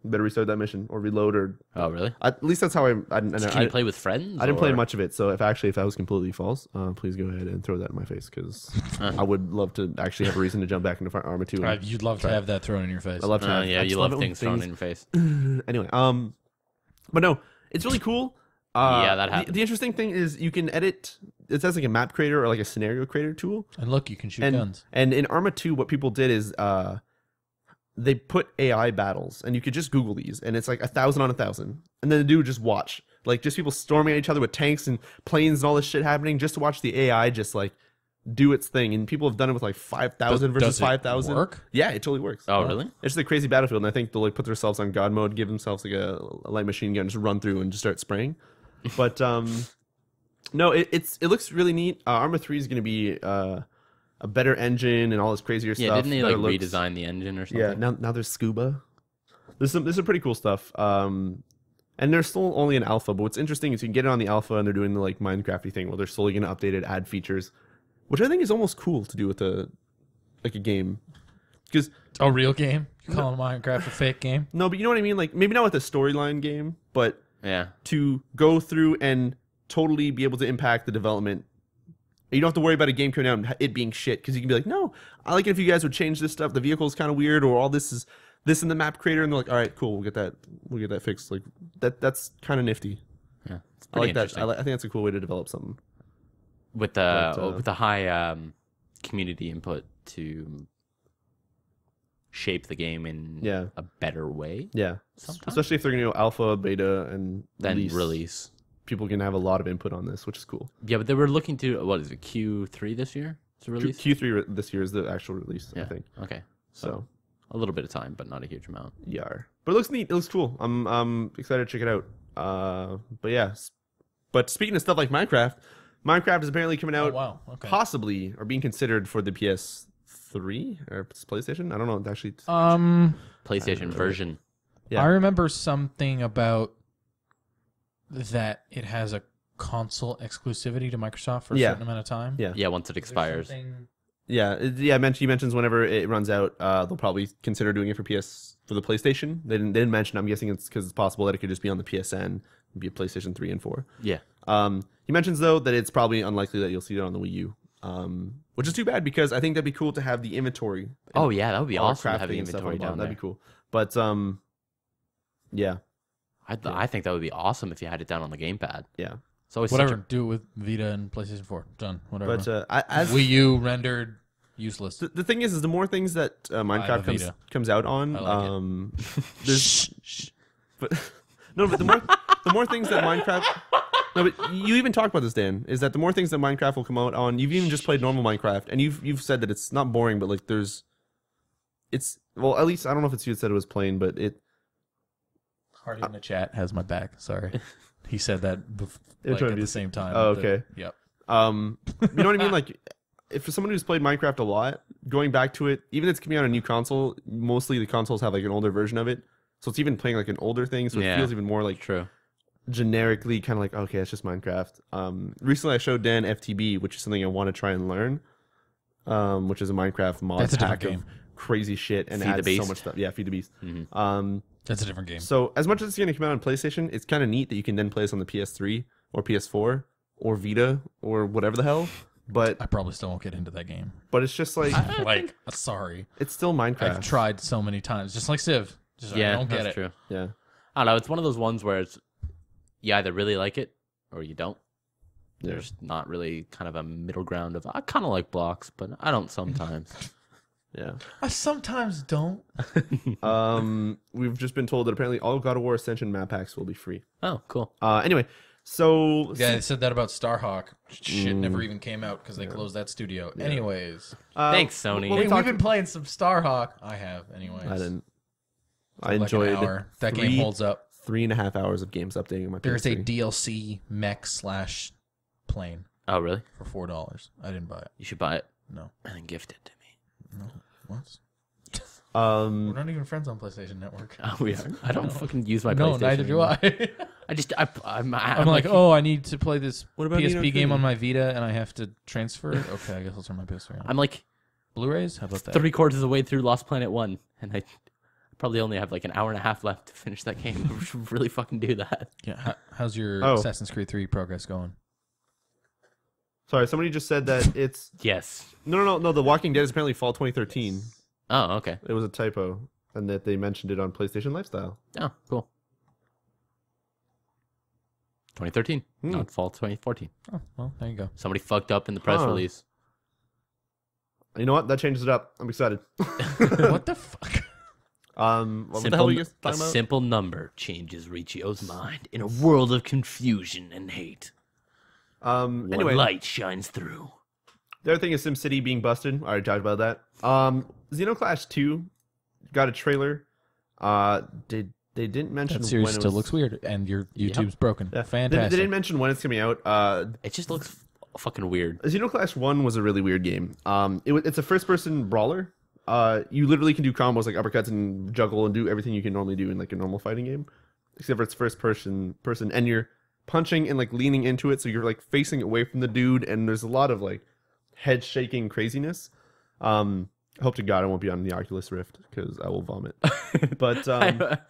Speaker 1: You better restart that mission or reload or.
Speaker 3: Oh, really?
Speaker 1: At least that's how I
Speaker 3: Can you play with friends?
Speaker 1: I didn't play
Speaker 3: or-
Speaker 1: much of it, so if that was completely false, please go ahead and throw that in my face because I would love to actually have a reason to jump back into Arma 2. and
Speaker 2: You'd love to have that thrown in your face.
Speaker 1: I love to. Have,
Speaker 3: Yeah,
Speaker 1: I
Speaker 3: you
Speaker 1: just
Speaker 3: love
Speaker 1: it when
Speaker 3: things thrown in your face.
Speaker 1: Anyway, but no, it's really cool.
Speaker 3: Yeah, that happens.
Speaker 1: The interesting thing is you can edit. It says like a map creator or like a scenario creator tool.
Speaker 2: And look, you can shoot guns.
Speaker 1: And in Arma 2, what people did is they put AI battles, and you could just Google these, and it's like 1,000 on 1,000, and then the dude just watch, like just people storming at each other with tanks and planes and all this shit happening, just to watch the AI just like do its thing. And people have done it with like 5,000 versus 5,000.
Speaker 2: Work?
Speaker 1: Yeah, it totally works.
Speaker 3: Oh, really?
Speaker 1: It's just a crazy battlefield, and I think they'll like put themselves on God mode, give themselves like a light machine gun, just run through and just start spraying. But no, it looks really neat. Arma 3 is going to be a better engine and all this crazier
Speaker 3: Yeah,
Speaker 1: stuff.
Speaker 3: didn't they like
Speaker 1: better looks.
Speaker 3: redesign the engine or something?
Speaker 1: Yeah, now there's scuba. There's some pretty cool stuff. And there's still only an alpha, but what's interesting is you can get it on the alpha, and they're doing the like Minecrafty thing where they're slowly going to update it, add features, which I think is almost cool to do with a game. Because
Speaker 2: A real game? You calling Minecraft a fake game?
Speaker 1: no, but you know what I mean. Like maybe not with a storyline game, but
Speaker 3: Yeah.
Speaker 1: to go through and totally be able to impact the development. You don't have to worry about a game coming out and it being shit, because you can be like, no, I like it if you guys would change this stuff. The vehicle's kind of weird, or all this is this in the map creator, and they're like, all right, cool, we'll get that fixed. Like that's kind of nifty.
Speaker 3: Yeah. It's
Speaker 1: I
Speaker 3: pretty
Speaker 1: like that.
Speaker 3: interesting.
Speaker 1: I think that's a cool way to develop something.
Speaker 3: With the high community input to shape the game in a better way.
Speaker 1: Yeah,
Speaker 3: Sometimes.
Speaker 1: especially if they're gonna go alpha, beta, and
Speaker 3: Then
Speaker 1: release.
Speaker 3: release.
Speaker 1: People can have a lot of input on this, which is cool.
Speaker 3: Yeah, but they were looking to what is it, Q3 this year to release?
Speaker 1: Q3 this year is the actual release,
Speaker 3: Yeah.
Speaker 1: I think.
Speaker 3: Okay.
Speaker 1: So
Speaker 3: A little bit of time, but not a huge amount.
Speaker 1: yeah, but it looks neat. It looks cool. I'm excited to check it out. But yeah, but speaking of stuff like Minecraft is apparently coming out.
Speaker 2: Oh, wow. Okay.
Speaker 1: Possibly or being considered for the PS3 or PlayStation. I don't know. Actually,
Speaker 3: PlayStation version.
Speaker 1: Yeah.
Speaker 2: I remember something about that it has a console exclusivity to Microsoft for a certain amount of time.
Speaker 1: Yeah.
Speaker 3: Yeah, once it
Speaker 2: Is there
Speaker 3: expires.
Speaker 2: something-
Speaker 1: Yeah, he mentions whenever it runs out, they'll probably consider doing it for the PlayStation. They didn't mention. I'm guessing it's because it's possible that it could just be on the PSN, and be a PlayStation 3 and 4.
Speaker 3: Yeah.
Speaker 1: He mentions though that it's probably unlikely that you'll see it on the Wii U, which is too bad because I think that'd be cool to have the inventory.
Speaker 3: Oh yeah, that would be
Speaker 1: all the
Speaker 3: awesome to have
Speaker 1: crafting
Speaker 3: the
Speaker 1: and stuff
Speaker 3: inventory
Speaker 1: on the bottom.
Speaker 3: down there.
Speaker 1: That'd be cool. But yeah,
Speaker 3: I think that would be awesome if you had it down on the gamepad.
Speaker 1: yeah.
Speaker 3: It's always
Speaker 2: Whatever. Do it with Vita and PlayStation 4. Done. Whatever.
Speaker 1: But as
Speaker 2: Wii U rendered Useless.
Speaker 1: The thing is the more things that Minecraft comes out on, there's but no, but the more things that Minecraft. No, but you even talked about this, Dan. Is that the more things that Minecraft will come out on? You've even just played normal Minecraft, and you've said that it's not boring, but like it's well, at least I don't know if it's you that said it was plain, but it.
Speaker 2: Hardy in the chat has my back. Sorry, he said that at the same time.
Speaker 1: Oh, okay.
Speaker 2: Yep.
Speaker 1: You know what I mean? Like, if for someone who's played Minecraft a lot, going back to it, even if it's coming out on a new console, mostly the consoles have like an older version of it, so it's even playing like an older thing, so it feels even more like generically kind of like, okay, it's just Minecraft. Recently I showed Dan FTB, which is something I want to try and learn, which is a Minecraft mod pack of crazy shit and adds so much stuff. Yeah, Feed the Beast.
Speaker 2: That's a different game.
Speaker 1: So as much as it's going to come out on PlayStation, it's kind of neat that you can then play this on the PS3 or PS4 or Vita or whatever the hell. But
Speaker 2: I probably still won't get into that game.
Speaker 1: But it's just like
Speaker 2: sorry,
Speaker 1: it's still Minecraft.
Speaker 2: I've tried so many times, just like Civ. I don't get it.
Speaker 3: True.
Speaker 1: Yeah,
Speaker 3: I don't know. It's one of those ones where it's you either really like it or you don't. There's not really kind of a middle ground of I kind of like blocks, but I don't sometimes.
Speaker 1: Yeah.
Speaker 2: I sometimes don't.
Speaker 1: We've just been told that apparently all God of War Ascension map packs will be free.
Speaker 3: Oh, cool.
Speaker 1: Anyway, so
Speaker 2: yeah, they said that about Starhawk. Shit never even came out because they closed that studio. Yeah. Anyways,
Speaker 3: thanks Sony.
Speaker 2: We've been playing some Starhawk. I have, anyways.
Speaker 1: I didn't.
Speaker 2: For
Speaker 1: I enjoyed
Speaker 2: an hour. That game holds up.
Speaker 1: 3.5 hours of games updating my PS3.
Speaker 2: There's a DLC mech / plane.
Speaker 3: Oh, really?
Speaker 2: For $4. I didn't buy it.
Speaker 3: You should buy it.
Speaker 2: No.
Speaker 3: And then gift it to me.
Speaker 2: No. What?
Speaker 1: We're
Speaker 2: not even friends on PlayStation Network.
Speaker 3: Oh, we are. I don't fucking use my PlayStation.
Speaker 2: No, neither do I.
Speaker 3: I'm
Speaker 2: like, I need to play this PSP
Speaker 1: Nino
Speaker 2: game on my Vita, and I have to transfer. Okay, I guess I'll turn my PS3 on.
Speaker 3: I'm like
Speaker 2: Blu-rays. How about that?
Speaker 3: 3/4 of the way through Lost Planet 1, and I probably only have like an hour and a half left to finish that game. I should really fucking do that.
Speaker 2: Yeah. How's your Assassin's Creed 3 progress going?
Speaker 1: Sorry, somebody just said that it's
Speaker 3: yes.
Speaker 1: No. The Walking Dead is apparently fall 2013.
Speaker 3: Oh, okay.
Speaker 1: It was a typo, and that they mentioned it on PlayStation Lifestyle.
Speaker 3: Oh, cool. 2013, not fall 2014.
Speaker 2: Oh, well, there you go.
Speaker 3: Somebody fucked up in the press release.
Speaker 1: You know what? That changes it up. I'm excited.
Speaker 2: What the fuck?
Speaker 1: What the hell were you guys talking about?
Speaker 3: A simple number changes Riccio's mind in a world of confusion and hate.
Speaker 1: Anyway,
Speaker 3: light shines through.
Speaker 1: The other thing is SimCity being busted. I already talked about that. Xenoclash 2 got a trailer. They didn't mention
Speaker 2: that series
Speaker 1: when it
Speaker 2: still
Speaker 1: was...
Speaker 2: looks weird, and your YouTube's broken. Yeah. Fantastic.
Speaker 1: They didn't mention when it's coming out.
Speaker 3: It just looks fucking weird.
Speaker 1: Xenoclash 1 was a really weird game. It's a first-person brawler. You literally can do combos like uppercuts and juggle and do everything you can normally do in like a normal fighting game, except for it's first-person, and you're punching and like leaning into it, so you're like facing away from the dude, and there's a lot of like head shaking craziness. I hope to God I won't be on the Oculus Rift because I will vomit. But
Speaker 3: that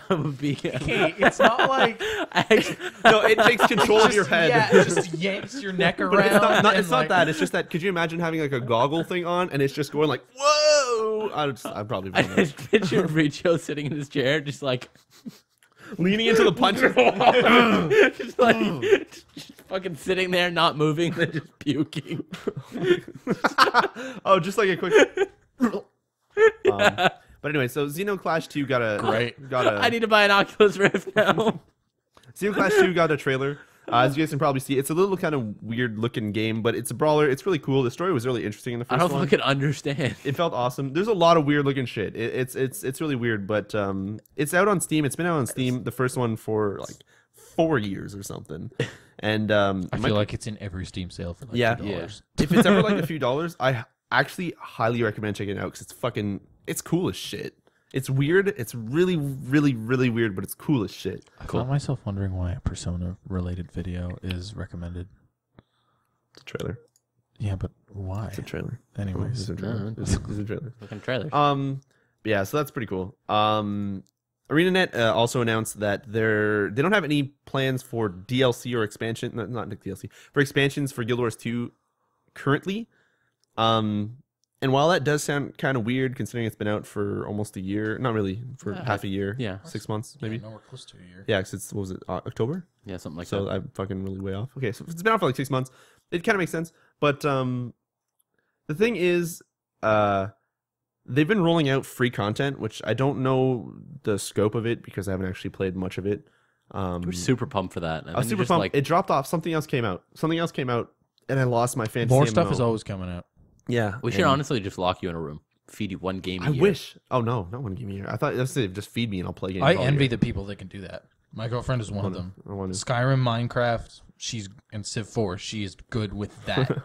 Speaker 3: would be.
Speaker 2: It's not like
Speaker 1: no, it takes control of your head.
Speaker 2: Yeah, it just yanks your neck around.
Speaker 1: But it's not that. It's just that. Could you imagine having like a goggle thing on and it's just going like whoa? I'd probably vomit.
Speaker 3: I just picture Riccio sitting in his chair, just like
Speaker 1: leaning into the puncher,
Speaker 3: just like just fucking sitting there, not moving, then just puking.
Speaker 1: Oh, just like a quick. But anyway, so Xenoclash 2 got a.
Speaker 3: I need to buy an Oculus Rift now.
Speaker 1: Xenoclash 2 got a trailer. As you guys can probably see, it's a little kind of weird looking game, but it's a brawler. It's really cool. The story was really interesting in the first one.
Speaker 3: I don't fucking understand.
Speaker 1: It felt awesome. There's a lot of weird looking shit. It's really weird, but it's out on Steam. It's been out on Steam, the first one, for like 4 years or something. And
Speaker 2: I feel like it's in every Steam sale for like $2.
Speaker 1: Yeah. If it's ever like a few dollars, I actually highly recommend checking it out because it's cool as shit. It's weird. It's really, really, really weird, but it's cool as shit.
Speaker 2: I found myself wondering why a Persona-related video is recommended.
Speaker 1: It's a trailer.
Speaker 2: Yeah, but why?
Speaker 1: It's a trailer.
Speaker 2: Anyways.
Speaker 1: It's a trailer. It's a trailer.
Speaker 3: Fucking trailer.
Speaker 1: Yeah, so that's pretty cool. ArenaNet also announced that they don't have any plans for DLC or expansion. Not DLC. For expansions for Guild Wars 2 currently. And while that does sound kind of weird, considering it's been out for almost a year, not really, for half a year, 6 months maybe.
Speaker 2: Yeah, nowhere close to a year.
Speaker 1: Yeah, because it's, what was it, October?
Speaker 3: Yeah, something like that.
Speaker 1: So I'm fucking really way off. Okay, so if it's been out for like 6 months, it kind of makes sense. But the thing is, they've been rolling out free content, which I don't know the scope of it because I haven't actually played much of it.
Speaker 3: We're super pumped for that.
Speaker 1: I was super pumped. It dropped off. Something else came out, and I lost my fantasy.
Speaker 2: More stuff is always coming out.
Speaker 1: Yeah,
Speaker 3: we should honestly just lock you in a room, feed you one game a year.
Speaker 1: I wish. Oh no, not one game a year. I thought that's it. Just feed me and I'll play games.
Speaker 2: I envy the people that can do that. My girlfriend is one of them. Skyrim, Minecraft, and Civ 4. She is good with that.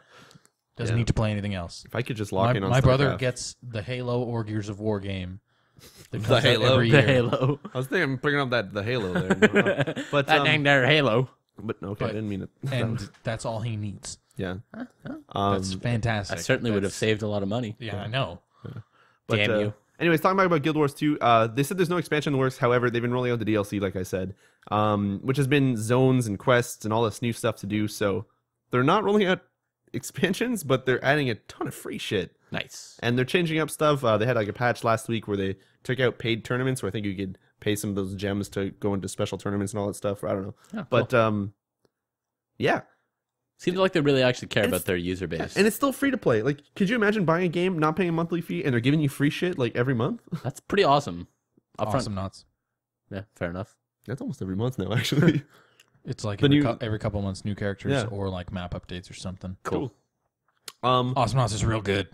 Speaker 2: Doesn't need to play anything else.
Speaker 1: If I could just lock in on
Speaker 2: my brother
Speaker 1: StarCraft.
Speaker 2: gets the Halo or Gears of War game.
Speaker 1: The Halo.
Speaker 3: The Halo.
Speaker 1: I was thinking, bringing up the Halo there, but
Speaker 3: that dang there Halo.
Speaker 1: But okay, I didn't mean it.
Speaker 2: And that's all he needs.
Speaker 1: Yeah,
Speaker 2: that's fantastic.
Speaker 3: I certainly would have saved a lot of money.
Speaker 2: Yeah, I know.
Speaker 1: But,
Speaker 3: Damn you.
Speaker 1: Anyways, talking about Guild Wars 2, they said there's no expansion in the works. However, they've been rolling out the DLC, like I said, which has been zones and quests and all this new stuff to do. So they're not rolling out expansions, but they're adding a ton of free shit.
Speaker 3: Nice.
Speaker 1: And they're changing up stuff. They had like a patch last week where they took out paid tournaments, where I think you could pay some of those gems to go into special tournaments and all that stuff. I don't know.
Speaker 3: Oh,
Speaker 1: but
Speaker 3: cool.
Speaker 1: yeah.
Speaker 3: Seems like they really actually care about their user base.
Speaker 1: And it's still free to play. Like, could you imagine buying a game, not paying a monthly fee, and they're giving you free shit like every month?
Speaker 3: That's pretty awesome.
Speaker 2: Awesome nuts.
Speaker 3: Yeah, fair enough.
Speaker 1: That's almost every month now, actually.
Speaker 2: It's like
Speaker 1: The
Speaker 2: every couple months, new characters
Speaker 1: Yeah.
Speaker 2: or like map updates or something.
Speaker 3: Cool.
Speaker 2: Awesome nuts is real good.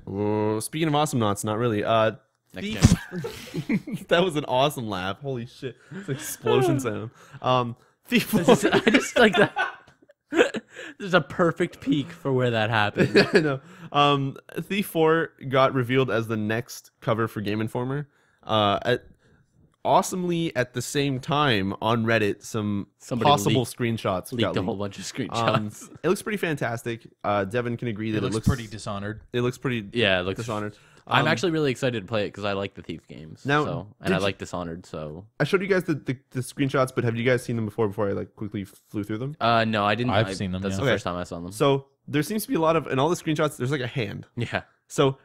Speaker 1: Speaking of awesome knots, not really.
Speaker 3: Next
Speaker 1: Thief... that was an awesome laugh. Holy shit. It's an explosion sound. Thief 4...
Speaker 3: I just like that. There's a perfect peak for where that happened.
Speaker 1: I know. Thief 4 got revealed as the next cover for Game Informer. Awesomely, at the same time, on Reddit, somebody possible screenshots
Speaker 3: leaked
Speaker 1: got
Speaker 3: a whole bunch of screenshots.
Speaker 1: It looks pretty fantastic. Devin can agree that
Speaker 2: It looks pretty Dishonored.
Speaker 1: It looks pretty
Speaker 3: Yeah, it looks
Speaker 1: Dishonored.
Speaker 3: I'm actually really excited to play it because I like the Thief games.
Speaker 1: Now,
Speaker 3: and I like Dishonored. So
Speaker 1: I showed you guys the screenshots, but have you guys seen them before I like quickly flew through them?
Speaker 3: no, I didn't.
Speaker 2: I've seen them.
Speaker 3: That's
Speaker 2: Yeah.
Speaker 3: the first time I saw them.
Speaker 1: So there seems to be a lot of, in all the screenshots, there's like a hand.
Speaker 3: Yeah.
Speaker 1: So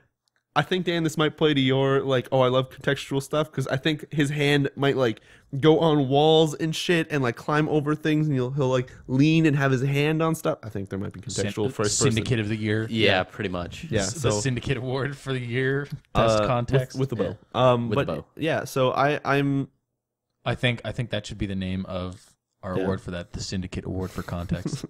Speaker 1: I think, Dan, this might play to your, like, oh, I love contextual stuff, because I think his hand might, like, go on walls and shit and, like, climb over things, and he'll like, lean and have his hand on stuff. I think there might be contextual first person.
Speaker 2: Syndicate of the Year.
Speaker 3: Yeah, pretty much.
Speaker 1: Yeah,
Speaker 2: The
Speaker 1: so...
Speaker 2: Syndicate Award for the year. Best context.
Speaker 1: With the bow.
Speaker 3: With the bow.
Speaker 1: Yeah, so I'm...
Speaker 2: I think that should be the name of our award for that, the Syndicate Award for context.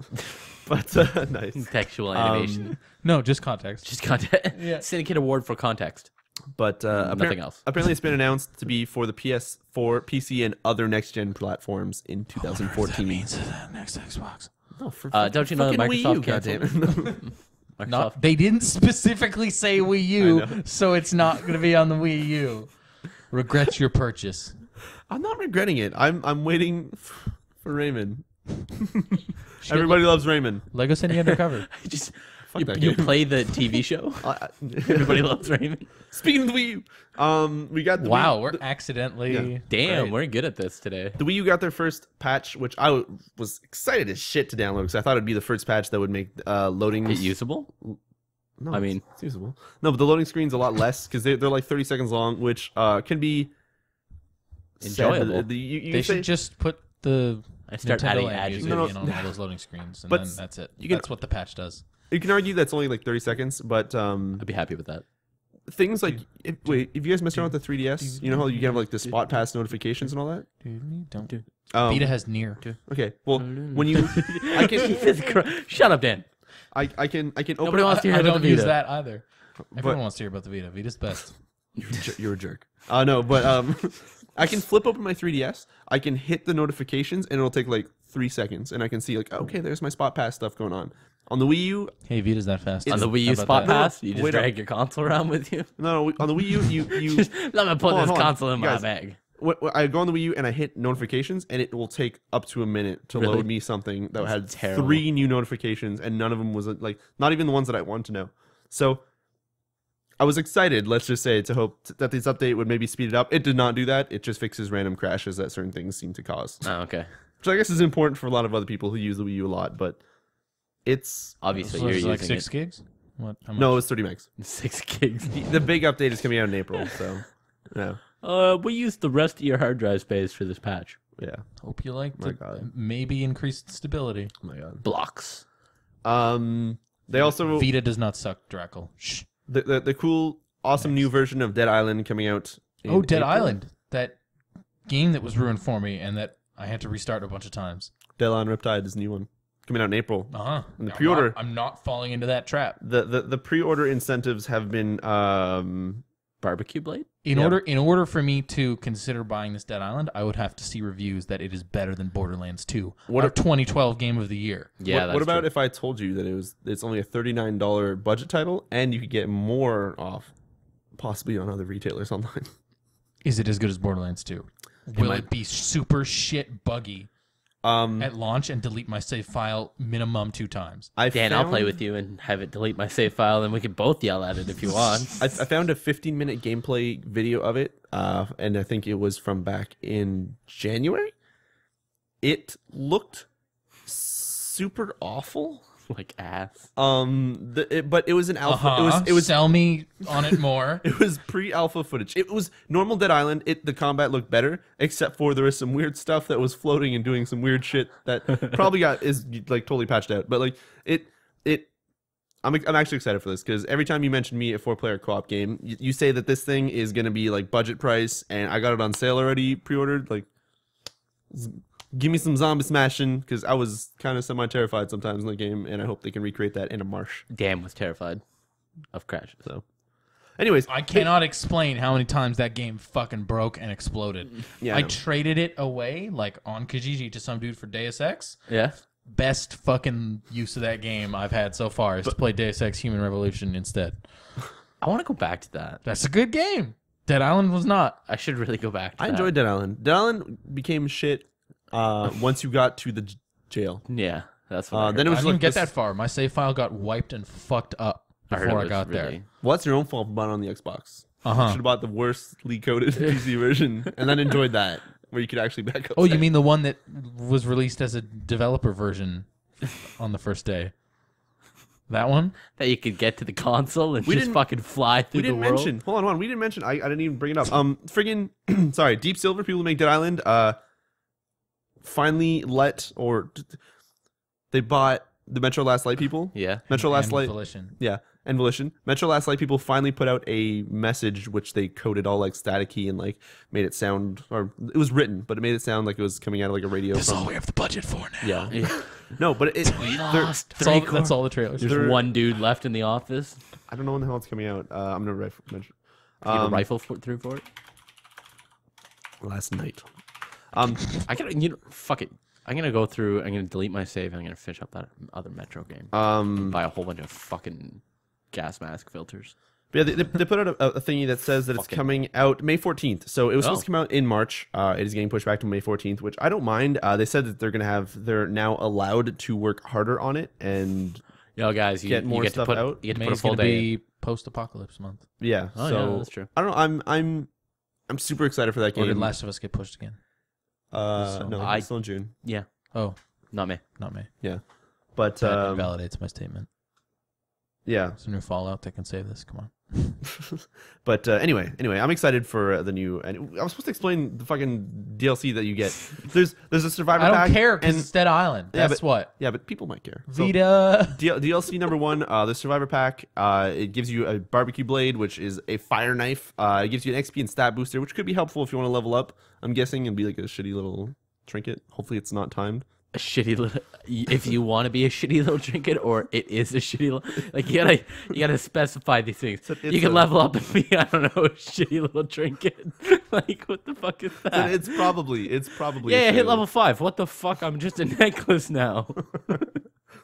Speaker 1: But, nice.
Speaker 3: Contextual animation.
Speaker 2: No, just context.
Speaker 3: Just context.
Speaker 2: Yeah.
Speaker 3: Syndicate Award for context.
Speaker 1: But
Speaker 3: nothing else.
Speaker 1: Apparently, it's been announced to be for the PS4, PC, and other next-gen platforms in 2014.
Speaker 2: That means next Xbox.
Speaker 1: No, for
Speaker 3: don't you know that
Speaker 1: fucking
Speaker 3: Microsoft
Speaker 1: Wii U,
Speaker 3: canceled? Microsoft.
Speaker 2: They didn't specifically say Wii U, so it's not going to be on the Wii U. Regrets your purchase.
Speaker 1: I'm not regretting it. I'm waiting for Raymond. Everybody loves Raymond.
Speaker 2: Lego City Undercover.
Speaker 3: Just
Speaker 1: Fuck that
Speaker 3: you
Speaker 1: game.
Speaker 3: play the TV show. Everybody loves Raymond.
Speaker 1: Speaking of the Wii U, we got the
Speaker 2: Wow,
Speaker 1: Wii,
Speaker 2: we're accidentally...
Speaker 1: Yeah.
Speaker 3: Damn,
Speaker 1: Right.
Speaker 3: we're good at this today.
Speaker 1: the Wii U got their first patch, which I was excited as shit to download because I thought it'd be the first patch that would make loading
Speaker 3: Is it usable?
Speaker 1: No,
Speaker 3: I mean-
Speaker 1: it's usable. No, but the loading screen's a lot less because they're like 30 seconds long, which can be
Speaker 3: Enjoyable.
Speaker 2: They should just put the
Speaker 3: I start
Speaker 2: Nintendo
Speaker 3: adding
Speaker 2: land
Speaker 3: ads.
Speaker 2: music
Speaker 1: No, no.
Speaker 2: in on all those loading screens, and
Speaker 1: But
Speaker 2: then that's it.
Speaker 1: you can-
Speaker 2: That's what the patch does.
Speaker 1: You can argue that's only like 30 seconds, but
Speaker 3: I'd be happy with that.
Speaker 1: things like if you guys messed around with the 3DS, you know how you can have like the spot pass notifications and all that.
Speaker 2: Don't do.
Speaker 1: Um,
Speaker 2: Vita has near.
Speaker 1: Okay, well when you, I can,
Speaker 3: Shut up, Dan.
Speaker 1: I can open.
Speaker 3: Nobody wants to hear
Speaker 2: I
Speaker 3: about
Speaker 2: don't
Speaker 3: the
Speaker 2: use
Speaker 3: Vita.
Speaker 2: that either. Everyone
Speaker 1: But-
Speaker 2: wants to hear about the Vita. Vita's best.
Speaker 1: You're a jerk. No, but I can flip open my 3DS. I can hit the notifications, and it'll take like 3 seconds, and I can see like, okay, there's my spot pass stuff going on. On the Wii U,
Speaker 2: Hey, Vita's that fast.
Speaker 3: On the Wii
Speaker 2: How
Speaker 3: U
Speaker 2: about
Speaker 3: Spot
Speaker 2: that?
Speaker 3: Pass, you just
Speaker 1: wait
Speaker 3: drag your console around with you.
Speaker 1: no, on the Wii U, you
Speaker 3: Just, let me put
Speaker 1: Hold on,
Speaker 3: this
Speaker 1: hold on.
Speaker 3: console in my
Speaker 1: Guys,
Speaker 3: bag.
Speaker 1: I go on the Wii U and I hit notifications, and it will take up to a minute to
Speaker 3: Really?
Speaker 1: load me something that had
Speaker 3: terrible.
Speaker 1: 3 new notifications, and none of them was like, not even the ones that I want to know. So I was excited, let's just say, to hope that this update would maybe speed it up. It did not do that. It just fixes random crashes that certain things seem to cause,
Speaker 3: Oh, okay.
Speaker 1: which I guess is important for a lot of other people who use the Wii U a lot. But it's
Speaker 3: Obviously,
Speaker 2: So
Speaker 3: you're
Speaker 2: it's
Speaker 3: using
Speaker 2: like 6 gigs? What? How much?
Speaker 1: no, it's 30 megs.
Speaker 3: 6 gigs.
Speaker 1: The big update is coming out in April, so yeah,
Speaker 3: We used the rest of your hard drive space for this patch.
Speaker 1: yeah.
Speaker 2: Hope you liked
Speaker 1: My
Speaker 2: it.
Speaker 1: God.
Speaker 2: Maybe increased stability.
Speaker 1: Oh my god.
Speaker 3: Blocks.
Speaker 1: They also
Speaker 2: Vita does not suck, Drackle. Shh.
Speaker 1: the cool awesome new version of Dead Island coming out.
Speaker 2: Oh, Dead Island, that game that was ruined for me and that I had to restart a bunch of times.
Speaker 1: Dead Island Riptide is a new one coming out in April. And the
Speaker 2: I'm
Speaker 1: pre-order.
Speaker 2: I'm not falling into that trap.
Speaker 1: The pre-order incentives have been
Speaker 3: Barbecue Blade.
Speaker 2: In order for me to consider buying this Dead Island, I would have to see reviews that it is better than Borderlands 2, our 2012 game of the year.
Speaker 3: Yeah.
Speaker 1: What about if I told you that it's only a $39 budget title and you could get more off, possibly on other retailers online?
Speaker 2: Is it as good as Borderlands 2? Will it be super shit buggy at launch and delete my save file minimum 2 times?
Speaker 3: I'll play with you and have it delete my save file, and we can both yell at it if you want.
Speaker 1: I found a 15-minute gameplay video of it, and I think it was from back in January. It looked super awful.
Speaker 3: Like ass.
Speaker 1: But it was an alpha. It was
Speaker 2: sell me on it more.
Speaker 1: It was pre-alpha footage. It was normal Dead Island. The combat looked better, except for there was some weird stuff that was floating and doing some weird shit that probably is like totally patched out. But like I'm actually excited for this because every time you mention me a 4-player co-op game, you say that this thing is gonna be like budget price, and I got it on sale already, pre-ordered. Like, give me some zombie smashing, because I was kind of semi-terrified sometimes in the game, and I hope they can recreate that in a marsh.
Speaker 3: Dan was terrified of crashes.
Speaker 1: So, anyways,
Speaker 2: I cannot explain how many times that game fucking broke and exploded.
Speaker 1: Yeah,
Speaker 2: I traded it away, like on Kijiji, to some dude for Deus Ex.
Speaker 3: Yeah.
Speaker 2: Best fucking use of that game I've had so far is to play Deus Ex Human Revolution instead.
Speaker 3: I want to go back to that.
Speaker 2: That's a good game. Dead Island was not.
Speaker 3: I should really go back to that.
Speaker 1: I enjoyed Dead Island. Dead Island became shit once you got to the jail.
Speaker 3: Yeah, that's what I heard.
Speaker 1: Then it was
Speaker 2: I didn't get that far. My save file got wiped and fucked up before I got there.
Speaker 1: Well, that's your own fault for buying on the Xbox. You should have bought the worstly coded PC version and then enjoyed that, where you could actually back up.
Speaker 2: Oh, you mean the one that was released as a developer version on the first day? That one?
Speaker 3: That you could get to the console and just fucking fly through the world?
Speaker 1: Hold on. We didn't mention. I didn't even bring it up. Friggin' sorry. Deep Silver, people who make Dead Island, finally they bought the Metro Last Light people.
Speaker 3: Yeah.
Speaker 1: Metro Last Light.
Speaker 2: Volition.
Speaker 1: Yeah. And Volition. Metro Last Light people finally put out a message which they coded all like staticky and like made it sound, or it was written, but it made it sound like it was coming out of like a radio.
Speaker 2: That's all we have the budget for now.
Speaker 1: Yeah. No, but
Speaker 3: we lost
Speaker 2: that's all the trailers.
Speaker 3: There's one dude left in the office.
Speaker 1: I don't know when the hell it's coming out. I'm gonna mention.
Speaker 3: You get a rifle through for it.
Speaker 1: Last night.
Speaker 3: I gotta, fuck it. I'm gonna go through. I'm gonna delete my save. And I'm gonna finish up that other Metro game. Buy a whole bunch of fucking gas mask filters.
Speaker 1: But yeah, they put out a thingy that says that it's coming out May 14th. So it was supposed to come out in March. It is getting pushed back to May 14th, which I don't mind. They said that they're now allowed to work harder on it and
Speaker 3: guys, you
Speaker 1: get more
Speaker 3: get
Speaker 1: stuff
Speaker 3: to put,
Speaker 1: out.
Speaker 3: You get to
Speaker 2: May's
Speaker 3: put a full
Speaker 2: gonna
Speaker 3: day.
Speaker 2: be post-apocalypse month.
Speaker 1: Yeah.
Speaker 3: Oh,
Speaker 1: so
Speaker 3: yeah, that's true.
Speaker 1: I don't know. I'm super excited for that
Speaker 2: Or
Speaker 1: game.
Speaker 2: did Last of Us get pushed again?
Speaker 1: No, it's still in June.
Speaker 3: Yeah.
Speaker 2: Oh,
Speaker 3: Not me.
Speaker 2: not me.
Speaker 1: Yeah. But
Speaker 2: That invalidates my statement.
Speaker 1: yeah.
Speaker 2: It's a new Fallout that can save this. Come on.
Speaker 1: But anyway, I'm excited for the new. And I was supposed to explain the fucking DLC that you get. There's a survivor
Speaker 2: I
Speaker 1: pack.
Speaker 2: don't care because
Speaker 1: and
Speaker 2: it's Dead Island.
Speaker 1: Yeah,
Speaker 2: That's
Speaker 1: but-
Speaker 2: what.
Speaker 1: Yeah, but people might care. So,
Speaker 2: Vita.
Speaker 1: DLC number 1, the survivor pack. It gives you a barbecue blade, which is a fire knife. It gives you an XP and stat booster, which could be helpful if you want to level up. I'm guessing and be like a shitty little trinket. Hopefully, it's not timed.
Speaker 3: A shitty little. If you want to be a shitty little trinket, or it is a shitty little. Like you gotta specify these things. You can level up and be, I don't know, a shitty little trinket. Like what the fuck is that?
Speaker 1: It's probably.
Speaker 3: Yeah, hit level 5. What the fuck? I'm just a necklace now.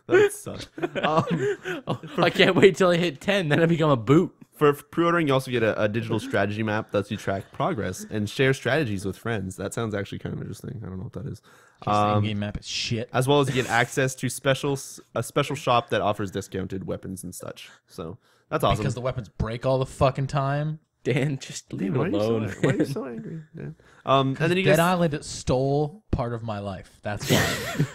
Speaker 1: That sucks.
Speaker 3: I can't wait till I hit 10. Then I become a boot.
Speaker 1: For pre-ordering, you also get a digital strategy map that lets you track progress and share strategies with friends. That sounds actually kind of interesting. I don't know what that is.
Speaker 2: Game map is shit.
Speaker 1: As well as you get access to a special shop that offers discounted weapons and such. So that's awesome.
Speaker 2: Because the weapons break all the fucking time.
Speaker 3: Dan, just leave it alone.
Speaker 1: Why are you so angry, Dan? And then you
Speaker 2: Dead
Speaker 1: get
Speaker 2: Island stole part of my life. That's why.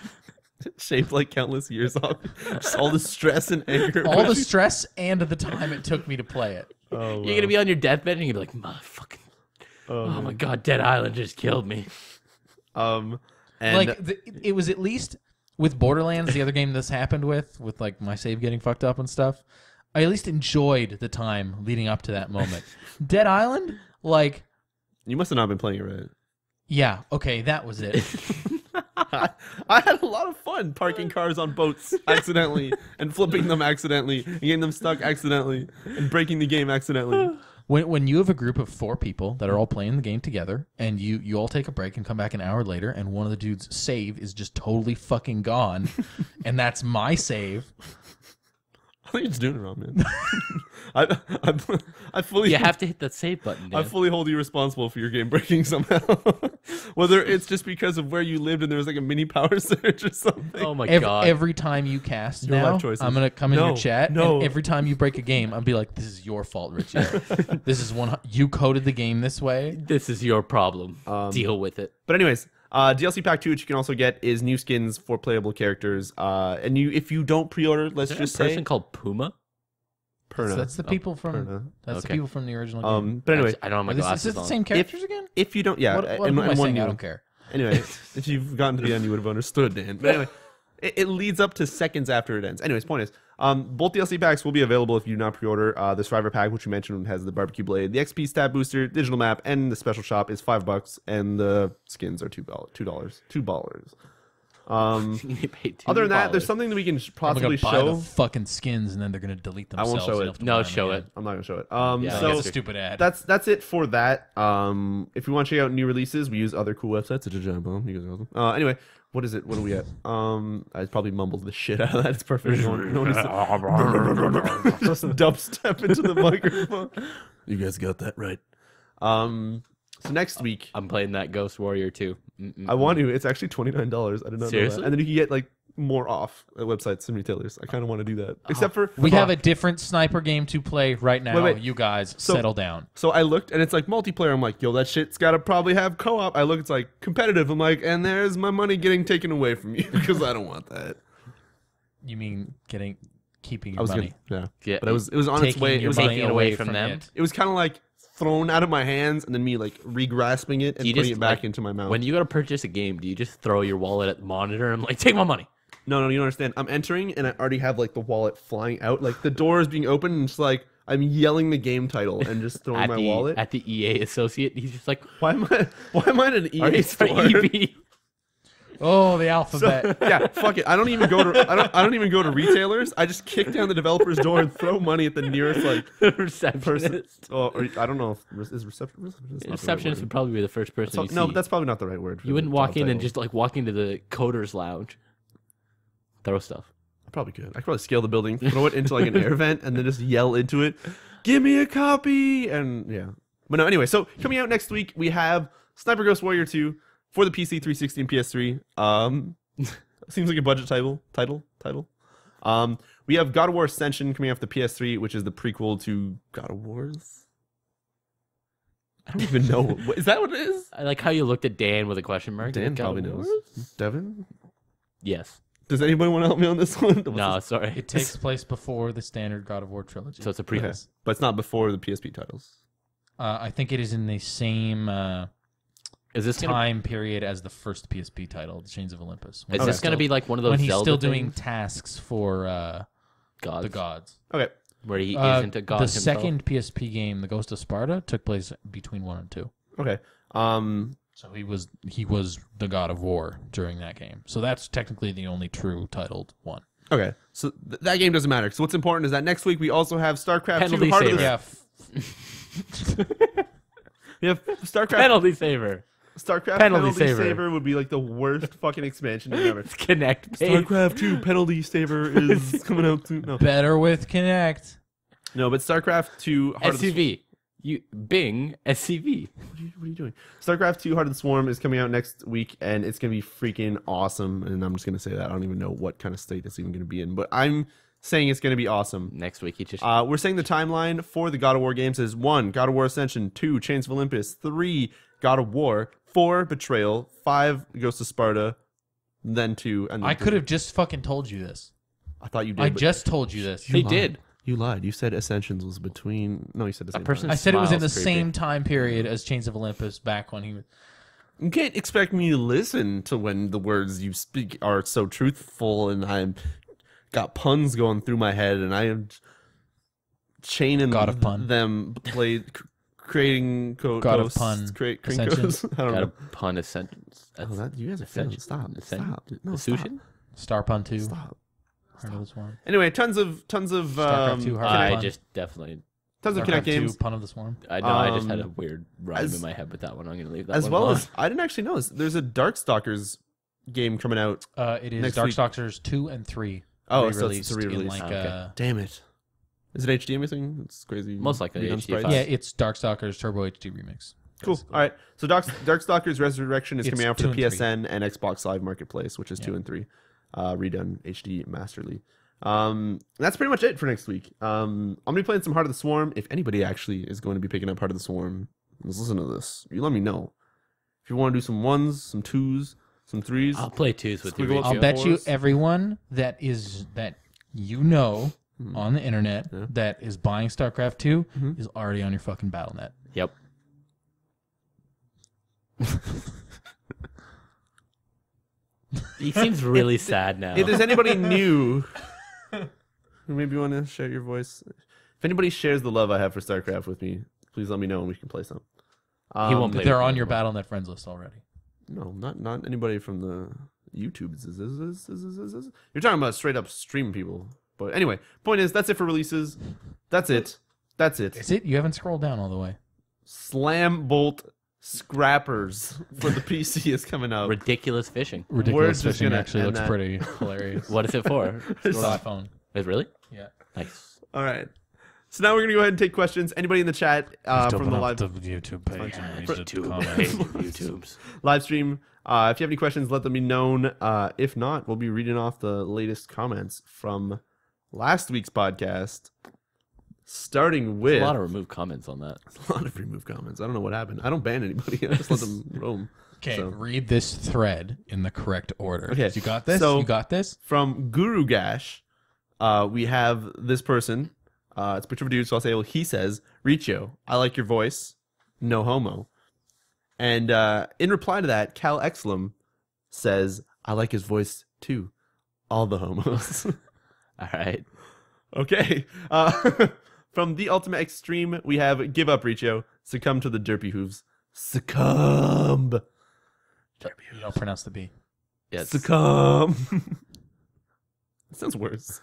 Speaker 1: shaved like countless years off. Just all the stress and anger.
Speaker 2: All the stress and the time it took me to play it.
Speaker 1: Oh,
Speaker 3: You're gonna be on your deathbed and you're gonna be like, motherfucking. Oh my god, Dead Island just killed me.
Speaker 1: And
Speaker 2: it was at least with Borderlands, the other game this happened with like my save getting fucked up and stuff. I at least enjoyed the time leading up to that moment. Dead Island, like...
Speaker 1: You must have not been playing it right.
Speaker 2: Yeah, okay, that was it.
Speaker 1: I had a lot of fun parking cars on boats accidentally and flipping them accidentally and getting them stuck accidentally and breaking the game accidentally.
Speaker 2: When you have a group of 4 people that are all playing the game together and you all take a break and come back an hour later and one of the dudes' save is just totally fucking gone and that's my save.
Speaker 1: I think you're just doing it wrong, man. I fully...
Speaker 3: You have to hit that save button, Dan.
Speaker 1: I fully hold you responsible for your game breaking somehow. Whether it's just because of where you lived and there was like a mini power surge or something.
Speaker 3: Oh my God.
Speaker 2: Every time you cast
Speaker 1: Your
Speaker 2: now,
Speaker 1: life choices.
Speaker 2: I'm going to come in your chat
Speaker 1: No.
Speaker 2: and every time you break a game, I'll be like, this is your fault, Riccio. This is you coded the game this way.
Speaker 3: This is your problem. Deal with it.
Speaker 1: But anyways, DLC Pack 2, which you can also get, is new skins for playable characters. And if you don't pre-order, let's
Speaker 3: Is there
Speaker 1: just
Speaker 3: a person
Speaker 1: say...
Speaker 3: called Puma?
Speaker 1: Perna.
Speaker 2: That's the people from
Speaker 1: Perna.
Speaker 2: that's
Speaker 3: Okay.
Speaker 2: the people from the original game.
Speaker 1: But anyway,
Speaker 3: I don't have my
Speaker 2: Is
Speaker 3: glasses
Speaker 2: this the
Speaker 3: on.
Speaker 2: same characters again?
Speaker 1: if you don't... Yeah,
Speaker 2: What am I
Speaker 1: and
Speaker 2: saying?
Speaker 1: one
Speaker 2: I
Speaker 1: new.
Speaker 2: don't care.
Speaker 1: Anyway, if you've gotten to the end, you would have understood, Dan. But anyway, it leads up to seconds after it ends. Anyways, point is, both DLC packs will be available if you do not pre-order. The Survivor pack, which you mentioned, has the barbecue blade, the XP stat booster, digital map, and the special shop is $5, and the skins are $2.
Speaker 3: You paid
Speaker 1: Other than that,
Speaker 3: $2.
Speaker 1: there's something that we can
Speaker 2: I'm
Speaker 1: possibly
Speaker 2: gonna buy
Speaker 1: show.
Speaker 2: the fucking skins and then they're gonna delete
Speaker 1: I won't
Speaker 2: themselves.
Speaker 1: show
Speaker 2: so you
Speaker 1: it.
Speaker 2: have to
Speaker 3: No,
Speaker 2: buy them
Speaker 3: show
Speaker 2: again.
Speaker 3: it.
Speaker 1: I'm not gonna show it.
Speaker 3: Yeah,
Speaker 1: So
Speaker 2: That's a stupid ad.
Speaker 1: that's it for that. If you want to check out new releases, we use other cool websites such as Jumbo. You guys are awesome. Anyway, what is it? What are we at? I probably mumbled the shit out of that. It's perfect. No one needs to just dubstep into the microphone. You guys got that right. So next week,
Speaker 3: I'm playing that Ghost Warrior 2.
Speaker 1: I want to. It's actually $29. I did not know
Speaker 3: Seriously?
Speaker 1: that. And then you can get like more off at websites and retailers. I kind of want to do that. Except for
Speaker 2: We have a different sniper game to play right now.
Speaker 1: Wait.
Speaker 2: You guys
Speaker 1: So-
Speaker 2: settle down.
Speaker 1: So I looked and it's like multiplayer. I'm like, yo, that shit's got to probably have co-op. I look, it's like competitive. I'm like, and there's my money getting taken away from you because I don't want that.
Speaker 2: You mean keeping
Speaker 1: I
Speaker 2: your
Speaker 1: was
Speaker 2: money?
Speaker 1: gonna,
Speaker 3: Yeah,
Speaker 1: but it was on its
Speaker 2: Taking
Speaker 1: way. It
Speaker 2: your
Speaker 1: was
Speaker 2: money
Speaker 1: like,
Speaker 3: taking away from them.
Speaker 2: it.
Speaker 1: it was kind of like thrown out of my hands and then me like re-grasping it and
Speaker 3: You
Speaker 1: putting
Speaker 3: just,
Speaker 1: it back
Speaker 3: like,
Speaker 1: into my mouth.
Speaker 3: When you go to purchase a game, do you just throw your wallet at the monitor and like, take my money?
Speaker 1: No, you don't understand. I'm entering and I already have like the wallet flying out. Like the door is being opened and it's like I'm yelling the game title and just throwing my wallet.
Speaker 3: At the EA associate, he's just like,
Speaker 1: Why am I at an EA
Speaker 3: are you
Speaker 1: store?
Speaker 3: EB?
Speaker 2: Oh, the alphabet.
Speaker 1: Yeah, fuck it. I don't even go to I don't even go to retailers. I just kick down the developer's door and throw money at the nearest like person.
Speaker 3: Receptionist.
Speaker 1: Or I don't know if is receptionist.
Speaker 3: Receptionist would probably be the first person you see.
Speaker 1: No, but that's probably not the right word. For
Speaker 3: You wouldn't
Speaker 1: the
Speaker 3: walk
Speaker 1: job
Speaker 3: in and
Speaker 1: title.
Speaker 3: just like walk into the coders lounge, throw stuff.
Speaker 1: I probably could. I could probably scale the building, throw it into like an air vent, and then just yell into it, "Give me a copy!" And yeah. But no, anyway. So coming out next week, we have Sniper Ghost Warrior 2 for the PC, 360, and PS3. Seems like a budget title. We have God of War Ascension coming off the PS3, which is the prequel to God of Wars. I don't even know. Is that what it is?
Speaker 3: I like how you looked at Dan with a question mark.
Speaker 1: Dan
Speaker 3: God
Speaker 1: probably
Speaker 3: of
Speaker 1: knows.
Speaker 3: Wars?
Speaker 1: Devin?
Speaker 3: Yes.
Speaker 1: Does anybody want to help me on this one?
Speaker 3: No, sorry.
Speaker 2: It takes place before the standard God of War trilogy.
Speaker 3: So it's a prequel.
Speaker 1: Okay. But it's not before the PSP titles.
Speaker 2: I think it is in the same
Speaker 3: Is this gonna,
Speaker 2: time period as the first PSP title, The Chains of Olympus.
Speaker 3: is this going to be like one of those
Speaker 2: when he's
Speaker 3: Zelda
Speaker 2: still doing
Speaker 3: things?
Speaker 2: tasks for
Speaker 3: Gods,
Speaker 2: the gods?
Speaker 1: Okay.
Speaker 3: where he isn't a god
Speaker 2: The
Speaker 3: himself?
Speaker 2: second PSP game, The Ghost of Sparta, took place between 1 and 2.
Speaker 1: Okay.
Speaker 2: So he was the God of War during that game. So that's technically the only true titled one.
Speaker 1: Okay. So that game doesn't matter. So what's important is that next week we also have StarCraft
Speaker 3: Penalty
Speaker 1: 2 Heart of the...
Speaker 3: saver.
Speaker 1: We have StarCraft...
Speaker 3: Penalty saver.
Speaker 1: StarCraft
Speaker 3: Penalty
Speaker 1: Penalty
Speaker 3: Saver.
Speaker 1: Saver would be like the worst fucking expansion ever.
Speaker 3: Connect page.
Speaker 1: StarCraft 2 Penalty Saver is coming out soon. No.
Speaker 2: Better with Kinect.
Speaker 1: No, but StarCraft 2 Heart of the...
Speaker 3: SCV. You Bing SCV.
Speaker 1: What are you doing? StarCraft 2 Heart of the Swarm is coming out next week, and it's going to be freaking awesome. And I'm just going to say that. I don't even know what kind of state it's even going to be in, but I'm saying it's going to be awesome.
Speaker 3: Next week, he just
Speaker 1: We're saying the timeline for the God of War games is 1, God of War Ascension, 2, Chains of Olympus, 3, God of War, 4, Betrayal, 5, Ghost of Sparta, then 2, and then
Speaker 2: I
Speaker 1: 3.
Speaker 2: could have just fucking told you this.
Speaker 1: I thought you did.
Speaker 2: I
Speaker 1: but
Speaker 2: just told you this.
Speaker 3: he
Speaker 1: lied.
Speaker 3: did.
Speaker 1: You lied. You said Ascensions was between... No, you said the same
Speaker 3: person-
Speaker 1: time.
Speaker 2: I said it was in the
Speaker 3: Smile's creepy.
Speaker 2: same time period as Chains of Olympus back when he was...
Speaker 1: You can't expect me to listen to when the words you speak are so truthful and I'm got puns going through my head and I am... Chain and
Speaker 2: God of Pun.
Speaker 1: them played creating
Speaker 2: God of Pun.
Speaker 1: Crinkos. I don't
Speaker 3: Got
Speaker 1: know.
Speaker 3: a pun ascent.
Speaker 1: Oh, that, you guys are failing. Stop. Stop. No,
Speaker 3: Ascension?
Speaker 2: Star Pun 2.
Speaker 1: Stop.
Speaker 2: Heart of the Swarm.
Speaker 1: Anyway, tons of
Speaker 2: StarCraft 2, Heart of
Speaker 3: I
Speaker 2: Pun.
Speaker 3: just definitely.
Speaker 1: tons of
Speaker 2: StarCraft
Speaker 1: Kinect
Speaker 2: 2,
Speaker 1: games.
Speaker 2: Pun of the Swarm.
Speaker 3: I know. I just had a
Speaker 1: Um,
Speaker 3: weird rhyme in my head with that one. I'm going to leave that
Speaker 1: As
Speaker 3: one
Speaker 1: well
Speaker 3: alone.
Speaker 1: as I didn't actually know this. There's a Darkstalkers game coming out.
Speaker 2: It is
Speaker 1: Next week.
Speaker 2: Darkstalkers 2 and 3.
Speaker 1: Oh, so
Speaker 2: re-released
Speaker 1: it's a re-release.
Speaker 2: in like
Speaker 3: Okay.
Speaker 1: Damn it. Is it HD anything? It's crazy.
Speaker 3: Most likely
Speaker 1: redone
Speaker 3: HD
Speaker 1: sprites.
Speaker 3: files.
Speaker 2: yeah, it's Darkstalkers Turbo HD remix.
Speaker 1: Cool. All right. So Darkstalkers Resurrection is
Speaker 2: It's
Speaker 1: coming out for
Speaker 2: 2
Speaker 1: the
Speaker 2: and 3.
Speaker 1: PSN and Xbox Live Marketplace, which is 2 and 3. Redone HD masterly. That's pretty much it for next week. I'm gonna be playing some Heart of the Swarm. If anybody actually is going to be picking up Heart of the Swarm, let's listen to this. You let me know. If you want to do some 1s, some 2s, some 3s.
Speaker 3: I'll play 2s with you.
Speaker 1: Squiggle up
Speaker 2: I'll
Speaker 3: Rachel.
Speaker 2: bet you
Speaker 1: Force.
Speaker 2: everyone that you know on the internet
Speaker 1: Yeah.
Speaker 2: that is buying StarCraft 2 is already on your fucking BattleNet.
Speaker 3: Yep. He seems really sad now.
Speaker 1: If there's anybody new who maybe want to share your voice, if anybody shares the love I have for StarCraft with me, please let me know and we can play some.
Speaker 3: He won't play
Speaker 2: They're
Speaker 3: with
Speaker 2: on
Speaker 3: me
Speaker 2: your
Speaker 3: anymore.
Speaker 2: BattleNet friends list already.
Speaker 1: No, not anybody from the YouTubes. You're talking about straight up stream people. But anyway, point is, that's it for releases. That's it.
Speaker 2: Is it? You haven't scrolled down all the way.
Speaker 1: Slam Bolt Scrappers for the PC is coming out.
Speaker 3: Ridiculous fishing.
Speaker 1: We're
Speaker 2: Ridiculous
Speaker 1: just
Speaker 2: fishing
Speaker 1: gonna
Speaker 2: actually
Speaker 1: end
Speaker 2: looks
Speaker 1: that.
Speaker 2: pretty hilarious.
Speaker 3: What is it for?
Speaker 2: It's on iPhone.
Speaker 3: Is it really?
Speaker 2: Yeah.
Speaker 3: Nice.
Speaker 1: All right. So now we're going to go ahead and take questions. Anybody in the chat from the live
Speaker 2: YouTube page and read the
Speaker 3: YouTube.
Speaker 2: comments.
Speaker 3: YouTubes.
Speaker 1: live stream, if you have any questions, let them be known. If not, we'll be reading off the latest comments from last week's podcast, starting with
Speaker 3: A lot of removed comments on that.
Speaker 1: a lot of removed comments. I don't know what happened. I don't ban anybody. I just let them roam.
Speaker 2: Okay,
Speaker 1: So.
Speaker 2: read this thread in the correct order.
Speaker 1: Okay,
Speaker 2: You got this?
Speaker 1: so-
Speaker 2: You got this?
Speaker 1: From Guru Gash, we have this person. It's a picture of a dude, so I'll say, well, he says, Riccio, I like your voice. No homo. And in reply to that, Cal Exlum says, I like his voice too. All the homos.
Speaker 3: All right.
Speaker 1: Okay. From The Ultimate Extreme, we have Give Up, Riccio. Succumb to the derpy hooves. Succumb.
Speaker 2: You don't pronounce the B.
Speaker 3: Yes.
Speaker 1: Succumb. It sounds worse.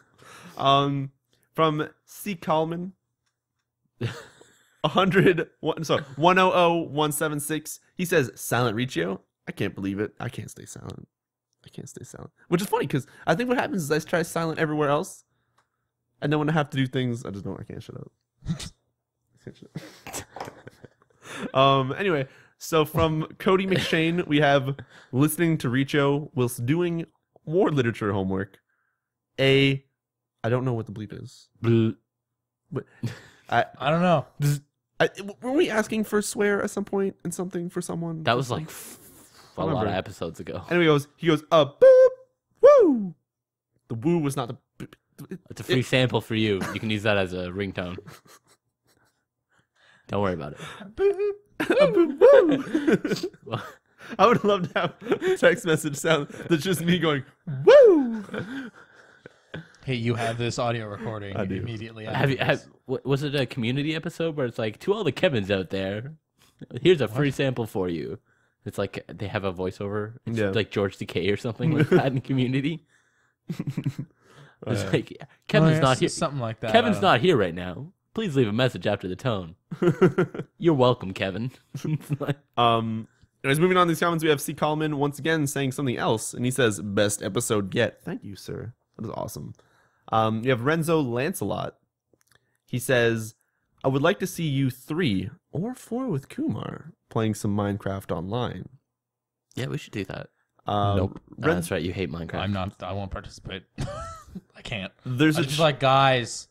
Speaker 1: From C. Coleman, 100-176. He says, Silent Riccio. I can't believe it. I can't stay silent. Which is funny because I think what happens is I try silent everywhere else. And then when I have to do things, I just don't. I can't shut up. Anyway, so from Cody McShane, we have listening to Riccio whilst doing war literature homework. I don't know what the bleep is. But
Speaker 2: I don't know.
Speaker 1: were we asking for swear at some point and something for someone?
Speaker 3: That was like a lot of
Speaker 1: remember.
Speaker 3: episodes ago.
Speaker 1: Anyway, he goes, boop, woo. The woo was not the.
Speaker 3: It's a free sample for you. You can use that as a ringtone. Don't worry about it.
Speaker 1: Boop, woo. I would love to have a text message sound that's just me going, woo.
Speaker 2: Hey, you have this audio recording
Speaker 1: I do.
Speaker 2: immediately.
Speaker 3: Was it a community episode where it's like, to all the Kevins out there, here's a free sample for you? It's like they have a voiceover. It's
Speaker 1: Yeah.
Speaker 3: like George Takei or something like that in community. It's like, Kevin's not here.
Speaker 2: Something like that.
Speaker 3: Kevin's not here right now. Please leave a message after the tone. You're welcome, Kevin.
Speaker 1: Anyways, moving on to these comments, we have C. Coleman once again saying something else, and he says, best episode yet. Thank you, sir. That is awesome. You have Renzo Lancelot. He says, I would like to see you 3 or 4 with Kumar playing some Minecraft online.
Speaker 3: Yeah, we should do that.
Speaker 2: Nope.
Speaker 3: That's right. You hate Minecraft.
Speaker 2: I'm not. I won't participate. I can't.
Speaker 1: There's
Speaker 2: I'm just like, guys,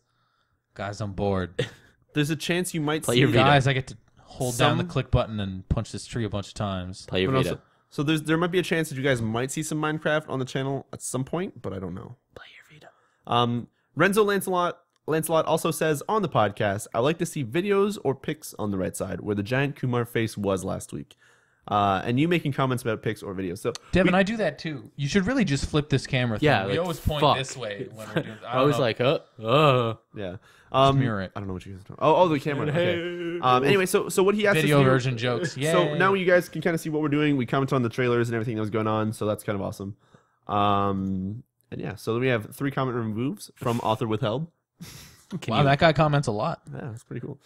Speaker 2: I'm bored.
Speaker 1: there's a chance you might
Speaker 3: Play
Speaker 1: see
Speaker 3: your Vita.
Speaker 2: Guys, I get to hold down the
Speaker 1: Some-
Speaker 2: click button and punch this tree a bunch of times.
Speaker 3: Play your
Speaker 1: but
Speaker 3: Vita.
Speaker 1: also- so there might be a chance that you guys might see some Minecraft on the channel at some point, but I don't know.
Speaker 3: Play your Vita.
Speaker 1: Renzo Lancelot also says on the podcast, I like to see videos or pics on the right side where the giant Kumar face was last week. and you making comments about pics or videos. So
Speaker 2: Devin, I do that too. You should really just flip this camera thing.
Speaker 3: Yeah,
Speaker 2: we
Speaker 3: like,
Speaker 2: always point
Speaker 3: fuck.
Speaker 2: this way when we're doing.
Speaker 3: I was like,
Speaker 1: yeah.
Speaker 2: mirror it.
Speaker 1: I don't know what you guys are talking. Oh, the camera. Okay. Anyway, so what he asked us to
Speaker 2: Video
Speaker 1: do-
Speaker 2: version jokes. Yay.
Speaker 1: So now you guys can kind of see what we're doing. We commented on the trailers and everything that was going on, so that's kind of awesome. And yeah, so we have 3 comment removes from author withheld.
Speaker 2: Wow, that guy comments a lot.
Speaker 1: Yeah, that's pretty cool.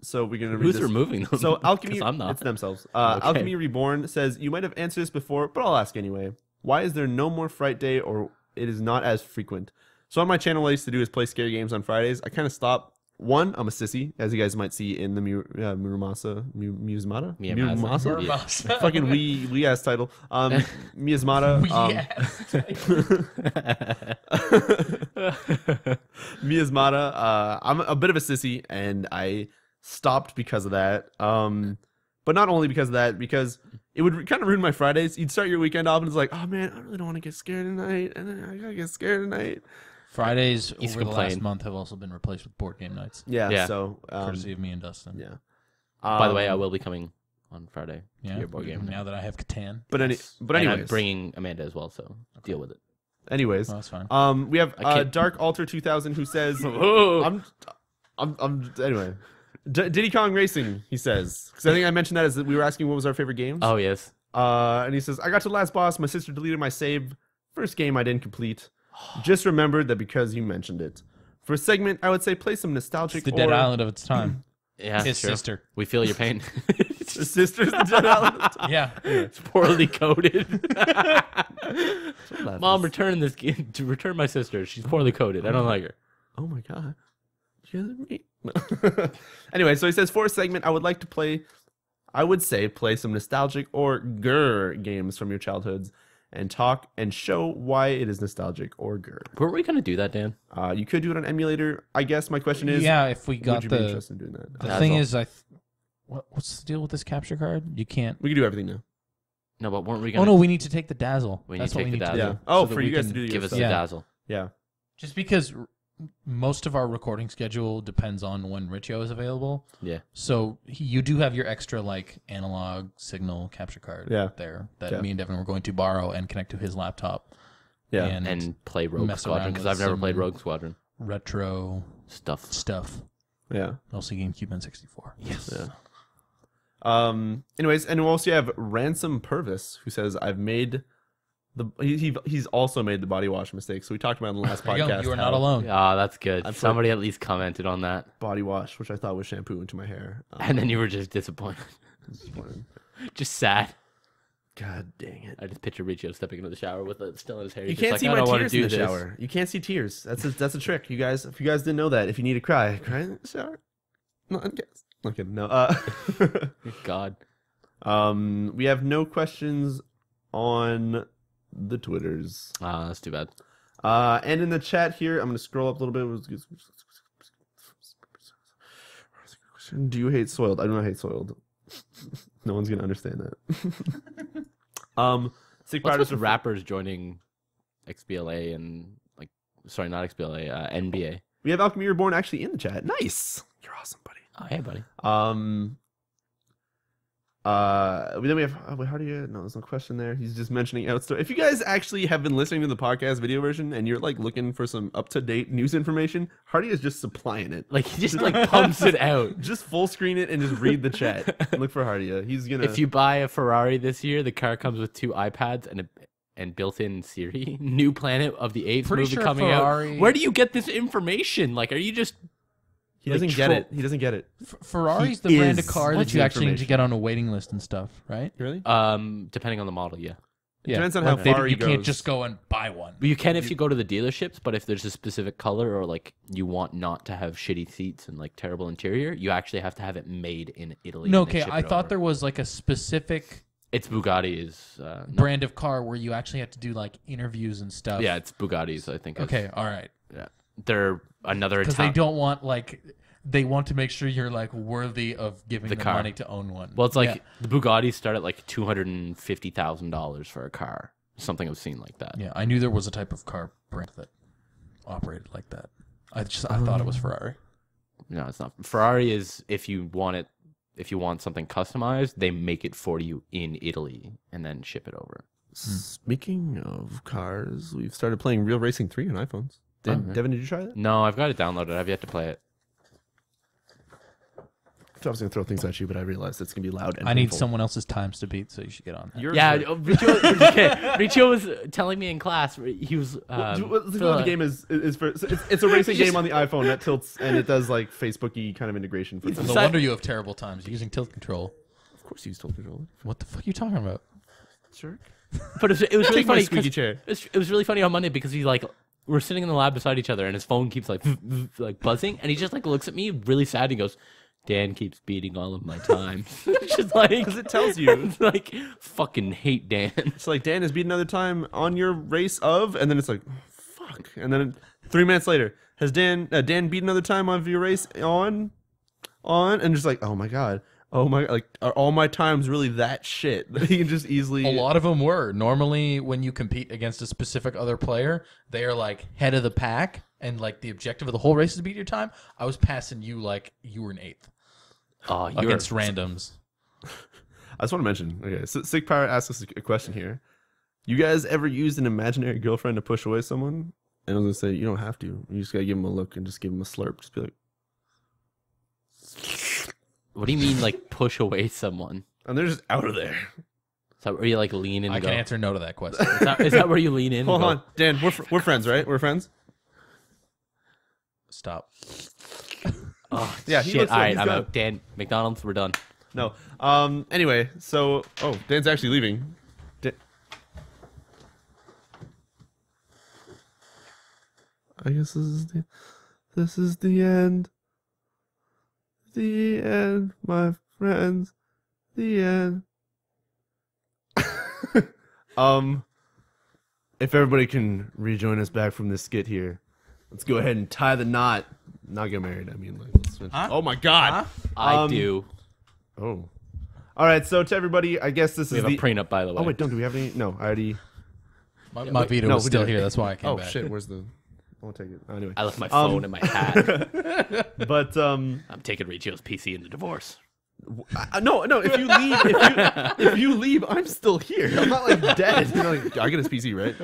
Speaker 1: So we're gonna read
Speaker 3: who's
Speaker 1: this.
Speaker 3: removing them?
Speaker 1: So Alchemy,
Speaker 3: 'Cause I'm not.
Speaker 1: it's themselves.
Speaker 3: Okay.
Speaker 1: Alchemy Reborn says, you might have answered this before, but I'll ask anyway. Why is there no more Fright Day, or it is not as frequent? So on my channel, what I used to do is play scary games on Fridays. I kind of stopped. One, I'm a sissy, as you guys might see in the Muramasa. Fucking wee ass title. Miasmata. Miasmata. I'm a bit of a sissy, and I stopped because of that. But not only because of that, because it would kind of ruin my Fridays. You'd start your weekend off, and it's like, oh man, I really don't want to get scared tonight, and then I gotta get scared tonight.
Speaker 2: Fridays
Speaker 3: He's
Speaker 2: over the
Speaker 3: complained.
Speaker 2: last month have also been replaced with board game nights.
Speaker 1: Yeah. So
Speaker 2: Courtesy of me and Dustin.
Speaker 1: yeah.
Speaker 3: By the way, I will be coming on Friday to
Speaker 2: Yeah.
Speaker 3: your board game.
Speaker 2: Now that I have Catan.
Speaker 1: But
Speaker 3: And I'm
Speaker 1: anyways,
Speaker 3: bringing Amanda as well, so deal with it.
Speaker 1: anyways,
Speaker 2: Oh, that's fine.
Speaker 1: we have
Speaker 3: I can't-
Speaker 1: Dark Alter 2000 who says,
Speaker 3: Oh.
Speaker 1: anyway. Diddy Kong Racing, he says, because I think I mentioned that as we were asking what was our favorite games.
Speaker 3: Oh yes.
Speaker 1: And he says, I got to the last boss. My sister deleted my save. First game I didn't complete. Just remembered that because you mentioned it. For a segment, I would say play some nostalgic.
Speaker 2: It's the Dead Island of its time.
Speaker 3: Yeah,
Speaker 2: His
Speaker 3: true.
Speaker 2: sister.
Speaker 3: We feel your pain.
Speaker 1: The sister's the Dead Island.
Speaker 2: Yeah.
Speaker 3: It's poorly coded. Mom, return this game. To return my sister. She's poorly coded. I don't like her.
Speaker 1: Oh my god. You guys are mean. No. Anyway, so he says for a segment, I would like to play. I would say play some nostalgic or grr games from your childhoods, and talk and show why it is nostalgic or grr.
Speaker 3: Were we gonna do that, Dan?
Speaker 1: You could do it on emulator. I guess my question is,
Speaker 2: Yeah, if we
Speaker 1: would
Speaker 2: got
Speaker 1: you be
Speaker 2: the
Speaker 1: interested in doing that?
Speaker 2: the
Speaker 3: That's
Speaker 2: thing
Speaker 3: all.
Speaker 2: is, what's the deal with this capture card? You can't.
Speaker 1: We can do everything now.
Speaker 3: No, but weren't we gonna?
Speaker 2: Oh no, we need to take the dazzle.
Speaker 3: We need
Speaker 2: That's
Speaker 3: to
Speaker 2: what
Speaker 3: take
Speaker 2: we
Speaker 3: the
Speaker 2: need to
Speaker 3: dazzle.
Speaker 2: do.
Speaker 1: Yeah. Oh,
Speaker 2: So that
Speaker 1: for
Speaker 2: we
Speaker 1: you guys
Speaker 2: can
Speaker 1: to do your
Speaker 3: give us
Speaker 1: stuff.
Speaker 3: the
Speaker 2: Yeah.
Speaker 3: dazzle.
Speaker 1: Yeah.
Speaker 2: Just because most of our recording schedule depends on when Riccio is available.
Speaker 3: Yeah.
Speaker 2: So you do have your extra like analog signal capture card there that
Speaker 1: Yeah.
Speaker 2: me and Devin were going to borrow and connect to his laptop.
Speaker 1: Yeah.
Speaker 2: And
Speaker 3: play Rogue
Speaker 2: mess
Speaker 3: Squadron
Speaker 2: around
Speaker 3: because
Speaker 2: with
Speaker 3: I've never
Speaker 2: some
Speaker 3: played Rogue Squadron
Speaker 2: retro
Speaker 3: stuff.
Speaker 1: Yeah.
Speaker 2: Also GameCube N64.
Speaker 3: Yes.
Speaker 1: Yeah. Anyways, and we also have Ransom Purvis who says I've made he's also made the body wash mistake. So we talked about in the last
Speaker 2: There you go.
Speaker 1: podcast.
Speaker 2: You are
Speaker 1: how
Speaker 2: not alone.
Speaker 3: Ah, that's good.
Speaker 1: I've
Speaker 3: Somebody at least commented on that,
Speaker 1: Body wash, which I thought was shampoo into my hair.
Speaker 3: and then you were just disappointed, just sad.
Speaker 1: God dang it!
Speaker 3: I just picture Riccio stepping into the shower with it still in his hair.
Speaker 1: You
Speaker 3: He's
Speaker 1: can't
Speaker 3: just
Speaker 1: see
Speaker 3: like, I
Speaker 1: my
Speaker 3: don't want to
Speaker 1: tears in
Speaker 3: do
Speaker 1: the
Speaker 3: this.
Speaker 1: shower. You can't see tears. That's a trick, you guys. If you guys didn't know that, if you need to cry in the shower. No, I'm kidding. No.
Speaker 3: God.
Speaker 1: We have no questions on the Twitters.
Speaker 3: Ah, that's too bad.
Speaker 1: And in the chat here, I'm going to scroll up a little bit. Do you hate Soiled? I do not hate Soiled. No one's going to understand that. Sick
Speaker 3: What's
Speaker 1: Riders
Speaker 3: with rappers joining XBLA and sorry, not XBLA, NBA?
Speaker 1: We have Alchemy Reborn actually in the chat. Nice. You're awesome, buddy.
Speaker 3: Oh, hey, buddy.
Speaker 1: Then we have how do you? No, there's no question there. He's just mentioning Outstore. If you guys actually have been listening to the podcast video version and you're like looking for some up to date news information, Hardy is just supplying it.
Speaker 3: Like he just pumps it out.
Speaker 1: Just full screen it and just read the chat. And look for Hardy. He's gonna.
Speaker 3: If you buy a Ferrari this year, the car comes with 2 iPads and built-in Siri. New Planet of the Apes
Speaker 2: Pretty
Speaker 3: movie
Speaker 2: sure
Speaker 3: coming
Speaker 2: Ferrari-
Speaker 3: out. Where do you get this information? Like, are you just?
Speaker 1: He doesn't get it. He doesn't get it.
Speaker 2: Ferrari's
Speaker 1: He
Speaker 2: the brand of
Speaker 1: is
Speaker 2: car
Speaker 1: what's
Speaker 2: that you
Speaker 1: the
Speaker 2: actually need to
Speaker 1: information?
Speaker 2: get on a waiting list and stuff, right?
Speaker 1: Really?
Speaker 3: Depending on the model, yeah.
Speaker 2: Yeah.
Speaker 1: Depends on how
Speaker 2: They-
Speaker 1: far
Speaker 2: you
Speaker 1: he
Speaker 2: can't
Speaker 1: goes.
Speaker 2: just go and buy one.
Speaker 3: You can if you go to the dealerships, but if there's a specific color or like you want not to have shitty seats and like terrible interior, you actually have to have it made in Italy.
Speaker 2: No,
Speaker 3: and then
Speaker 2: okay.
Speaker 3: ship
Speaker 2: I
Speaker 3: it
Speaker 2: thought
Speaker 3: over.
Speaker 2: there was like a specific
Speaker 3: It's Bugatti's.
Speaker 2: brand of car where you actually have to do like interviews and stuff.
Speaker 3: Yeah, it's Bugatti's. I think.
Speaker 2: Okay. All right.
Speaker 3: Yeah, they're another
Speaker 2: Because they
Speaker 3: Italian.
Speaker 2: don't want like they want to make sure you're like worthy of giving
Speaker 3: The
Speaker 2: them
Speaker 3: car.
Speaker 2: money to own one.
Speaker 3: Well, it's like
Speaker 2: Yeah.
Speaker 3: the Bugattis start at like $250,000 for a car. Something I've seen like that.
Speaker 2: Yeah, I knew there was a type of car brand that operated like that. I thought it was Ferrari.
Speaker 3: No, it's not. Ferrari is if you want it if you want something customized, they make it for you in Italy and then ship it over.
Speaker 1: Speaking of cars, we've started playing Real Racing 3 on iPhones. Devin, did you try that?
Speaker 3: No, I've got it downloaded. I've yet to play it.
Speaker 1: I was going to throw things at you, but I realized it's going to be loud and
Speaker 2: I need
Speaker 1: painful.
Speaker 2: someone else's times to beat, so you should get on that.
Speaker 3: Riccio was telling me in class. He was.
Speaker 1: The game is for it's a racing game on the iPhone that tilts and it does like Facebook-y kind of integration for
Speaker 2: No wonder you have terrible times. You're using tilt control.
Speaker 1: Of course, you use tilt control.
Speaker 2: What the fuck are you talking about?
Speaker 1: Sure.
Speaker 3: But it was really funny.
Speaker 1: Squeaky chair.
Speaker 3: It was really funny on Monday because he's like, we're sitting in the lab beside each other and his phone keeps like buzzing and he just like looks at me really sad and he goes, Dan keeps beating all of my time. Just like,
Speaker 1: because it tells you,
Speaker 3: it's like, fucking hate Dan.
Speaker 1: It's like Dan has beat another time on your race of, and then it's like, oh, fuck, and then 3 minutes later, has Dan beat another time on your race on, and just like, oh my god, like are all my times really that shit? He can just easily.
Speaker 2: A lot of them were. Normally, when you compete against a specific other player, they are like head of the pack, and like the objective of the whole race is to beat your time. I was passing you like you were in 8th.
Speaker 3: Oh,
Speaker 2: against randoms.
Speaker 1: I just want to mention. Okay, so Sick Pirate asked us a question here. You guys ever used an imaginary girlfriend to push away someone? And I was gonna say you don't have to. You just gotta give them a look and just give them a slurp. Just be like,
Speaker 3: what do you mean, like push away someone?
Speaker 1: And they're just out of there.
Speaker 3: Is that where you like lean in?
Speaker 2: I
Speaker 3: and
Speaker 2: can
Speaker 3: go?
Speaker 2: answer no to that question.
Speaker 3: Is that where you lean in?
Speaker 1: Hold on, Dan. We're friends, right? We're friends.
Speaker 2: Stop.
Speaker 3: Oh,
Speaker 1: yeah, he
Speaker 3: shit.
Speaker 1: looks
Speaker 3: All
Speaker 1: like
Speaker 3: right,
Speaker 1: he's
Speaker 3: I'm
Speaker 1: got-
Speaker 3: out. Dan, McDonald's, we're done.
Speaker 1: No. Anyway, so Dan's actually leaving. I guess this is the end. The end, my friends. The end. If everybody can rejoin us back from this skit here, let's go ahead and tie the knot. Not get married. I mean, like,
Speaker 2: Huh?
Speaker 1: oh my god.
Speaker 3: I do.
Speaker 1: Oh. All right, so to everybody, I guess this
Speaker 3: We
Speaker 1: is
Speaker 3: have
Speaker 1: the
Speaker 3: a prenup, by the way.
Speaker 1: Oh wait, do we have any? No, I already.
Speaker 2: My veto
Speaker 1: no,
Speaker 2: was
Speaker 1: we
Speaker 2: still
Speaker 1: didn't.
Speaker 2: here. That's why I came
Speaker 1: Oh
Speaker 2: back.
Speaker 1: shit, where's the? I'll take it. Anyway,
Speaker 3: I left my phone and my hat.
Speaker 1: but
Speaker 3: I'm taking Riccio's PC in the divorce.
Speaker 1: no. If you leave, if you leave, I'm still here. I'm not like dead. You know, like, I get his PC, right?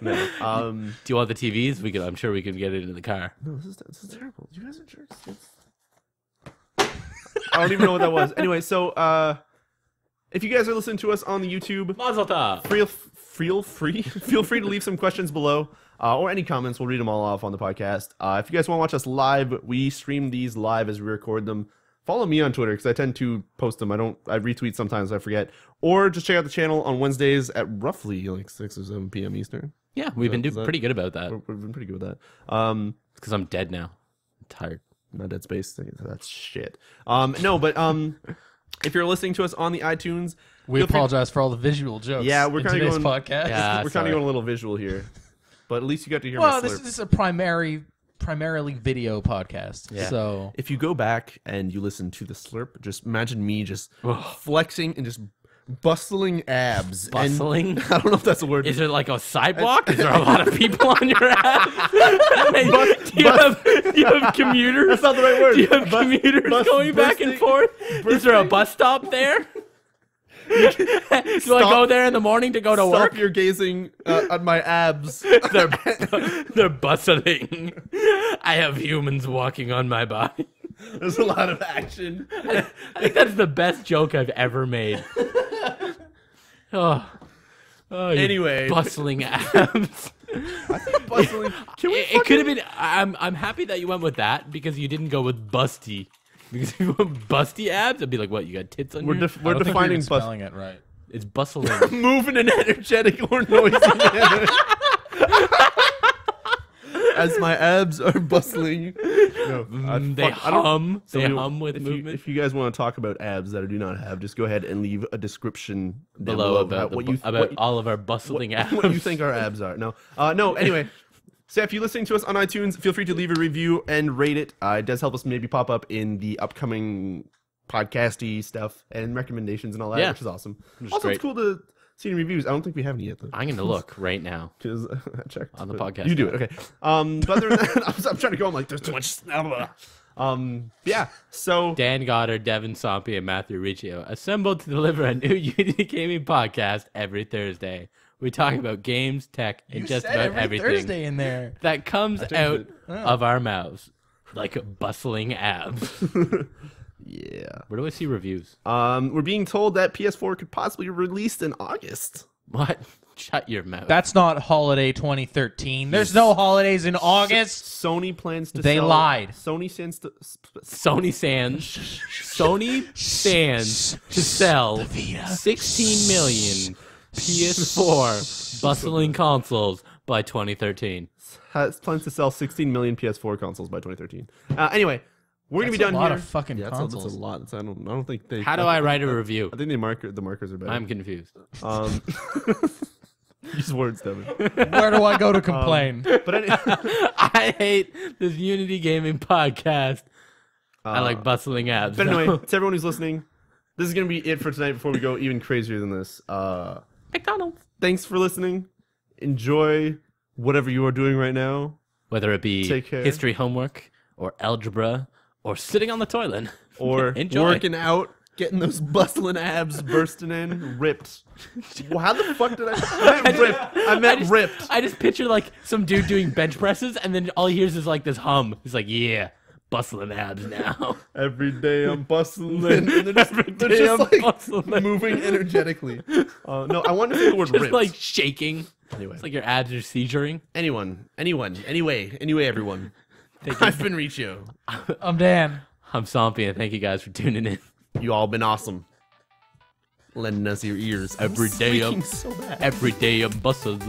Speaker 1: No.
Speaker 3: Do you want the TVs? I'm sure we can get it in the car.
Speaker 1: No, this is terrible. You guys are jerks. I don't even know what that was. Anyway, so if you guys are listening to us on the YouTube,
Speaker 3: Mazel tov.
Speaker 1: feel free to leave some questions below or any comments. We'll read them all off on the podcast. If you guys want to watch us live, we stream these live as we record them. Follow me on Twitter because I tend to post them. I retweet sometimes, I forget. Or just check out the channel on Wednesdays at roughly like 6 or 7 p.m. Eastern.
Speaker 3: Yeah, we've been doing pretty good about that.
Speaker 1: We've been pretty good with that.
Speaker 3: Because I'm dead now. I'm tired.
Speaker 1: Not Dead Space. That's shit. No, but if you're listening to us on the iTunes,
Speaker 2: We apologize for all the visual jokes.
Speaker 1: Yeah, we're
Speaker 2: in
Speaker 1: kinda
Speaker 2: today's
Speaker 1: going-
Speaker 2: podcast.
Speaker 3: Yeah.
Speaker 1: we're kind
Speaker 3: sorry.
Speaker 1: of going a little visual here. But at least you got to hear
Speaker 2: Well,
Speaker 1: my
Speaker 2: this
Speaker 1: slurp.
Speaker 2: is a primarily video podcast.
Speaker 3: Yeah.
Speaker 2: So
Speaker 1: If you go back and you listen to the slurp, just imagine me just flexing and just bustling abs.
Speaker 3: Bustling?
Speaker 1: And, I don't know if that's a word.
Speaker 3: Is it like a sidewalk? Is there a lot of people on your ass? Do you have commuters?
Speaker 1: That's not the right word.
Speaker 3: Do you have commuters going back and forth? Is there a bus stop there? Do I go there in the morning to go to
Speaker 1: Stop
Speaker 3: work?
Speaker 1: your gazing at my abs.
Speaker 3: They're bustling. I have humans walking on my body.
Speaker 1: There's a lot of action.
Speaker 3: I think that's the best joke I've ever made. Oh, you
Speaker 1: Anyway.
Speaker 3: bustling abs.
Speaker 1: Bustling. Can we
Speaker 3: It could have been. I'm happy that you went with that because you didn't go with busty. Because if you went with busty abs, I'd be like, what? You got tits on
Speaker 1: We're,
Speaker 3: your?
Speaker 1: we're
Speaker 2: I don't think
Speaker 1: defining
Speaker 2: you're spelling it right.
Speaker 3: It's bustling.
Speaker 1: move in an energetic or noisy manner. As my abs are bustling. No,
Speaker 3: They hum.
Speaker 1: So
Speaker 3: They
Speaker 1: we-
Speaker 3: hum with movement.
Speaker 1: If you guys want to talk about abs that I do not have, just go ahead and leave a description down
Speaker 3: Below
Speaker 1: about
Speaker 3: about all of our bustling abs.
Speaker 1: what you think our abs are. No, anyway. So if you're listening to us on iTunes, feel free to leave a review and rate it. It does help us maybe pop up in the upcoming podcasty stuff and recommendations and all that,
Speaker 3: Yeah.
Speaker 1: which is awesome.
Speaker 3: Which is
Speaker 1: Also,
Speaker 3: great.
Speaker 1: it's cool to see any reviews. I don't think we have any yet, though.
Speaker 3: I'm gonna look right now.
Speaker 1: Because I checked
Speaker 3: On the
Speaker 1: but
Speaker 3: podcast.
Speaker 1: You do it, okay. But other than that, I'm trying to go. I'm like, there's too much. Yeah. So
Speaker 3: Dan Goddard, Devin Somppi, and Mathieu Riccio assembled to deliver a new Unity Gaming podcast every Thursday. We talk about games, tech, and just about everything
Speaker 2: Thursday in there
Speaker 3: that comes out of our mouths, like bustling abs.
Speaker 1: Yeah.
Speaker 3: Where do I see reviews?
Speaker 1: We're being told that PS4 could possibly be released in August.
Speaker 3: What? Shut your mouth.
Speaker 2: That's not holiday 2013. There's no holidays in August.
Speaker 1: Sony plans to
Speaker 2: They
Speaker 1: sell...
Speaker 2: lied.
Speaker 1: Sony stands to...
Speaker 3: Sony stands to sell 16 million PS4 bustling consoles by 2013.
Speaker 1: Has plans to sell 16 million PS4 consoles by 2013. Anyway, we're going to be done
Speaker 2: a lot
Speaker 1: here.
Speaker 2: of fucking consoles.
Speaker 1: That's a lot. I don't think they...
Speaker 3: How do I write a review?
Speaker 1: I think the markers are better.
Speaker 3: I'm confused.
Speaker 1: Use words, Devin.
Speaker 2: Where do I go to complain?
Speaker 1: But
Speaker 3: I hate this Unity Gaming podcast. I like bustling abs.
Speaker 1: But anyway, to everyone who's listening, this is going to be it for tonight before we go even crazier than this.
Speaker 3: McDonald's.
Speaker 1: Thanks for listening. Enjoy whatever you are doing right now.
Speaker 3: Whether it be
Speaker 1: Take care.
Speaker 3: history homework or algebra or sitting on the toilet
Speaker 1: Or
Speaker 3: Enjoy.
Speaker 1: working out, getting those bustling abs bursting in, ripped. Well, how the fuck did I meant ripped. I meant ripped.
Speaker 3: I just picture like some dude doing bench presses and then all he hears is like this hum. He's like, yeah, bustling abs now.
Speaker 1: Every day I'm bustling. And they're just like moving energetically. No, I want to say the word
Speaker 3: Just
Speaker 1: ripped.
Speaker 3: like shaking.
Speaker 1: Anyway.
Speaker 3: It's like your abs are seizuring.
Speaker 1: Anyway, everyone. I've been Riccio.
Speaker 2: I'm Dan.
Speaker 3: I'm Sompy, and thank you guys for tuning in.
Speaker 1: You all been awesome. Lending us your ears.
Speaker 3: Every day I'm
Speaker 1: so bad.
Speaker 3: Every day I'm bustling.